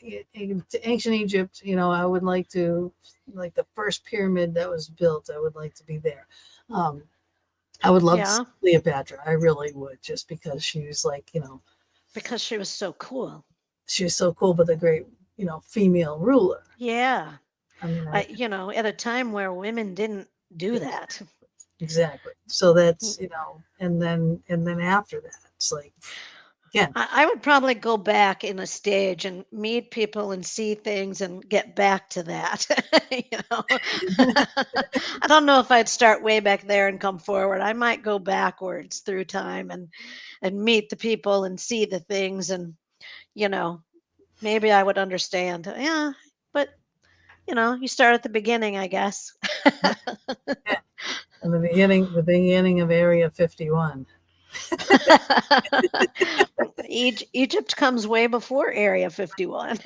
Speaker 1: to ancient Egypt. I would like to, like the first pyramid that was built. I would like to be there. Um, I would love to see
Speaker 3: Yeah,
Speaker 1: Cleopatra. I really would, just because she was like,
Speaker 3: because she was so cool.
Speaker 1: she was so cool, but a great, female ruler.
Speaker 3: Yeah.
Speaker 1: I mean,
Speaker 3: At a time where women didn't do that.
Speaker 1: exactly. So that's, and then after that, it's like, again,
Speaker 3: I would probably go back in a stage and meet people and see things and get back to that. you know, I don't know if I'd start way back there and come forward. I might go backwards through time and meet the people and see the things and you know maybe I would understand. Yeah, but you start at the beginning, I guess.
Speaker 1: yeah. And the beginning of Area 51.
Speaker 3: Egypt comes way before Area 51.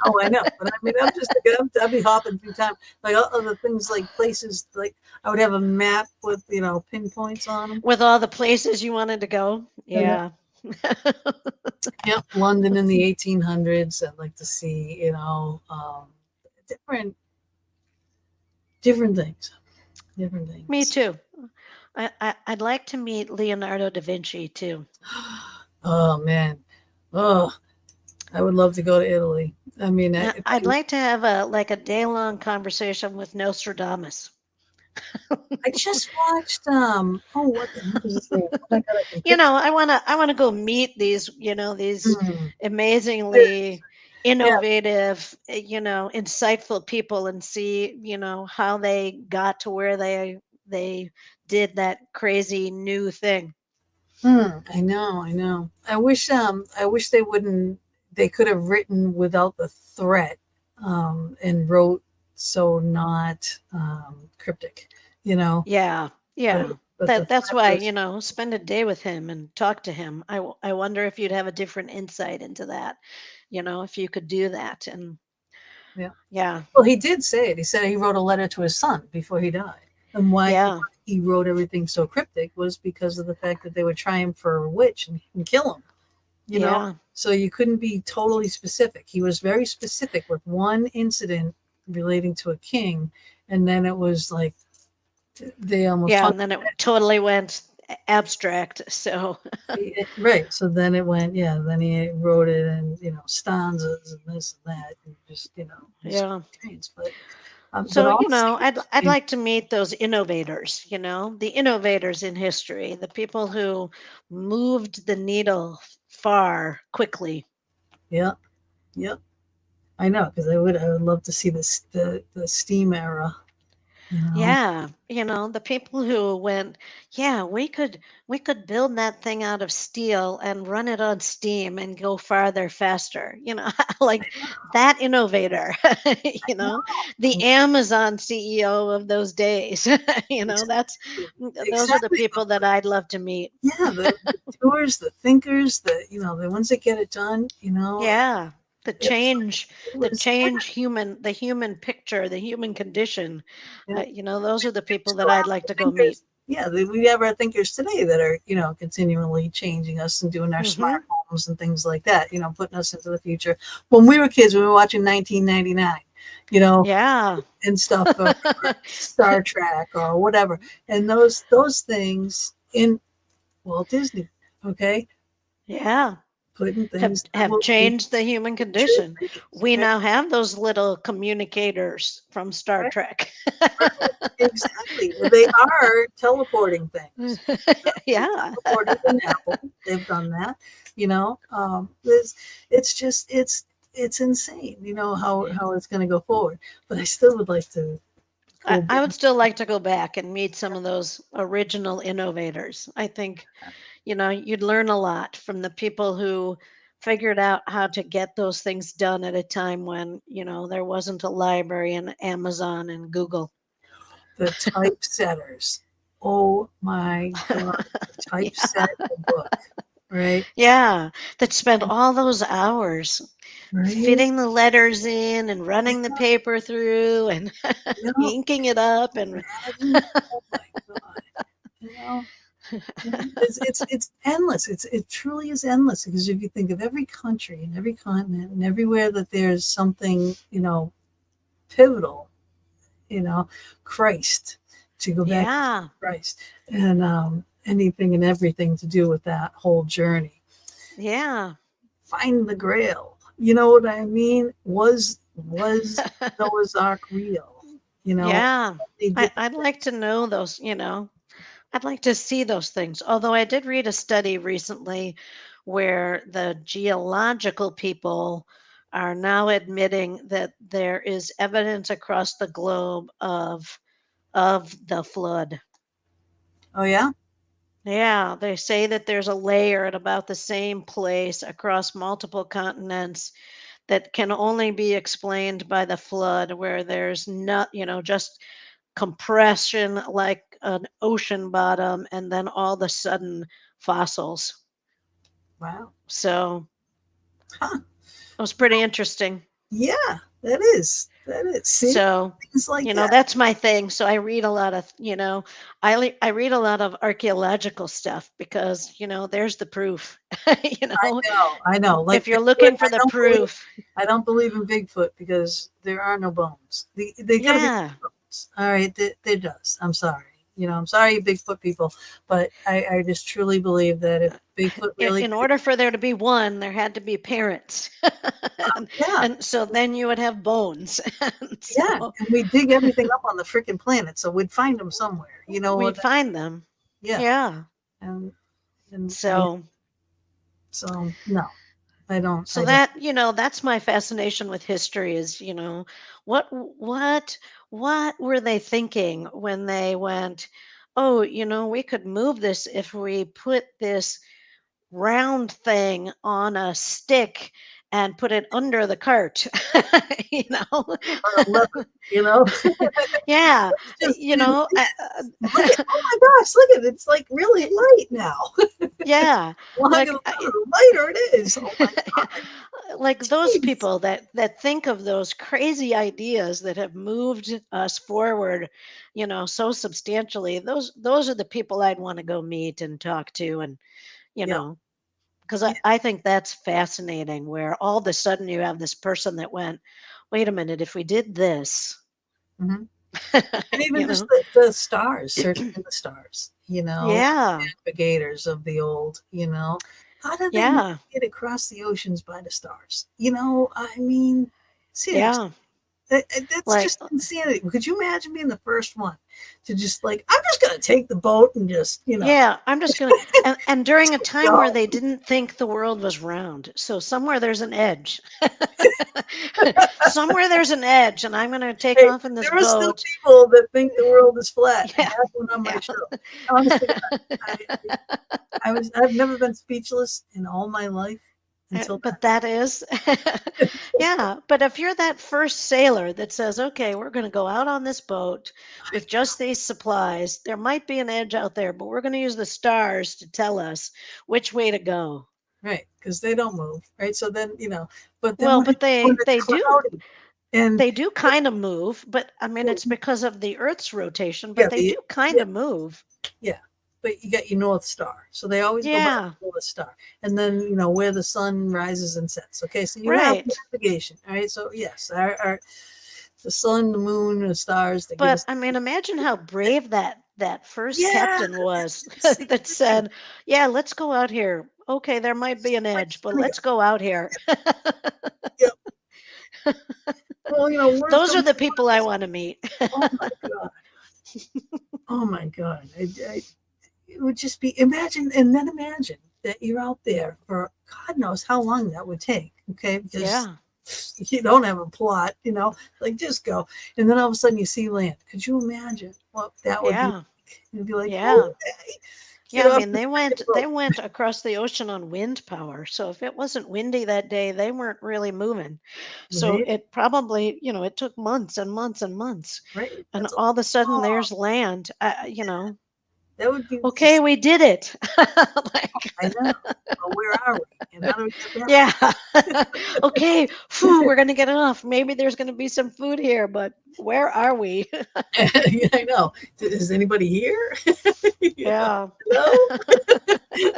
Speaker 1: Oh, I know, but I mean, I'm just thinking, I'd be hopping through time, like all other things, like places, like I would have a map with pinpoints on them.
Speaker 3: With all the places you wanted to go.
Speaker 1: And then,
Speaker 3: Yeah.
Speaker 1: yep, London in the 1800s. I'd like to see, different different things, different
Speaker 3: Me
Speaker 1: things.
Speaker 3: too. I'd like to meet Leonardo da Vinci too.
Speaker 1: Oh man, oh, I would love to go to Italy. I mean, if
Speaker 3: I'd like to have a day long conversation with Nostradamus.
Speaker 1: I just watched, what was his name? Oh my god, I can picture.
Speaker 3: I wanna go meet these
Speaker 1: Hmm.
Speaker 3: amazingly
Speaker 1: Yeah,
Speaker 3: innovative, insightful people and see, how they got to where they did that crazy new thing.
Speaker 1: I know, I know. I wish they could have written without the threat, and wrote so not cryptic, you know.
Speaker 3: Yeah,
Speaker 1: But
Speaker 3: yeah.
Speaker 1: but the
Speaker 3: That's
Speaker 1: fact
Speaker 3: why,
Speaker 1: was,
Speaker 3: spend a day with him and talk to him. I wonder if you'd have a different insight into that, if you could do that. And
Speaker 1: yeah.
Speaker 3: yeah,
Speaker 1: Well, he did say it. He said he wrote a letter to his son before he died, and why
Speaker 3: yeah,
Speaker 1: he wrote everything so cryptic was because of the fact that they would try him for a witch and kill him. you know
Speaker 3: yeah,
Speaker 1: so you couldn't be totally specific. He was very specific with one incident relating to a king, and then it was like they almost
Speaker 3: yeah.
Speaker 1: hung
Speaker 3: And then it totally went abstract. So,
Speaker 1: right. So then it went, yeah, then he wrote it in stanzas and this and that, and just just
Speaker 3: yeah.
Speaker 1: trains. But
Speaker 3: So,
Speaker 1: honestly,
Speaker 3: I'd like to meet those innovators, the innovators in history, the people who moved the needle far quickly.
Speaker 1: yeah, yeah, I know, because I would love to see the steam era, you know
Speaker 3: Yeah, the people who went, yeah, we could build that thing out of steel and run it on steam and go farther faster. Like that innovator, you
Speaker 1: no,
Speaker 3: know, the Amazon CEO of those days. That's
Speaker 1: exactly,
Speaker 3: those are the
Speaker 1: exactly.
Speaker 3: people that I'd love to meet.
Speaker 1: Yeah, the doers, the thinkers, the ones that get it done.
Speaker 3: Yeah. The
Speaker 1: It was
Speaker 3: change,
Speaker 1: it
Speaker 3: the
Speaker 1: was yeah,
Speaker 3: change the human picture, the human condition.
Speaker 1: yeah.
Speaker 3: Those are the
Speaker 1: We
Speaker 3: people that
Speaker 1: still
Speaker 3: I'd
Speaker 1: have
Speaker 3: like
Speaker 1: our
Speaker 3: to go meet.
Speaker 1: thinkers. Yeah, we have our thinkers today that are continually changing us and doing our
Speaker 3: Hmm.
Speaker 1: smart homes and things like that. Putting us into the future. When we were kids, we were watching 1999. You know,
Speaker 3: Yeah.
Speaker 1: and stuff, or Star Trek or whatever, and those things in Walt Disney. Okay,
Speaker 3: Yeah.
Speaker 1: putting
Speaker 3: have
Speaker 1: things that
Speaker 3: have
Speaker 1: will be
Speaker 3: changed the human
Speaker 1: true
Speaker 3: condition.
Speaker 1: things.
Speaker 3: We now have those little communicators from Star
Speaker 1: Right.
Speaker 3: Trek.
Speaker 1: Right, exactly. Well, they are teleporting things. They
Speaker 3: Yeah.
Speaker 1: teleported in Apple. They've done that. It's just it's insane. How it's going to go forward. But I still would like to
Speaker 3: I,
Speaker 1: go
Speaker 3: I
Speaker 1: back.
Speaker 3: would still like to go back and meet some of those original innovators. I think, you'd learn a lot from the people who figured out how to get those things done at a time when, there wasn't a library and Amazon and Google.
Speaker 1: The typesetters. Oh my God, to
Speaker 3: Yeah.
Speaker 1: typeset a book, right?
Speaker 3: Yeah, that spent all those hours
Speaker 1: Right?
Speaker 3: fitting the letters in and
Speaker 1: Yeah,
Speaker 3: running the paper through and
Speaker 1: no,
Speaker 3: inking it up and
Speaker 1: imagine. Oh my God, you know. It's endless. It truly is endless, because if you think of every country and every continent and everywhere that there's something pivotal, you know Christ to go back to
Speaker 3: Yeah.
Speaker 1: Christ, and anything and everything to do with that whole journey.
Speaker 3: Yeah.
Speaker 1: Find the Grail. You know what I mean? Was Noah's Ark real? You know,
Speaker 3: Yeah.
Speaker 1: they did.
Speaker 3: I'd like to know those, I'd like to see those things. Although I did read a study recently where the geological people are now admitting that there is evidence across the globe of the flood.
Speaker 1: Oh yeah.
Speaker 3: Yeah, they say that there's a layer at about the same place across multiple continents that can only be explained by the flood, where there's not, just compression like an ocean bottom and then all of a sudden fossils.
Speaker 1: Wow.
Speaker 3: So
Speaker 1: Huh.
Speaker 3: it was pretty interesting.
Speaker 1: Yeah, that is. That is. See,
Speaker 3: So,
Speaker 1: things like that.
Speaker 3: that's my thing. So I read a lot of, I read a lot of archaeological stuff because, there's the proof. you know,
Speaker 1: I know. Like
Speaker 3: if you're
Speaker 1: Bigfoot,
Speaker 3: looking for the proof.
Speaker 1: I don't believe in Bigfoot because there are no bones. They gotta be
Speaker 3: Yeah.
Speaker 1: bones. All right, there does. I'm sorry. I'm sorry, Bigfoot people, but I just truly believe that if Bigfoot really
Speaker 3: In
Speaker 1: did,
Speaker 3: order for there to be one, there had to be parents. and,
Speaker 1: yeah,
Speaker 3: and so then you would have bones. and
Speaker 1: yeah,
Speaker 3: so
Speaker 1: and we dig everything up on the freaking planet, so we'd find them somewhere. You know
Speaker 3: we'd
Speaker 1: what?
Speaker 3: find them.
Speaker 1: Yeah,
Speaker 3: Yeah.
Speaker 1: and and I
Speaker 3: So
Speaker 1: so no, I don't.
Speaker 3: so that, that's my fascination with history is, what were they thinking when they went, "Oh, we could move this if we put this round thing on a stick and put it under the cart." you know?
Speaker 1: On a lever, you know.
Speaker 3: Yeah.
Speaker 1: Let's just
Speaker 3: You
Speaker 1: do
Speaker 3: know,
Speaker 1: look at oh my gosh, look at it. It's like really light now.
Speaker 3: yeah.
Speaker 1: Longer
Speaker 3: Like
Speaker 1: the lighter it is. Oh my god.
Speaker 3: like those
Speaker 1: Jeez.
Speaker 3: people that think of those crazy ideas that have moved us forward, so substantially. Those are the people I'd want to go meet and talk to, and you
Speaker 1: Yeah.
Speaker 3: know, because
Speaker 1: Yeah.
Speaker 3: I think that's fascinating. Where all of a sudden you have this person that went, "Wait a minute, if we did this,"
Speaker 1: Mhm. And even
Speaker 3: you
Speaker 1: just
Speaker 3: know,
Speaker 1: the stars, searching in the stars,
Speaker 3: yeah,
Speaker 1: navigators of the old, how did they
Speaker 3: yeah,
Speaker 1: navigate across the oceans by the stars? I mean, seriously.
Speaker 3: yeah.
Speaker 1: That's
Speaker 3: Like,
Speaker 1: just insanity. Could you imagine being the first one to just like, I'm just gonna take the boat and just,
Speaker 3: yeah, I'm just gonna and during a time where
Speaker 1: go.
Speaker 3: they didn't think the world was round. So somewhere there's an edge. Somewhere there's an edge, and I'm gonna take
Speaker 1: Hey,
Speaker 3: off in this
Speaker 1: there are still
Speaker 3: boat.
Speaker 1: people that think the world is flat. I
Speaker 3: Yeah,
Speaker 1: had one on my
Speaker 3: yeah.
Speaker 1: show. Honestly, I've never been speechless in all my life until
Speaker 3: But that is, yeah. But if you're that first sailor that says, "Okay, we're going to go out on this boat with just these supplies. There might be an edge out there, but we're going to use the stars to tell us which way to go."
Speaker 1: right, because they don't move, right? So then, but then
Speaker 3: Well,
Speaker 1: what
Speaker 3: but
Speaker 1: happens when it's
Speaker 3: they do.
Speaker 1: cloudy? And
Speaker 3: They do kind of move, but I mean, it's because of the Earth's rotation, but
Speaker 1: yeah,
Speaker 3: they do kind
Speaker 1: yeah,
Speaker 3: of move.
Speaker 1: yeah. But you got your North Star. So they always go by
Speaker 3: Yeah,
Speaker 1: the North Star. And then, where the sun rises and sets. Okay, so you have
Speaker 3: right.
Speaker 1: navigation. All right. So yes, the sun, the moon, the stars, they give
Speaker 3: But
Speaker 1: us
Speaker 3: I mean, imagine how brave that first
Speaker 1: yeah,
Speaker 3: captain was
Speaker 1: that's
Speaker 3: that
Speaker 1: insane.
Speaker 3: said, "Yeah, let's go out here. Okay, there might be an
Speaker 1: Where's
Speaker 3: edge,
Speaker 1: this
Speaker 3: but
Speaker 1: gonna go?
Speaker 3: let's go out here."
Speaker 1: Yep. Well, words
Speaker 3: Those
Speaker 1: come
Speaker 3: are the
Speaker 1: from
Speaker 3: people I want to meet.
Speaker 1: oh my god. Oh my god. It would just be imagine and then imagine that you're out there for God knows how long that would take. Okay, because
Speaker 3: Yeah,
Speaker 1: you don't have a plot, like just go. And then all of a sudden you see land. Could you imagine what that would be
Speaker 3: yeah,
Speaker 1: like? You'd be like,
Speaker 3: yeah.
Speaker 1: okay, get
Speaker 3: Yeah, I
Speaker 1: off
Speaker 3: mean,
Speaker 1: this freaking
Speaker 3: they
Speaker 1: boat.
Speaker 3: went across the ocean on wind power. So if it wasn't windy that day, they weren't really moving. So
Speaker 1: Right,
Speaker 3: it probably, it took months and months and months.
Speaker 1: right.
Speaker 3: And
Speaker 1: That's a
Speaker 3: all of a sudden
Speaker 1: long
Speaker 3: there's land.
Speaker 1: that would be
Speaker 3: Okay,
Speaker 1: just
Speaker 3: we did it. Like,
Speaker 1: I know. Well, where are we? And how do we get back?
Speaker 3: yeah. Okay, phew, we're gonna get off. Maybe there's gonna be some food here, but where are we?
Speaker 1: Yeah, I know. Is anybody here? you know,
Speaker 3: Yeah.
Speaker 1: hello?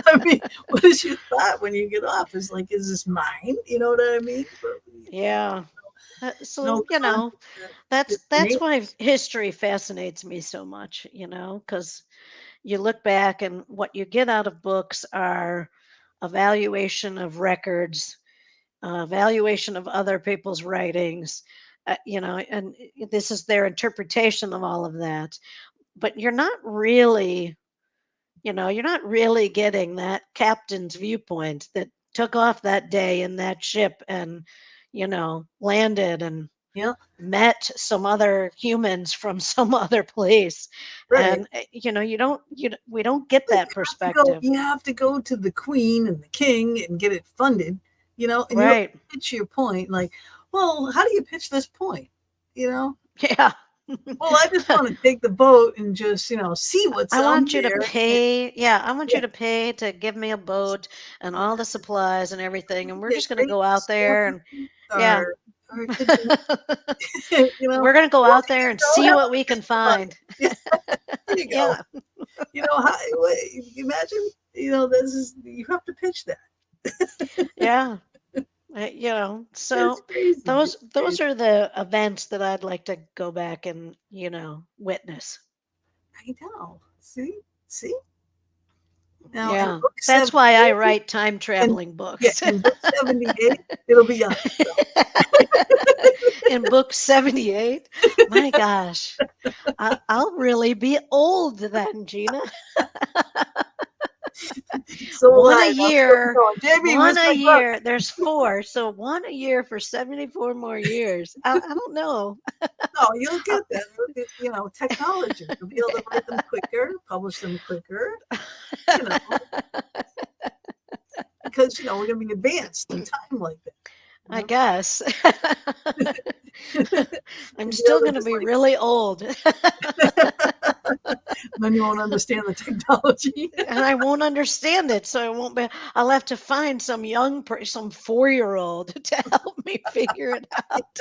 Speaker 1: I mean, what is your thought when you get off? Is like, is this mine? You know what I mean? But,
Speaker 3: Yeah.
Speaker 1: no
Speaker 3: So
Speaker 1: content,
Speaker 3: that's
Speaker 1: just
Speaker 3: that's why
Speaker 1: names.
Speaker 3: history fascinates me so much. Because you look back and what you get out of books are evaluation of records, evaluation of other people's writings, and this is their interpretation of all of that. But you're not really getting that captain's viewpoint that took off that day in that ship and, landed and
Speaker 1: Yeah,
Speaker 3: met some other humans from some other place.
Speaker 1: right.
Speaker 3: And, we don't get
Speaker 1: But
Speaker 3: that
Speaker 1: to go,
Speaker 3: perspective.
Speaker 1: you have to go to the queen and the king and get it funded, and you have
Speaker 3: Right.
Speaker 1: to pitch your point. Like, well, how do you pitch this point? You know,
Speaker 3: Yeah.
Speaker 1: well, I just want to take the boat and just, see what's
Speaker 3: I
Speaker 1: out
Speaker 3: want you to
Speaker 1: there. And
Speaker 3: pay. Yeah, I want
Speaker 1: yeah,
Speaker 3: you to pay to give me a boat and all the supplies and everything. And we're
Speaker 1: get
Speaker 3: just going to
Speaker 1: great
Speaker 3: go out there and,
Speaker 1: story,
Speaker 3: yeah.
Speaker 1: or it could be,
Speaker 3: We're going to go
Speaker 1: well,
Speaker 3: out there and see
Speaker 1: have
Speaker 3: what
Speaker 1: a
Speaker 3: we can
Speaker 1: fish about
Speaker 3: find.
Speaker 1: it. There you go.
Speaker 3: Yeah.
Speaker 1: How, imagine, this is, you have to pitch that.
Speaker 3: Yeah.
Speaker 1: It's
Speaker 3: So
Speaker 1: crazy.
Speaker 3: those
Speaker 1: It's
Speaker 3: those
Speaker 1: crazy.
Speaker 3: are the events that I'd like to go back and, witness.
Speaker 1: I know. See. Now in
Speaker 3: Yeah.
Speaker 1: book
Speaker 3: That's why I
Speaker 1: 78,
Speaker 3: write time
Speaker 1: and
Speaker 3: traveling
Speaker 1: yeah,
Speaker 3: books.
Speaker 1: in book 78, it'll be us.
Speaker 3: In book 78, my gosh, I'll really be old then, Gina.
Speaker 1: So will
Speaker 3: One a
Speaker 1: I. Now still
Speaker 3: year,
Speaker 1: going. JB,
Speaker 3: one
Speaker 1: where's
Speaker 3: a
Speaker 1: my book?
Speaker 3: year. There's four, so one a year for 74 more years. I don't know.
Speaker 1: No, you'll
Speaker 3: Uh,
Speaker 1: get that. Technology. You'll be able to write them quicker, publish them quicker, you know, because we're gonna be advanced in time like that. You
Speaker 3: I
Speaker 1: know?
Speaker 3: guess. I'm
Speaker 1: You'll be
Speaker 3: still
Speaker 1: able to
Speaker 3: going to
Speaker 1: just
Speaker 3: be really old.
Speaker 1: then you won't understand the technology.
Speaker 3: And I won't understand it, so I won't be. I'll have to find some some 4-year-old to help me figure it out,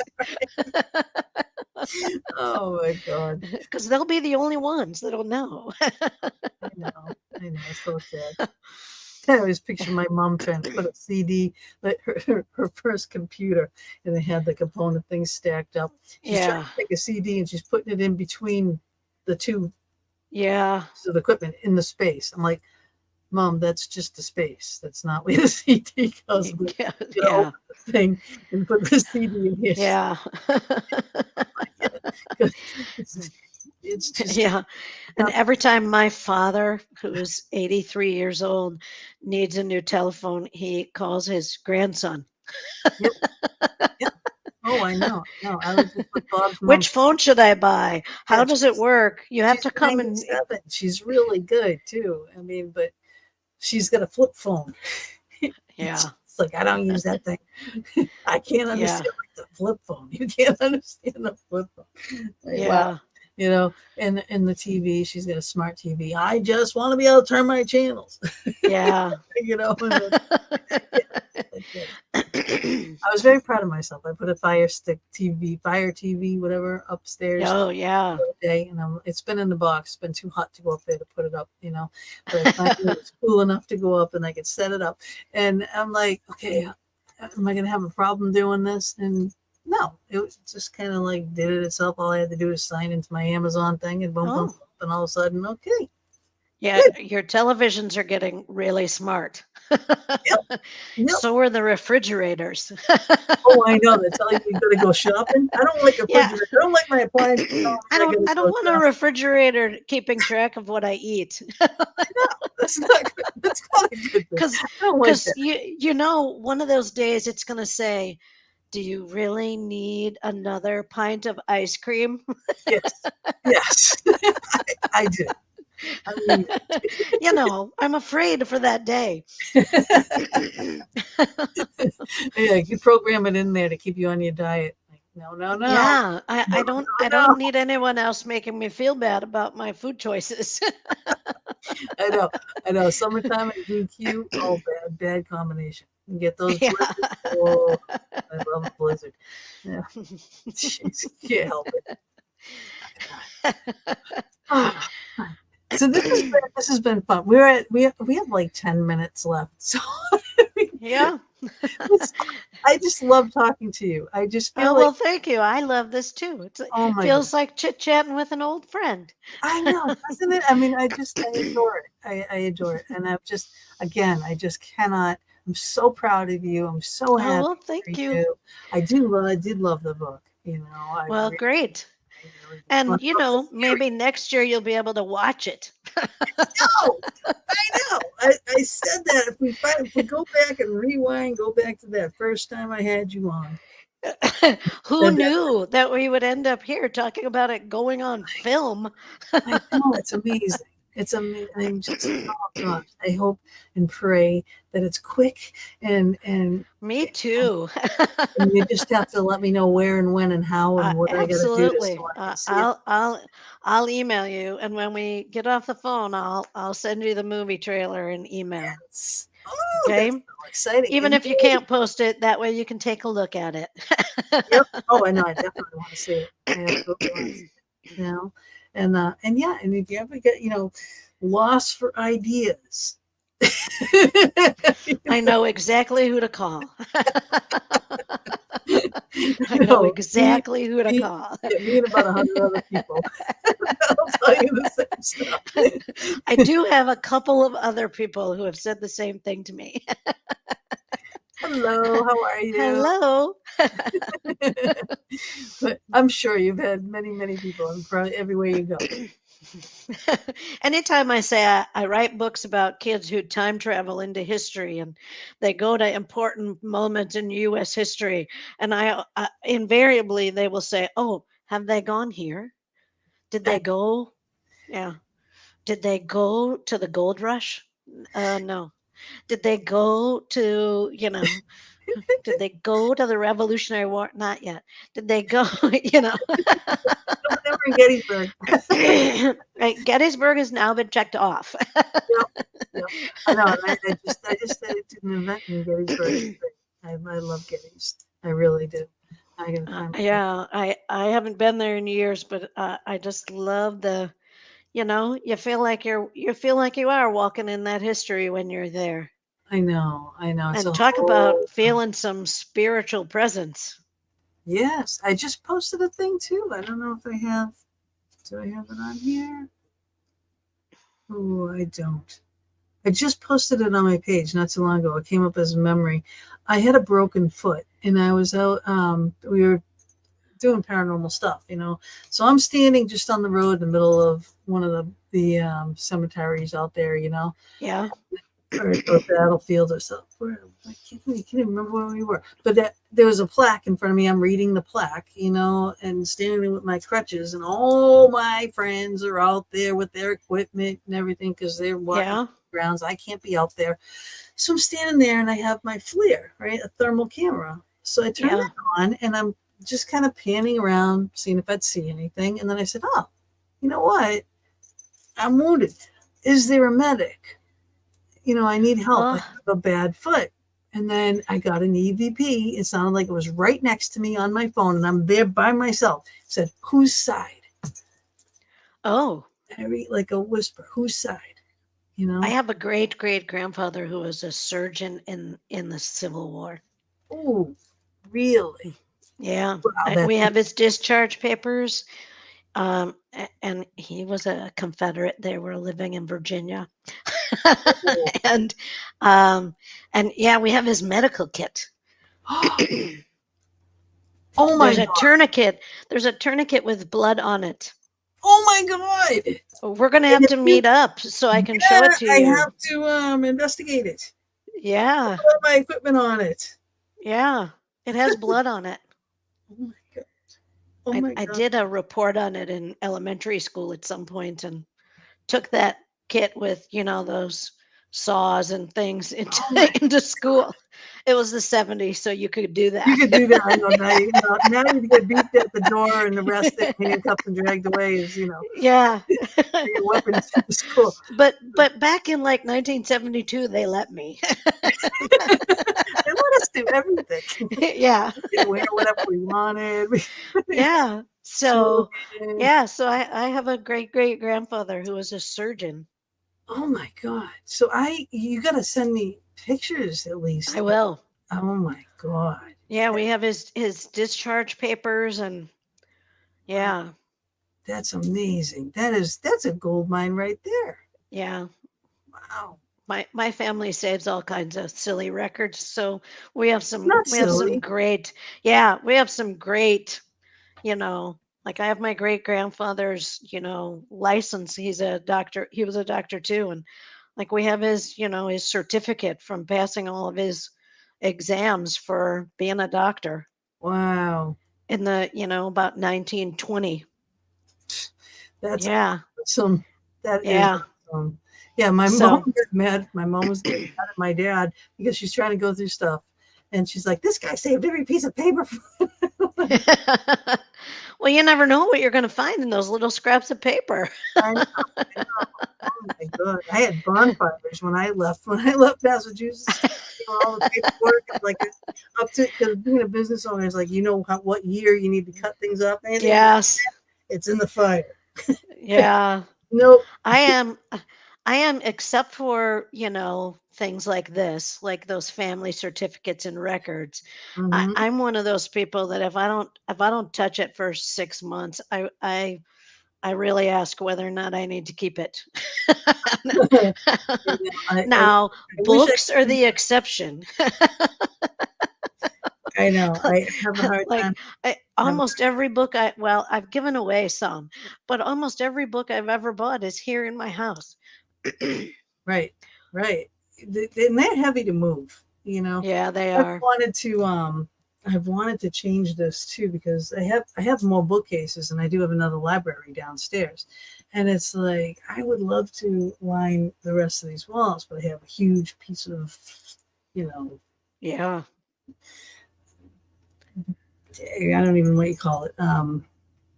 Speaker 1: Oh my god.
Speaker 3: because they'll be the only ones that'll know.
Speaker 1: I know. I know. It's so sad. I always picture my mom trying to put a CD, like her first computer, and they had the component things stacked up. She's trying
Speaker 3: Yeah,
Speaker 1: to take a CD and she's putting it in between the two
Speaker 3: yeah,
Speaker 1: pieces of equipment in the space. I'm like, Mom, that's just the space. That's not where the CD goes. But
Speaker 3: yeah,
Speaker 1: you gotta
Speaker 3: yeah,
Speaker 1: open the thing and put the CD in here. She's
Speaker 3: yeah,
Speaker 1: like, yeah. It's just
Speaker 3: yeah. And
Speaker 1: not.
Speaker 3: every time my father, who's 83 years old, needs a new telephone, he calls his grandson.
Speaker 1: Yep, yep. Oh, I know. No, I was just with Bob's mom.
Speaker 3: Which phone should I buy?
Speaker 1: Yeah,
Speaker 3: How does it work? You have
Speaker 1: she's
Speaker 3: to come and
Speaker 1: 97. She's really good too. I mean, but she's got a flip phone.
Speaker 3: yeah,
Speaker 1: It's like I don't use that thing. I can't
Speaker 3: yeah,
Speaker 1: understand like the flip phone. You can't understand the flip phone. Like, wow.
Speaker 3: yeah,
Speaker 1: And in the TV, she's got a smart TV. I just want to be able to turn my channels.
Speaker 3: yeah.
Speaker 1: And then, yeah, like that. I was very proud of myself. I put a Fire TV, whatever, upstairs
Speaker 3: Oh, yeah.
Speaker 1: the other day, and it's been in the box. It's been too hot to go up there to put it up, But I finally it was cool enough to go up, and I could set it up. And I'm like, okay, am I gonna have a problem doing this? And no, it was just kind of like did it itself. All I had to do was sign into my Amazon thing, and boom, boom,
Speaker 3: Oh,
Speaker 1: boom, and all of a sudden, okay,
Speaker 3: yeah.
Speaker 1: good.
Speaker 3: Your televisions are getting really smart.
Speaker 1: Yep, yep.
Speaker 3: So are the refrigerators.
Speaker 1: Oh, I know. They're telling you got to go shopping. I don't like a
Speaker 3: Yeah.
Speaker 1: refrigerator. I don't like my appliances telling me I got to
Speaker 3: I don't
Speaker 1: go
Speaker 3: want a
Speaker 1: shopping.
Speaker 3: refrigerator keeping track of what I eat.
Speaker 1: That's not good. That's not a good thing.
Speaker 3: Cuz
Speaker 1: I don't like
Speaker 3: cuz
Speaker 1: that.
Speaker 3: one of those days it's going to say, "Do you really need another pint of ice cream?"
Speaker 1: Yes, yes, I do. I mean,
Speaker 3: I'm afraid for that day.
Speaker 1: yeah, you program it in there to keep you on your diet. Like, no, no, no,
Speaker 3: Yeah,
Speaker 1: no,
Speaker 3: I
Speaker 1: no,
Speaker 3: don't
Speaker 1: no.
Speaker 3: need anyone else making me feel bad about my food choices.
Speaker 1: I know, I know. Summertime and DQ, oh, bad combination. You get those
Speaker 3: Yeah.
Speaker 1: blizzards. Oh, I love a blizzard. Yeah, jeez, can't help it. Ah, so this has been fun. We have like 10 minutes left. So
Speaker 3: Yeah.
Speaker 1: let's I just love talking to you. I just feel
Speaker 3: Oh,
Speaker 1: like,
Speaker 3: well, thank you. I love this too.
Speaker 1: oh my God.
Speaker 3: Feels like chit-chatting with an old friend.
Speaker 1: I know, doesn't it? I mean, I adore it. I adore it. And again, I just cannot, I'm so proud of you. I'm so
Speaker 3: Oh,
Speaker 1: happy
Speaker 3: well,
Speaker 1: for
Speaker 3: thank you.
Speaker 1: you. I did love the book.
Speaker 3: Well, great.
Speaker 1: I really did.
Speaker 3: And,
Speaker 1: Well, I love the series.
Speaker 3: maybe next year you'll be able to watch it.
Speaker 1: No, I know. I said that if we go back and rewind, go back to that first time I had you on.
Speaker 3: Who
Speaker 1: Said that.
Speaker 3: knew that we would end up here talking about it going on film?
Speaker 1: I know it's amazing. It's amazing. I'm just, oh gosh. I hope and pray that it's quick and
Speaker 3: Me too.
Speaker 1: and you just have to let me know where and when and how and what I got to do so
Speaker 3: Absolutely.
Speaker 1: I can see it.
Speaker 3: I'll email you, and when we get off the phone, I'll send you the movie trailer in email.
Speaker 1: Yes. Oh,
Speaker 3: Okay.
Speaker 1: that's so exciting.
Speaker 3: Even
Speaker 1: And
Speaker 3: if you can't post it, that way you can take a look at it.
Speaker 1: yep. Oh, I know. I definitely want to see it. I absolutely want to see it. And yeah, and if you ever get, lost for ideas.
Speaker 3: I know exactly who to call. I know
Speaker 1: No,
Speaker 3: exactly who to
Speaker 1: me,
Speaker 3: call.
Speaker 1: yeah, me and about 100 other people. I'll tell you the same stuff.
Speaker 3: I do have a couple of other people who have said the same thing to me.
Speaker 1: Hello, how are you?
Speaker 3: Hello.
Speaker 1: But I'm sure you've had many, many people and probably everywhere you go.
Speaker 3: Anytime I say I write books about kids who time travel into history and they go to important moments in U.S. history, and I invariably they will say, "Oh, have they gone here? Did they go? Yeah. Did they go to the gold rush? No. Did they go to Did they go to the Revolutionary War? Not yet. Did they go? You know,
Speaker 1: Never in Gettysburg.
Speaker 3: right? Gettysburg has now been checked off.
Speaker 1: Yep, yep. I know. And I did an event in Gettysburg. I love Gettys. I really do. I gotta find my.
Speaker 3: Yeah, I haven't been there in years, but I just love you feel like you are walking in that history when you're there.
Speaker 1: I know. I know. It's
Speaker 3: And
Speaker 1: a
Speaker 3: talk about
Speaker 1: whole.
Speaker 3: feeling some spiritual presence.
Speaker 1: Yes, I just posted a thing too. I don't know if I have. Do I have it on here? Oh, I don't. I just posted it on my page not too long ago. It came up as a memory. I had a broken foot, and I was out. We were doing paranormal stuff. So I'm standing just on the road in the middle of one of the cemeteries out there.
Speaker 3: Yeah.
Speaker 1: Or battlefield or something. I can't even remember where we were. But there was a plaque in front of me. I'm reading the plaque, and standing with my crutches, and all my friends are out there with their equipment and everything because they're walking
Speaker 3: Yeah.
Speaker 1: grounds. I can't be out there. So I'm standing there and I have my FLIR, right? A thermal camera. So I turn
Speaker 3: Yeah.
Speaker 1: that on and I'm just kind of panning around, seeing if I'd see anything. And then I said, oh, you know what? I'm wounded. Is there a medic? I need help. I
Speaker 3: Oh,
Speaker 1: have a bad foot. And then I got an EVP. It sounded like it was right next to me on my phone, and I'm there by myself. It said, whose side?
Speaker 3: oh.
Speaker 1: I read like a whisper, whose side? You
Speaker 3: I
Speaker 1: know?
Speaker 3: have a great great grandfather who was a surgeon in the Civil War.
Speaker 1: Oh, really?
Speaker 3: Yeah,
Speaker 1: Wow, that's
Speaker 3: we have his discharge papers. And he was a Confederate. They were living in Virginia,
Speaker 1: cool.
Speaker 3: and um, and yeah, we have his medical kit.
Speaker 1: Oh my
Speaker 3: There's a
Speaker 1: God.
Speaker 3: tourniquet. There's a tourniquet with blood on it.
Speaker 1: Oh my God.
Speaker 3: We're gonna
Speaker 1: And
Speaker 3: have
Speaker 1: if
Speaker 3: to
Speaker 1: you,
Speaker 3: meet up so I can show
Speaker 1: yeah,
Speaker 3: it to
Speaker 1: I
Speaker 3: you.
Speaker 1: have to investigate it.
Speaker 3: Yeah,
Speaker 1: Put my equipment on it.
Speaker 3: yeah. It has blood on it.
Speaker 1: Oh my God. Oh
Speaker 3: I,
Speaker 1: my
Speaker 3: I
Speaker 1: God.
Speaker 3: did a report on it in elementary school at some point and took that kit with, those saws and things into
Speaker 1: Oh my.
Speaker 3: into school. It was the 70s, so you could do
Speaker 1: You
Speaker 3: that.
Speaker 1: could do that. I know now you get beeped at the door and arrested, handcuffed, and dragged away as
Speaker 3: Yeah.
Speaker 1: bring your weapons to the school.
Speaker 3: But back in like 1972 they let me.
Speaker 1: They let us do everything.
Speaker 3: Yeah.
Speaker 1: We could wear whatever we wanted. We
Speaker 3: Yeah. So
Speaker 1: smoking.
Speaker 3: yeah, so I have a great great grandfather who was a surgeon.
Speaker 1: Oh my God. So you gotta send me pictures at
Speaker 3: I
Speaker 1: least.
Speaker 3: will.
Speaker 1: Oh my God.
Speaker 3: Yeah, we have his discharge papers and
Speaker 1: Wow,
Speaker 3: yeah,
Speaker 1: that's amazing. That's a gold mine right there.
Speaker 3: yeah.
Speaker 1: Wow.
Speaker 3: My family saves all kinds of silly records, so we have
Speaker 1: It's
Speaker 3: some
Speaker 1: not
Speaker 3: we have some
Speaker 1: silly.
Speaker 3: great yeah, we have some great, you know, like I have my great grandfather's, license. He's a doctor. He was a doctor too, and like we have his, his certificate from passing all of his exams for being a doctor
Speaker 1: Wow.
Speaker 3: in the, about 1920.
Speaker 1: That's
Speaker 3: Yeah,
Speaker 1: awesome. That is
Speaker 3: yeah.
Speaker 1: awesome. Yeah, my mom
Speaker 3: So
Speaker 1: got mad. My mom was getting mad at my dad because she's trying to go through stuff. And she's like, this guy saved every piece of paper.
Speaker 3: well, you never know what you're going to find in those little scraps of paper.
Speaker 1: I know, I know. Oh my god. I had bonfires when I left. When I left Massachusetts, all the paperwork, like up to because being a business owner is like what year you need to cut things up. Anything
Speaker 3: Yes.
Speaker 1: it's in the fire.
Speaker 3: Yeah.
Speaker 1: Nope.
Speaker 3: I am I am except for, things like this, like those family certificates and records.
Speaker 1: Hmm.
Speaker 3: I'm one of those people that if I don't touch it for 6 months, I really ask whether or not I need to keep it. Now,
Speaker 1: I wish I
Speaker 3: books are
Speaker 1: could.
Speaker 3: the exception.
Speaker 1: I know. I have a hard
Speaker 3: Like
Speaker 1: time. Have,
Speaker 3: almost every book I've given away some, but almost every book I've ever bought is here in my house.
Speaker 1: right, right. And they're heavy to move.
Speaker 3: Yeah, they
Speaker 1: I've
Speaker 3: are.
Speaker 1: wanted to I've wanted to change this too because I have more bookcases and I do have another library downstairs. And it's like I would love to line the rest of these walls, but I have a huge piece of, you know,
Speaker 3: Yeah.
Speaker 1: I don't even know what you call it,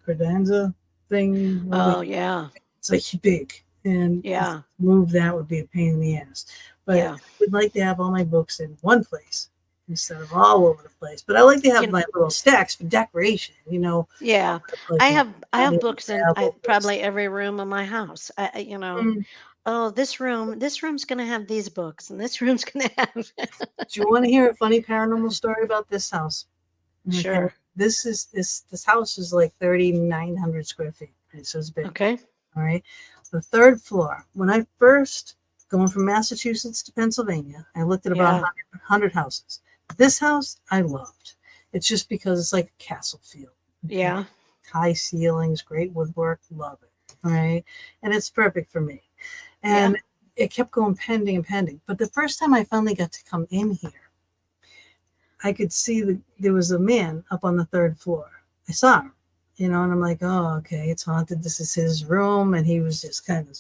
Speaker 1: credenza thing.
Speaker 3: Oh, yeah.
Speaker 1: It's like big, and
Speaker 3: Yeah.
Speaker 1: move that would be a pain in the ass. But
Speaker 3: Yeah.
Speaker 1: I would like to have all my books in one place instead of all over the place. But I like to have
Speaker 3: You
Speaker 1: my little stacks for decoration.
Speaker 3: Yeah.
Speaker 1: Like
Speaker 3: I have books in
Speaker 1: books.
Speaker 3: probably every room of my house.
Speaker 1: Mm.
Speaker 3: Oh, this room's going to have these books and this room's going to have
Speaker 1: Do you want to hear a funny paranormal story about this house? Okay,
Speaker 3: Sure.
Speaker 1: this house is like 3,900 square feet. Okay, so it's big.
Speaker 3: Okay.
Speaker 1: All right. The third floor, when I first going from Massachusetts to Pennsylvania, I looked at about
Speaker 3: Yeah.
Speaker 1: 100 houses. This house I loved. It's just because it's like a castle feel. Okay.
Speaker 3: Yeah.
Speaker 1: High ceilings, great woodwork, love it. All right. And it's perfect for me.
Speaker 3: Yeah.
Speaker 1: And it kept going pending and pending. But the first time I finally got to come in here, I could see that there was a man up on the third floor. I saw him, and I'm like, oh, okay, it's haunted. This is his room. And he was just kind of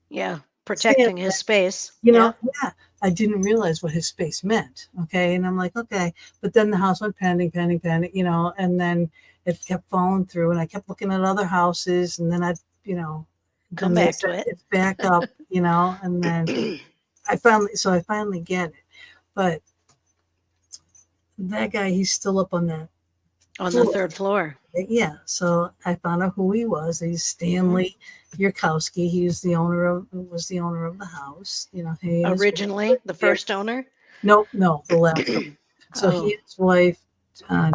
Speaker 3: Yeah.
Speaker 1: standing
Speaker 3: Protecting
Speaker 1: there,
Speaker 3: his space. Yeah.
Speaker 1: yeah. I didn't realize what his space meant. Okay. And I'm like, okay. But then the house went pending, pending, pending, and then it kept falling through. And I kept looking at other houses. And then
Speaker 3: Come
Speaker 1: then they
Speaker 3: back to
Speaker 1: said
Speaker 3: it.
Speaker 1: it's back up, and then I finally get it. But that guy, he's still up on that
Speaker 3: On the
Speaker 1: floor.
Speaker 3: third floor.
Speaker 1: Yeah, so I found out who he was. He's
Speaker 3: Mhm.
Speaker 1: Stanley Yurkowski. He was the owner of the house. He and his wife
Speaker 3: Originally,
Speaker 1: lived
Speaker 3: the
Speaker 1: there.
Speaker 3: first owner.
Speaker 1: No, the last one. So he
Speaker 3: Oh.
Speaker 1: and his wife,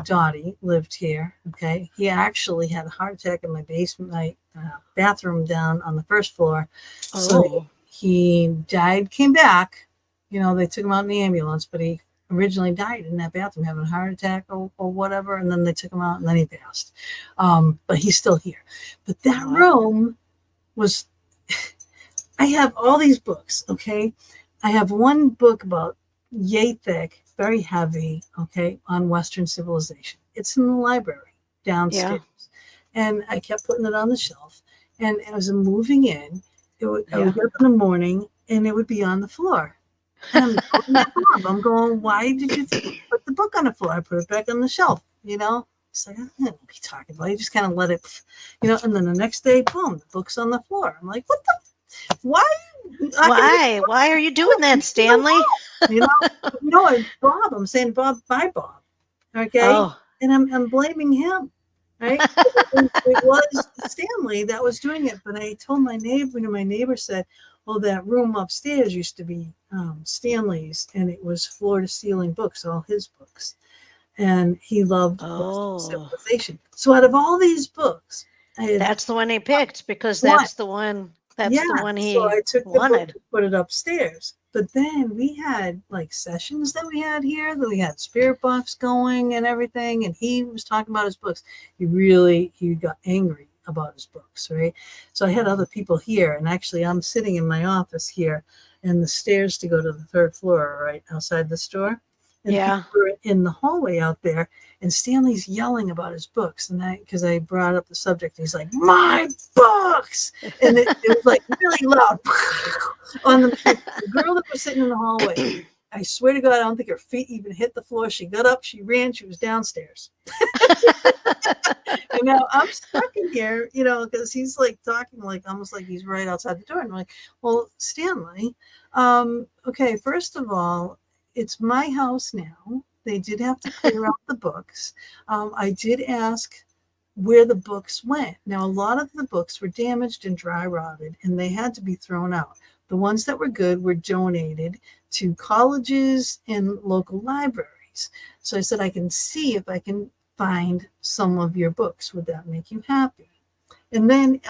Speaker 1: Dottie, lived here. Okay, he actually had a heart attack in my basement, my bathroom down on the first floor. So
Speaker 3: Oh.
Speaker 1: he died, came back. They took him out in the ambulance, but he originally died in that bathroom having a heart attack or whatever, and then they took him out and then he passed. But he's still here. But that
Speaker 3: Wow.
Speaker 1: room was I have all these books, okay? I have one book about yay thick, very heavy, okay, on Western civilization. It's in the library
Speaker 3: Yeah.
Speaker 1: downstairs. And I kept putting it on the shelf. And as I'm moving in, I
Speaker 3: Yeah.
Speaker 1: would get up in the morning and it would be on the floor. And I'm going to Bob. I'm going, why did you put the book on the floor? I put it back on the shelf, It's like, I don't know what you're talking about. You just kind of let it, and then the next day, boom, the book's on the floor. I'm like, what the, why? I can just
Speaker 3: Why? Why are you doing that,
Speaker 1: put it on the
Speaker 3: Stanley?
Speaker 1: wall, you know? No, it's Bob. I'm saying Bob, bye, Bob. Okay.
Speaker 3: Oh.
Speaker 1: And I'm blaming him, right? It was Stanley that was doing it. But I told my neighbor said, well, that room upstairs used to be Stanley's, and it was floor to ceiling books, all his books. and he loved books of
Speaker 3: Oh,
Speaker 1: civilization. So out of all these books, I had
Speaker 3: that's the one he picked because
Speaker 1: one.
Speaker 3: that's the one. That's
Speaker 1: Yeah.
Speaker 3: the one
Speaker 1: So
Speaker 3: he
Speaker 1: I took the book
Speaker 3: wanted.
Speaker 1: and put it upstairs. But then we had like sessions that we had here, that we had spirit box going and everything. And he was talking about his books. He got angry about his books, right? So I had other people here, and actually I'm sitting in my office here, and the stairs to go to the third floor are right outside the store. And people
Speaker 3: Yeah.
Speaker 1: were in the hallway out there, and Stanley's yelling about his books. And because I brought up the subject, he's like, "My books!" And it was like really loud on the girl that was sitting in the hallway. I swear to God, I don't think her feet even hit the floor. She got up, she ran, she was downstairs. And now I'm stuck in here, because he's like talking like almost like he's right outside the door. And I'm like, well, Stanley, okay, first of all, it's my house now. They did have to clear out the books. I did ask where the books went. Now, a lot of the books were damaged and dry rotted, and they had to be thrown out. The ones that were good were donated to colleges and local libraries. So I said, I can see if I can find some of your books. Would that make you happy? And then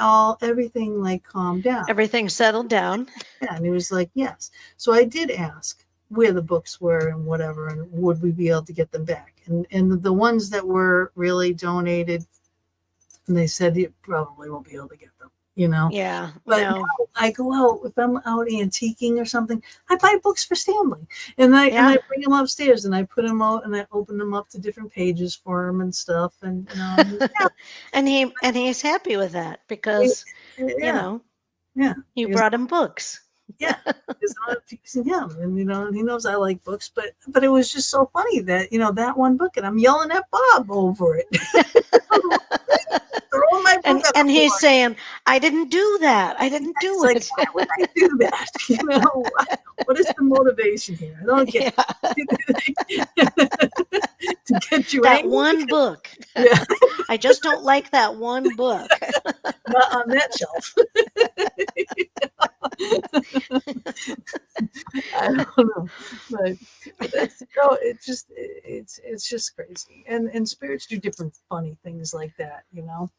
Speaker 1: everything like calmed down.
Speaker 3: Everything settled down.
Speaker 1: Yeah, and he was like, yes. So I did ask where the books were and whatever, and would we be able to get them back? And the ones that were really donated, and they said you probably won't be able to get them,
Speaker 3: Yeah.
Speaker 1: But
Speaker 3: No.
Speaker 1: now I go out, if I'm out antiquing or something, I buy books for Stanley, and I
Speaker 3: Yeah.
Speaker 1: bring them upstairs, and I put them out, and I open them up to different pages for him and stuff, and
Speaker 3: and he's happy with that
Speaker 1: yeah,
Speaker 3: because
Speaker 1: yeah, yeah,
Speaker 3: you
Speaker 1: because
Speaker 3: brought him books.
Speaker 1: yeah, because I'm teasing him, and and he knows I like books, but it was just so funny that that one book, and I'm yelling at Bob over it. Throw my book at
Speaker 3: And
Speaker 1: the
Speaker 3: he's
Speaker 1: floor.
Speaker 3: saying, I didn't do that. I didn't
Speaker 1: It's
Speaker 3: do
Speaker 1: like,
Speaker 3: it.
Speaker 1: why would I do that? What is the motivation here? I don't get it. To get you
Speaker 3: That
Speaker 1: angry?
Speaker 3: one book.
Speaker 1: Yeah,
Speaker 3: I just don't like that one book.
Speaker 1: not on that shelf. I don't know, but that's it's just crazy, and spirits do different funny things like that, and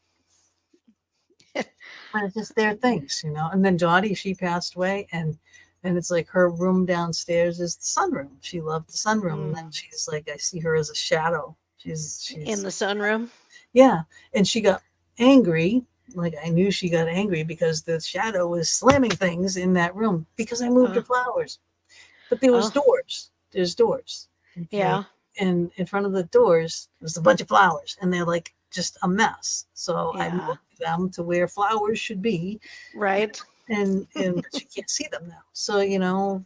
Speaker 1: it's just their things, And then Dottie, she passed away, and it's like her room downstairs is the sunroom. She loved the sunroom, and now she's like, I see her as a shadow. She's
Speaker 3: In the sunroom.
Speaker 1: yeah, and she got angry. Like I knew she got angry because the shadow was slamming things in that room because I moved her flowers. But there was doors. There's doors. Okay.
Speaker 3: Yeah.
Speaker 1: And in front of the doors was a bunch of flowers, and they're like just a mess. So I moved them to where flowers should be.
Speaker 3: Right.
Speaker 1: And but she can't see them now. So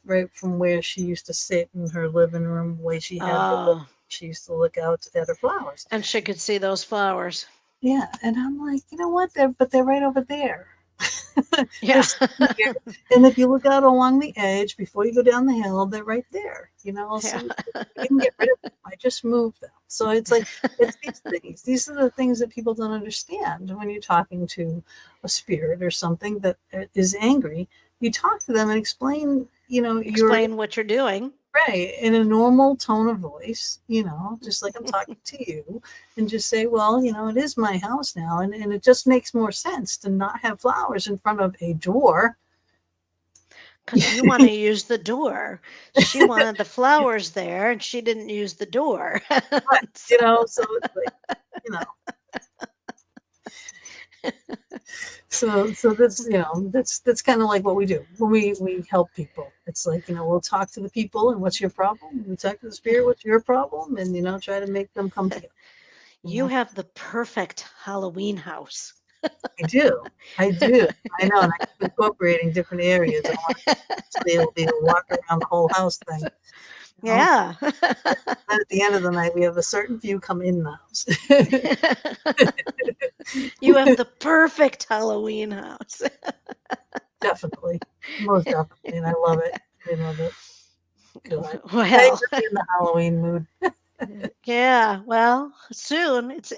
Speaker 1: right from where she used to sit in her living room, the way she had she used to look out at her flowers.
Speaker 3: And she could see those flowers.
Speaker 1: Yeah, and I'm like, you know what? They're right over there.
Speaker 3: Yeah.
Speaker 1: And if you look out along the edge before you go down the hill, they're right there. So you can get rid of them. I just moved them. So it's like it's these things. These are the things that people don't understand when you're talking to a spirit or something that is angry. You talk to them and explain,
Speaker 3: Explain what you're doing.
Speaker 1: right in a normal tone of voice, just like I'm talking to you, and just say, well, it is my house now, and it just makes more sense to not have flowers in front of a door.
Speaker 3: Because you want to use the door. She wanted the flowers there, and she didn't use the door.
Speaker 1: Right, so it's like, so that's kind of like what we do when we help people. It's like, we'll talk to the people, and what's your problem? We talk to the spirit, what's your problem? And try to make them come together.
Speaker 3: You have the perfect Halloween house.
Speaker 1: I do. I know, and I keep incorporating different areas. I want to be able to walk around the whole house thing.
Speaker 3: Yeah.
Speaker 1: Then at the end of the night, we have a certain few come in the house.
Speaker 3: You have the perfect Halloween house.
Speaker 1: Definitely, most definitely, and I love it. I love it.
Speaker 3: Well,
Speaker 1: Thanks for being in the Halloween mood.
Speaker 3: yeah. Well, soon. It's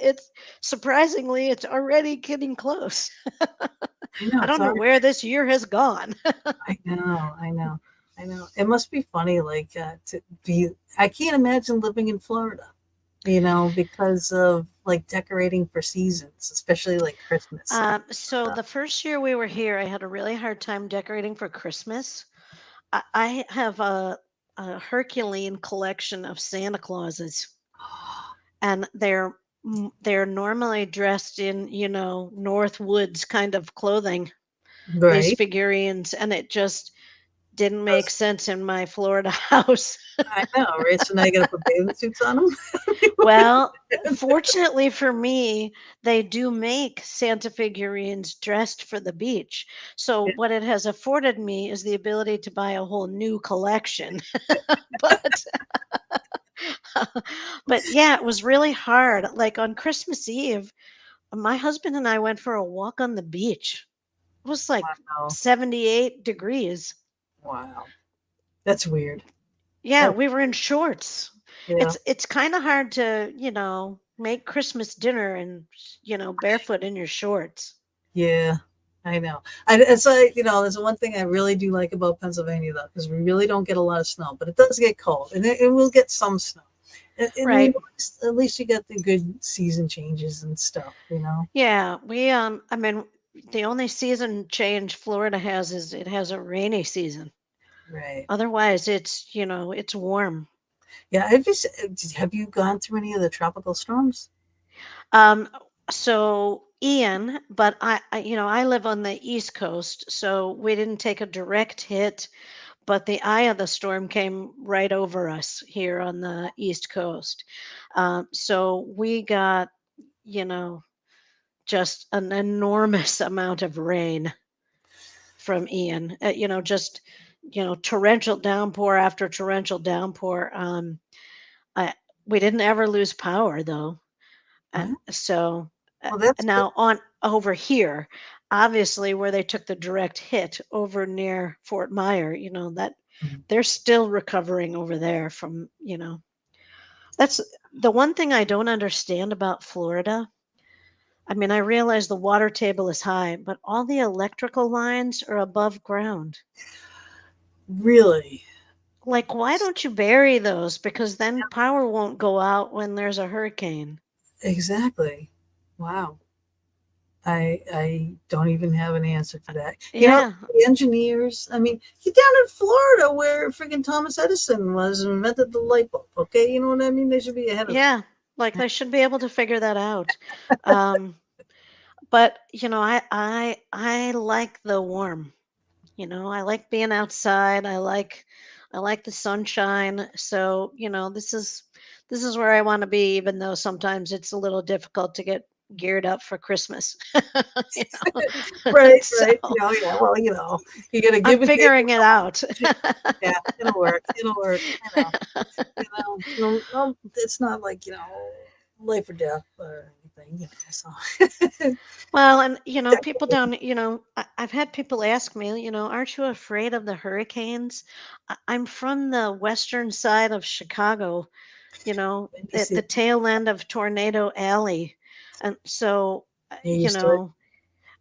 Speaker 3: surprisingly it's already getting close. I don't know where this year has gone.
Speaker 1: I know. It must be funny, like to be. I can't imagine living in Florida. because of like decorating for seasons, especially like Christmas and
Speaker 3: So
Speaker 1: stuff.
Speaker 3: the first year we were here, I had a really hard time decorating for Christmas. I have a Herculean collection of Santa Clauses, and they're normally dressed in, North Woods kind of clothing, these
Speaker 1: Right.
Speaker 3: figurines, and it just didn't make sense in my Florida house.
Speaker 1: I know, right? So now you gotta put bathing suits on them?
Speaker 3: Well, fortunately for me, they do make Santa figurines dressed for the beach. So
Speaker 1: Yeah.
Speaker 3: what it has afforded me is the ability to buy a whole new collection. But but yeah, it was really hard. Like on Christmas Eve, my husband and I went for a walk on the beach. It was like
Speaker 1: Wow.
Speaker 3: 78 degrees.
Speaker 1: Wow. That's weird.
Speaker 3: Yeah,
Speaker 1: That
Speaker 3: we were in shorts.
Speaker 1: yeah.
Speaker 3: It's kind of hard to, make Christmas dinner and, barefoot in your shorts.
Speaker 1: Yeah. I know. It's like, there's one thing I really do like about Pennsylvania though, because we really don't get a lot of snow, but it does get cold and it will get some snow. And
Speaker 3: Right.
Speaker 1: at least you get the good season changes and stuff.
Speaker 3: Yeah, I mean, the only season change Florida has is it has a rainy season.
Speaker 1: Right.
Speaker 3: Otherwise, it's warm.
Speaker 1: Yeah. Have you gone through any of the tropical storms?
Speaker 3: Um, so Ian, but I live on the East Coast, so we didn't take a direct hit, but the eye of the storm came right over us here on the East Coast. So we got, you know, just an enormous amount of rain from Ian. Just torrential downpour after torrential downpour. I We didn't ever lose power though,
Speaker 1: Huh?
Speaker 3: and so
Speaker 1: Well, that's good.
Speaker 3: now on over here, obviously where they took the direct hit over near Fort Myer, that
Speaker 1: Mhm.
Speaker 3: they're still recovering over there from. That's the one thing I don't understand about Florida. I mean, I realize the water table is high, but all the electrical lines are above ground.
Speaker 1: Really?
Speaker 3: Like, why don't you bury those? Because then power won't go out when there's a hurricane.
Speaker 1: Exactly. Wow. I don't even have an answer for that.
Speaker 3: Yeah,
Speaker 1: The engineers, I mean, you're down in Florida where freaking Thomas Edison was and invented the light bulb, okay? You know what I mean? They should be ahead of
Speaker 3: yeah. Like they should be able to figure that out. Um, but I like the warm. I like being outside. I like the sunshine. So, this is where I want to be, even though sometimes it's a little difficult to get geared up for Christmas. you know.
Speaker 1: Right,
Speaker 3: So
Speaker 1: right. Yeah. Well, you got to
Speaker 3: I'm
Speaker 1: give and take
Speaker 3: figuring
Speaker 1: with
Speaker 3: it
Speaker 1: all.
Speaker 3: out.
Speaker 1: Yeah, it'll work. It'll work. It's not like, life or death or anything, so.
Speaker 3: Well, and people down, I've had people ask me, aren't you afraid of the hurricanes? I'm from the western side of Chicago,
Speaker 1: When you
Speaker 3: at
Speaker 1: see
Speaker 3: the tail end of Tornado Alley. And so,
Speaker 1: you're used to it.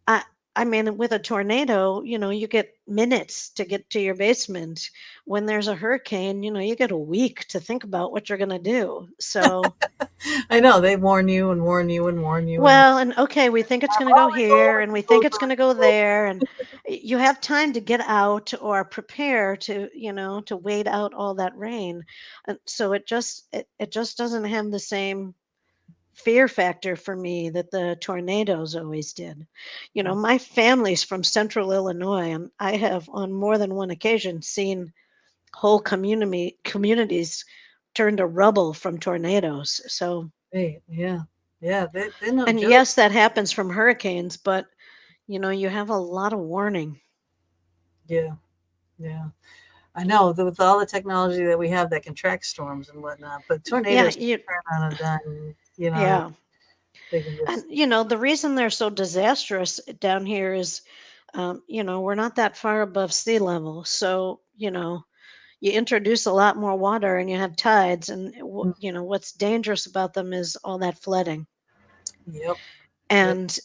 Speaker 3: I I mean, with a tornado, you get minutes to get to your basement. When there's a hurricane, you get a week to think about what you're going to do. So,
Speaker 1: I know they warn you and warn you and warn you and
Speaker 3: well, and okay, we think it's
Speaker 1: I'm
Speaker 3: going to go
Speaker 1: always
Speaker 3: here
Speaker 1: over
Speaker 3: and we think
Speaker 1: those
Speaker 3: it's going to go
Speaker 1: on.
Speaker 3: there, and you have time to get out or prepare to wait out all that rain. And so it just doesn't have the same fear factor for me that the tornadoes always did. My family's from central Illinois, and I have on more than one occasion seen whole communities turn to rubble from tornadoes. So,
Speaker 1: Right, yeah. Yeah, they're no
Speaker 3: and
Speaker 1: joke.
Speaker 3: yes, that happens from hurricanes, but you have a lot of warning.
Speaker 1: Yeah, yeah. I know that with all the technology that we have that can track storms and whatnot, but
Speaker 3: Yeah,
Speaker 1: tornadoes turn on a dime,
Speaker 3: yeah.
Speaker 1: they can
Speaker 3: And
Speaker 1: just
Speaker 3: the reason they're so disastrous down here is, we're not that far above sea level. So, you introduce a lot more water and you have tides. And,
Speaker 1: mm,
Speaker 3: what's dangerous about them is all that flooding.
Speaker 1: yep. Yep.
Speaker 3: And,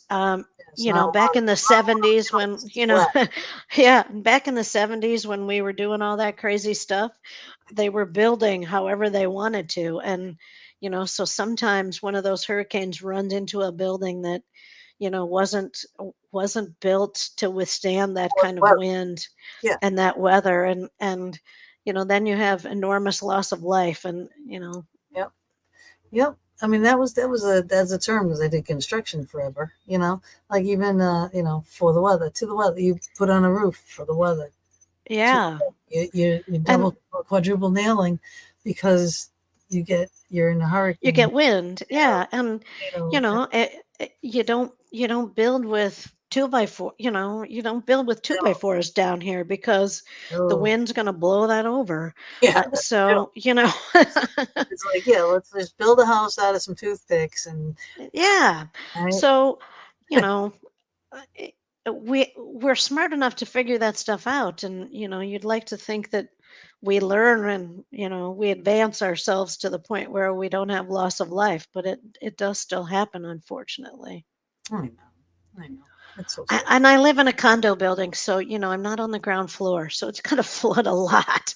Speaker 1: It's not a lot
Speaker 3: back
Speaker 1: of
Speaker 3: in the
Speaker 1: not a lot of
Speaker 3: 70s when,
Speaker 1: houses to flood.
Speaker 3: yeah, back in the 70s when we were doing all that crazy stuff, they were building however they wanted to. And, so sometimes one of those hurricanes runs into a building that, wasn't built to withstand that kind of
Speaker 1: Well,
Speaker 3: wind
Speaker 1: yeah.
Speaker 3: and that weather, and then you have enormous loss of life, and
Speaker 1: Yep. Yep. I mean, that's a term because I did construction forever, like even, for the weather, to the weather, you put on a roof for the weather.
Speaker 3: yeah,
Speaker 1: You
Speaker 3: and
Speaker 1: double, quadruple nailing because you're in a
Speaker 3: you
Speaker 1: hurricane,
Speaker 3: get wind, yeah, and
Speaker 1: tornado.
Speaker 3: you don't build with two by four, you don't build with two by
Speaker 1: No,
Speaker 3: fours down here because the
Speaker 1: no.
Speaker 3: wind's going to blow that over.
Speaker 1: Yeah, that's true.
Speaker 3: So
Speaker 1: It's like, yeah, let's just build a house out of some toothpicks and,
Speaker 3: yeah,
Speaker 1: right?
Speaker 3: so you know uh, it- we're smart enough to figure that stuff out, and you'd like to think that we learn and we advance ourselves to the point where we don't have loss of life, but it does still happen, unfortunately.
Speaker 1: I know, I know. It's so
Speaker 3: I,
Speaker 1: sad.
Speaker 3: and I live in a condo building, so I'm not on the ground floor, so it's going to flood a lot.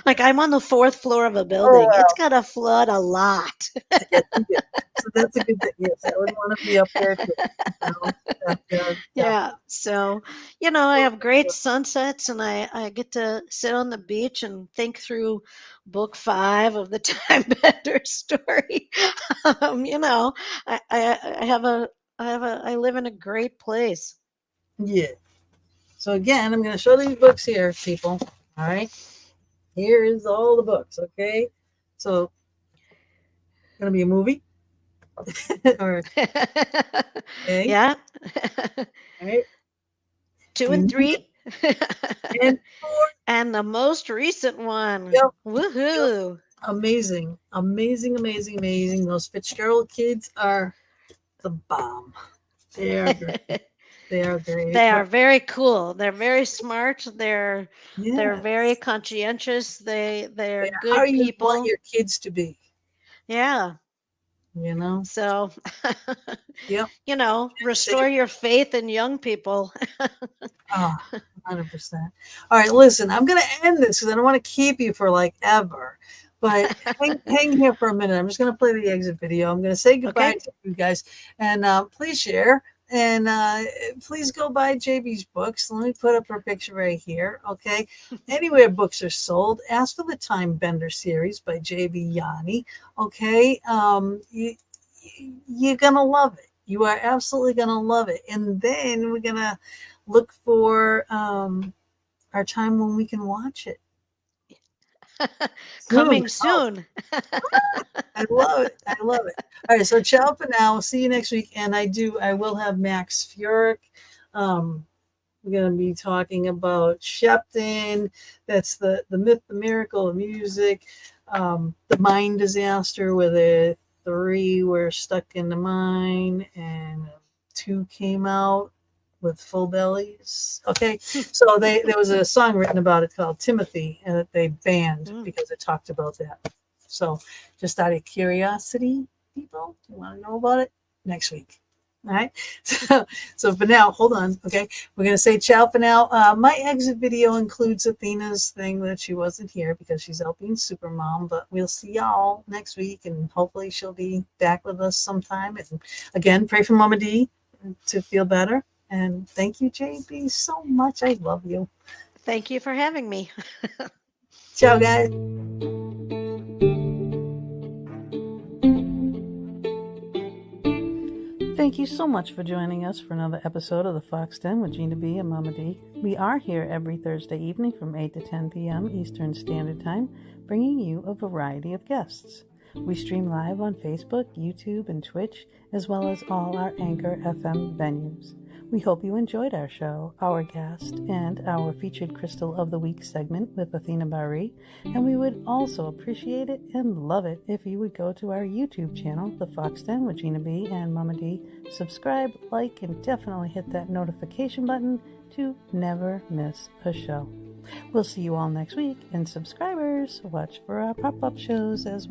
Speaker 3: Like, I'm on the fourth floor of a
Speaker 1: Oh
Speaker 3: building, it's
Speaker 1: well,
Speaker 3: going to flood a lot.
Speaker 1: yes, you do. So that's a good thing. Yes, I would want to be up there too.
Speaker 3: Yeah. So, I have great sunsets, and I get to sit on the beach and think through book 5 of the Time Bender story. You know, I have I live in a great place.
Speaker 1: Yeah. So again, I'm going to show these books here, people. All right. Here is all the books. Okay. So going to be a movie. Or okay.
Speaker 3: Yeah.
Speaker 1: All right.
Speaker 3: 2 and
Speaker 1: Three
Speaker 3: 3.
Speaker 1: and four.
Speaker 3: And the most recent one.
Speaker 1: Yep. Yep.
Speaker 3: Woohoo.
Speaker 1: Amazing. Amazing. Amazing. Amazing. Those Fitzgerald kids are the bomb. They are great. They are great.
Speaker 3: They
Speaker 1: But
Speaker 3: are very cool. They're very smart. They're very
Speaker 1: yes.
Speaker 3: conscientious. They're
Speaker 1: How
Speaker 3: good
Speaker 1: you want
Speaker 3: people.
Speaker 1: your kids to be,
Speaker 3: Yeah.
Speaker 1: you know?
Speaker 3: So,
Speaker 1: Yep.
Speaker 3: restore
Speaker 1: Safe.
Speaker 3: your faith in young people.
Speaker 1: Oh, 100%. All right, listen, I'm going to end this because I don't want to keep you for like ever. But hang here for a minute. I'm just going to play the exit video. I'm going to say goodbye
Speaker 3: Okay?
Speaker 1: to you guys. And please share. And please go buy JB's books. Let me put up her picture right here. Okay. Anywhere books are sold, ask for the Time Bender series by JB Yanni. Okay. You're going to love it. You are absolutely going to love it. And then we're going to look for our time when we can watch it soon.
Speaker 3: Coming
Speaker 1: Oh,
Speaker 3: soon.
Speaker 1: I love it. I love it. All right, so ciao for now. See you next week. And I will have Max Furyk. We're going to be talking about Shepton. That's the myth, the miracle of music. The mine disaster where the 3 were stuck in the mine and 2 came out with full bellies. Okay, so there was a song written about it called Timothy, and that they banned
Speaker 3: Mm.
Speaker 1: because it talked about that. So, just out of curiosity, people, you want to know about it next week. All right. So for now, hold on. Okay, we're gonna say ciao for now. My exit video includes Athena's thing that she wasn't here because she's out being super mom. But we'll see y'all next week, and hopefully she'll be back with us sometime. And again, pray for Mama D to feel better. And thank you, JB, so much. I love you.
Speaker 3: Thank you for having me.
Speaker 1: Ciao, guys.
Speaker 2: Thank you so much for joining us for another episode of the Fox Den with Gina B and Mama D. We are here every Thursday evening from 8 to 10 p.m. Eastern Standard Time, bringing you a variety of guests. We stream live on Facebook, YouTube, and Twitch, as well as all our Anchor FM venues. We hope you enjoyed our show, our guest, and our featured Crystal of the Week segment with Athena Bari, and we would also appreciate it and love it if you would go to our YouTube channel, The Fox Den with Gina B and Mama D, subscribe, like, and definitely hit that notification button to never miss a show. We'll see you all next week, and subscribers, watch for our pop-up shows as well.